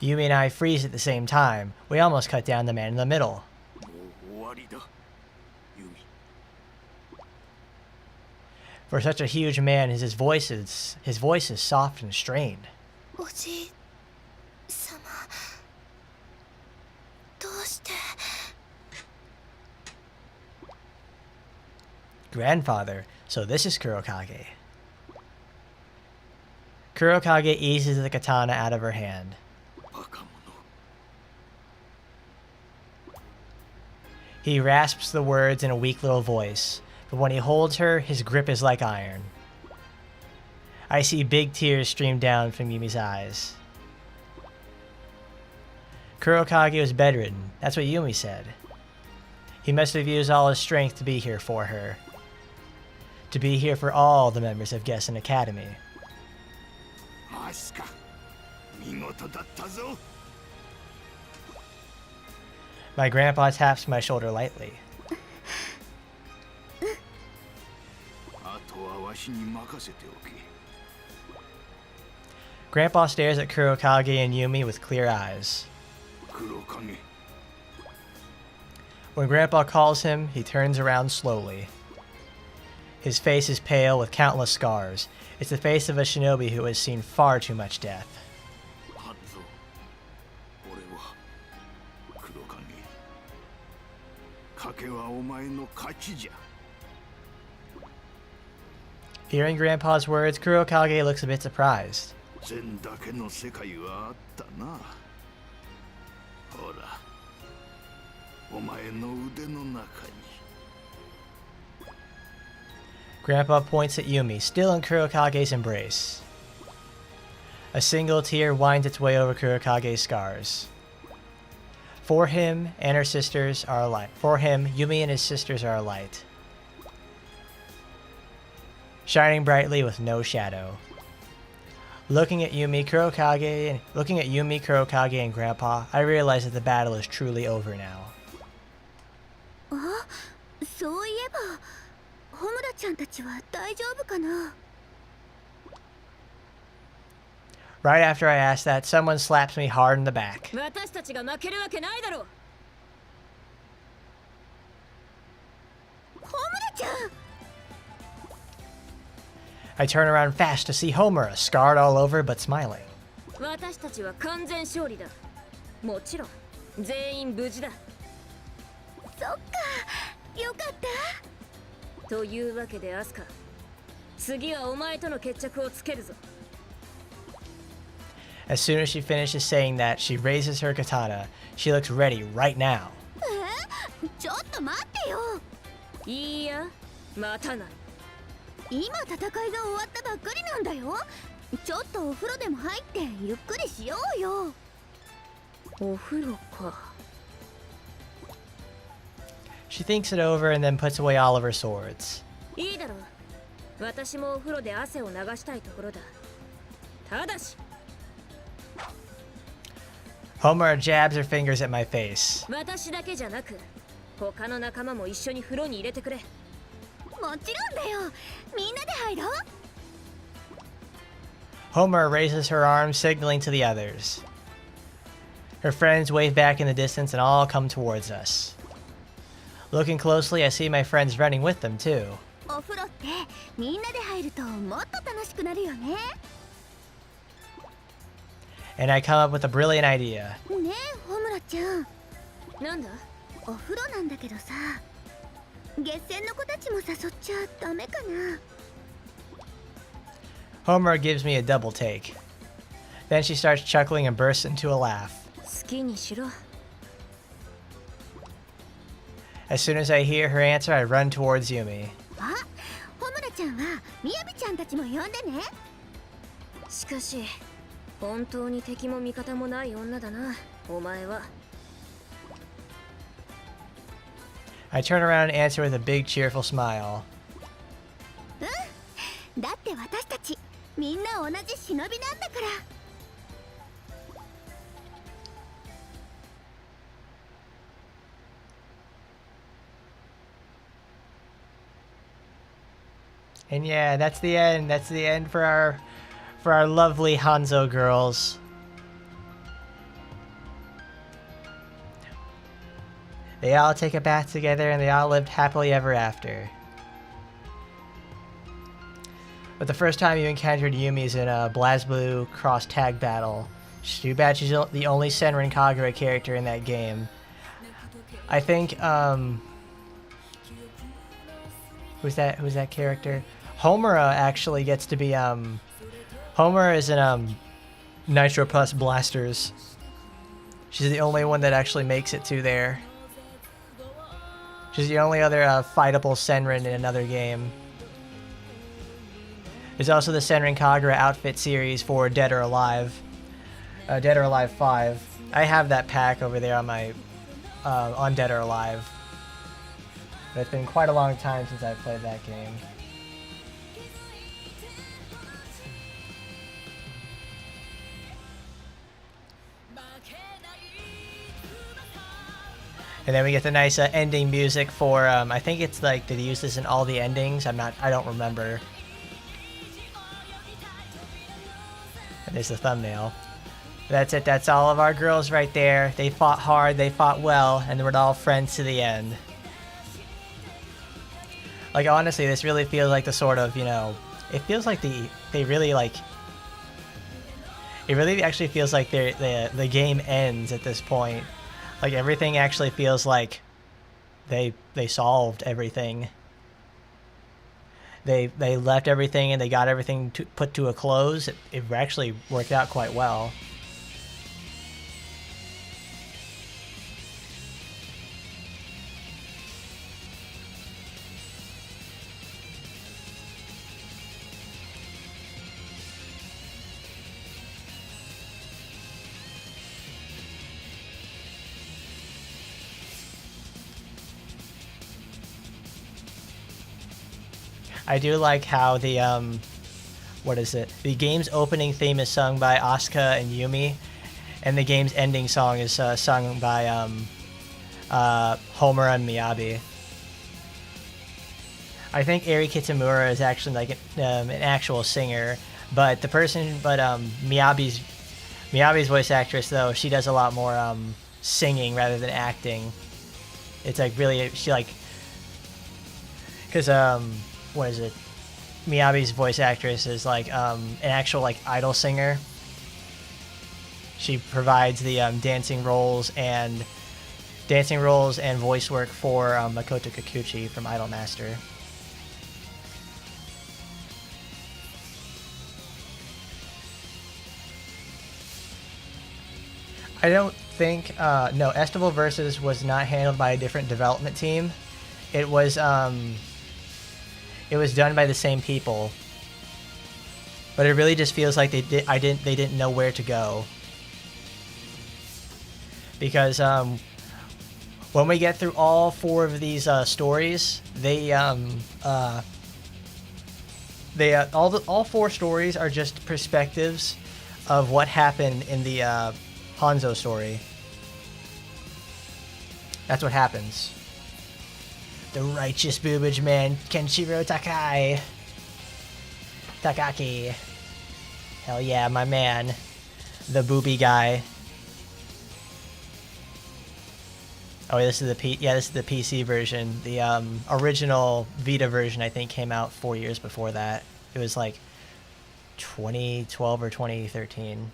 Yumi and I freeze at the same time. We almost cut down the man in the middle. For such a huge man, his voice is soft and strained. Grandfather, so this is Kurokage. Kurokage eases the katana out of her hand. He rasps the words in a weak little voice, but when he holds her, his grip is like iron. I see big tears stream down from Yumi's eyes. Kurokage was bedridden, that's what Yumi said. He must have used all his strength to be here for her. To be here for all the members of Gessen Academy. My grandpa taps my shoulder lightly. Grandpa stares at Kurokage and Yumi with clear eyes. When Grandpa calls him, he turns around slowly. His face is pale with countless scars. It's the face of a shinobi who has seen far too much death. Hearing Grandpa's words, Kurokage looks a bit surprised. Grandpa points at Yumi, still in Kurokage's embrace. A single tear winds its way over Kurokage's scars. For him and her sisters are a light. For him, Yumi and his sisters are a light, shining brightly with no shadow. Looking at Yumi, Kurokage, and Grandpa, I realize that the battle is truly over now. そういえばホムラちゃんたちは大丈夫かな。 Right after I asked that, someone slaps me hard in the back. 私たちが負けるわけないだろう。ホムラちゃん。 I turn around fast to see Homura, scarred all over but smiling. 私たちは完全勝利だ。もちろん全員無事だ。そっか、よかった。というわけでアスカ、次はお前との決着をつけるぞ。 As soon as she finishes saying that, she raises her katana. She looks ready right now. ちょっと待ってよ。いいや、待たない。今戦いが終わったばっかりなんだよ。ちょっとお風呂でも入ってゆっくりしようよ。お風呂か。 She thinks it over and then puts away all of her swords. いいだろう。私もお風呂で汗を流したいところだ。ただし Homura jabs her fingers at my face. 私だけじゃなく他の仲間も一緒に風呂に入れてくれ。もちろんだよ。みんなで入ろう。 Homura raises her arm, signaling to the others. Her friends wave back in the distance and all come towards us. Looking closely, I see my friends running with them too. お風呂ってみんなで入るともっと楽しくなるよね。 And I come up with a brilliant idea. ねえ、ホムラちゃん。なんだ。お風呂なんだけどさ、月戦の子たちも誘っちゃダメかな。 Homura gives me a double take. Then she starts chuckling and bursts into a laugh. 好きにしろ。 As soon as I hear her answer, I run towards Yumi. あ、ホムラちゃんはみやびちゃんたちも呼んでね。しかし本当に敵も味方もない女だな、お前は。 I turn around and answer with a big cheerful smile. だって私たちみんな同じ忍びなんだから。 And yeah, that's the end. That's the end for our lovely Hanzo girls. They all take a bath together and they all lived happily ever after. But the first time you encountered Yumi is in a BlazBlue cross tag battle. Too bad she's the only Senran Kagura character in that game. I think who's that character? Homura actually gets to be Homura is in Nitro Plus Blasters. She's the only one that actually makes it to there. She's the only other fightable Senran in another game. There's also the Senran Kagura outfit series for Dead or Alive. Dead or Alive 5. I have that pack over there on my on Dead or Alive. But it's been quite a long time since I've played that game. And then we get the nice ending music for, I think it's like, did he use this in all the endings? I don't remember. And there's the thumbnail. That's it, that's all of our girls right there. They fought hard, they fought well, and they were all friends to the end. Like, honestly, this really feels like the sort of, you know, it feels like they really, like, it really actually feels like the game ends at this point. Like, everything actually feels like they solved everything. They left everything and they got everything put to a close. It actually worked out quite well. I do like how the what is it? The game's opening theme is sung by Asuka and Yumi, and the game's ending song is sung by Homura and Miyabi. I think Eri Kitamura is actually like an actual singer, but Miyabi's voice actress though, she does a lot more singing rather than acting. It's like really she like because what is it? Miyabi's voice actress is like an actual like idol singer. She provides the dancing roles and voice work for Makoto Kikuchi from Idolmaster. I don't think no, Estival Versus was not handled by a different development team. It was done by the same people. But it really just feels like they didn't know where to go. Because when we get through all 4 of these stories, all 4 stories are just perspectives of what happened in the Hanzo story. That's what happens. The righteous boobage man, Kenshiro Takaki. Hell yeah, my man. The booby guy. Oh, this is the PC version. The original Vita version, I think, came out 4 years before that. It was like 2012 or 2013.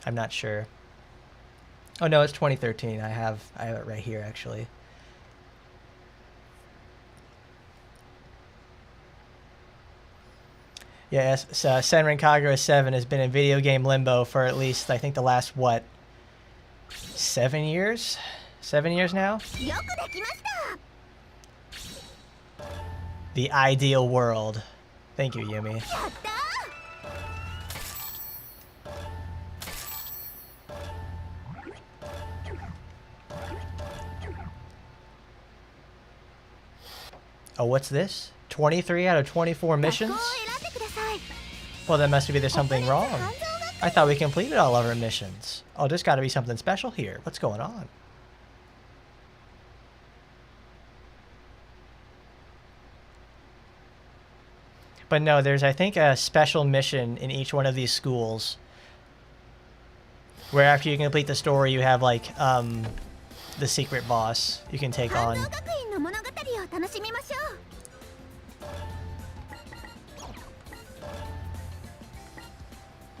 I'm not sure. Oh no, it's 2013. I have it right here actually. Yes, so Senran Kagura 7 has been in video game limbo for at least I think the last 7 years? 7 years now? The ideal world. Thank you, Yumi. Oh, what's this? 23 out of 24 missions? Well, then must be there's something wrong. I thought we completed all of our missions. Oh, there's got to be something special here. What's going on? But no, there's, I think, a special mission in each one of these schools. Where after you complete the story, you have, like, the secret boss you can take on.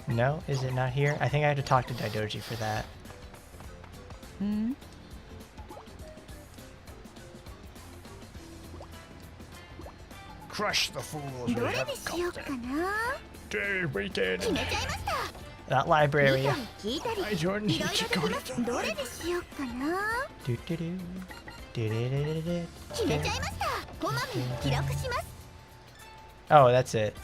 No? Is it not here? I think I have to talk to Daidoji for that. Crush the fools we have caught them. Day weekend. Not library. I joined Oh, that's it.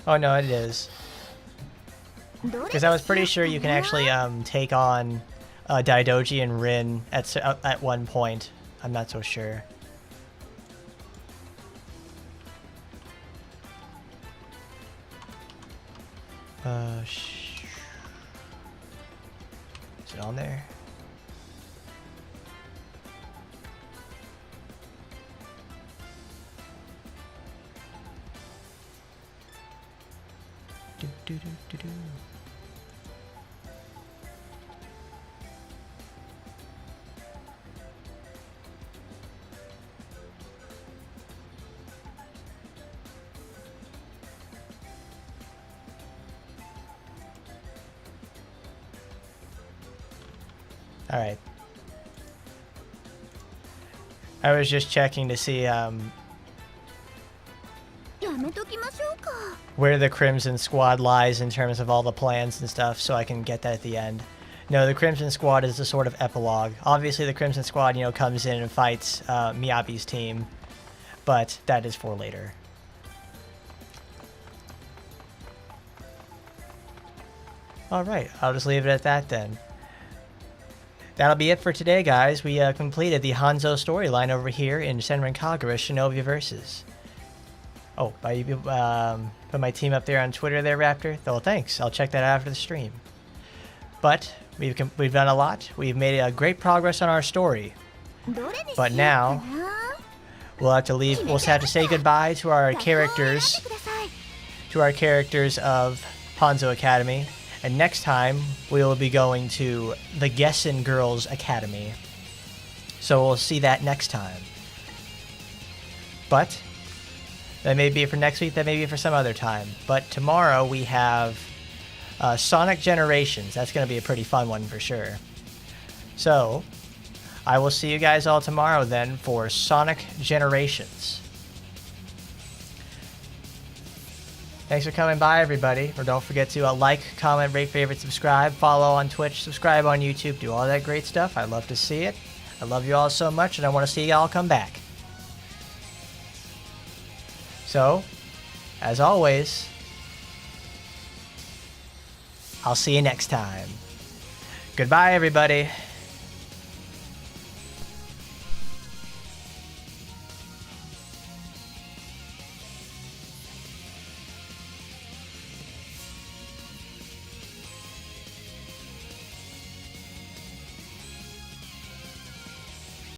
Oh no, it is. Because I was pretty sure you can actually take on Daidoji and Rin at one point. I'm not so sure. Is it on there? Do. All right. I was just checking to see where the Crimson Squad lies in terms of all the plans and stuff, so I can get that at the end. No, the Crimson Squad is a sort of epilogue. Obviously, the Crimson Squad, comes in and fights Miyabi's team, but that is for later. All right, I'll just leave it at that then. That'll be it for today, guys. We completed the Hanzo storyline over here in Senran Kagura Shinovi Versus. Oh, put my team up there on Twitter there, Raptor. Well, thanks. I'll check that out after the stream. But we've done a lot. We've made great progress on our story. But now we'll have to leave. We'll have to say goodbye to our characters, of Hanzo Academy. And next time we will be going to the Gessen Girls Academy. So we'll see that next time. But that may be for next week. That may be for some other time. But tomorrow we have Sonic Generations. That's going to be a pretty fun one for sure. So I will see you guys all tomorrow then for Sonic Generations. Thanks for coming by, everybody. Or don't forget to like, comment, rate, favorite, subscribe, follow on Twitch, subscribe on YouTube, do all that great stuff. I love to see it. I love you all so much, and I want to see y'all come back. So, as always, I'll see you next time. Goodbye, everybody.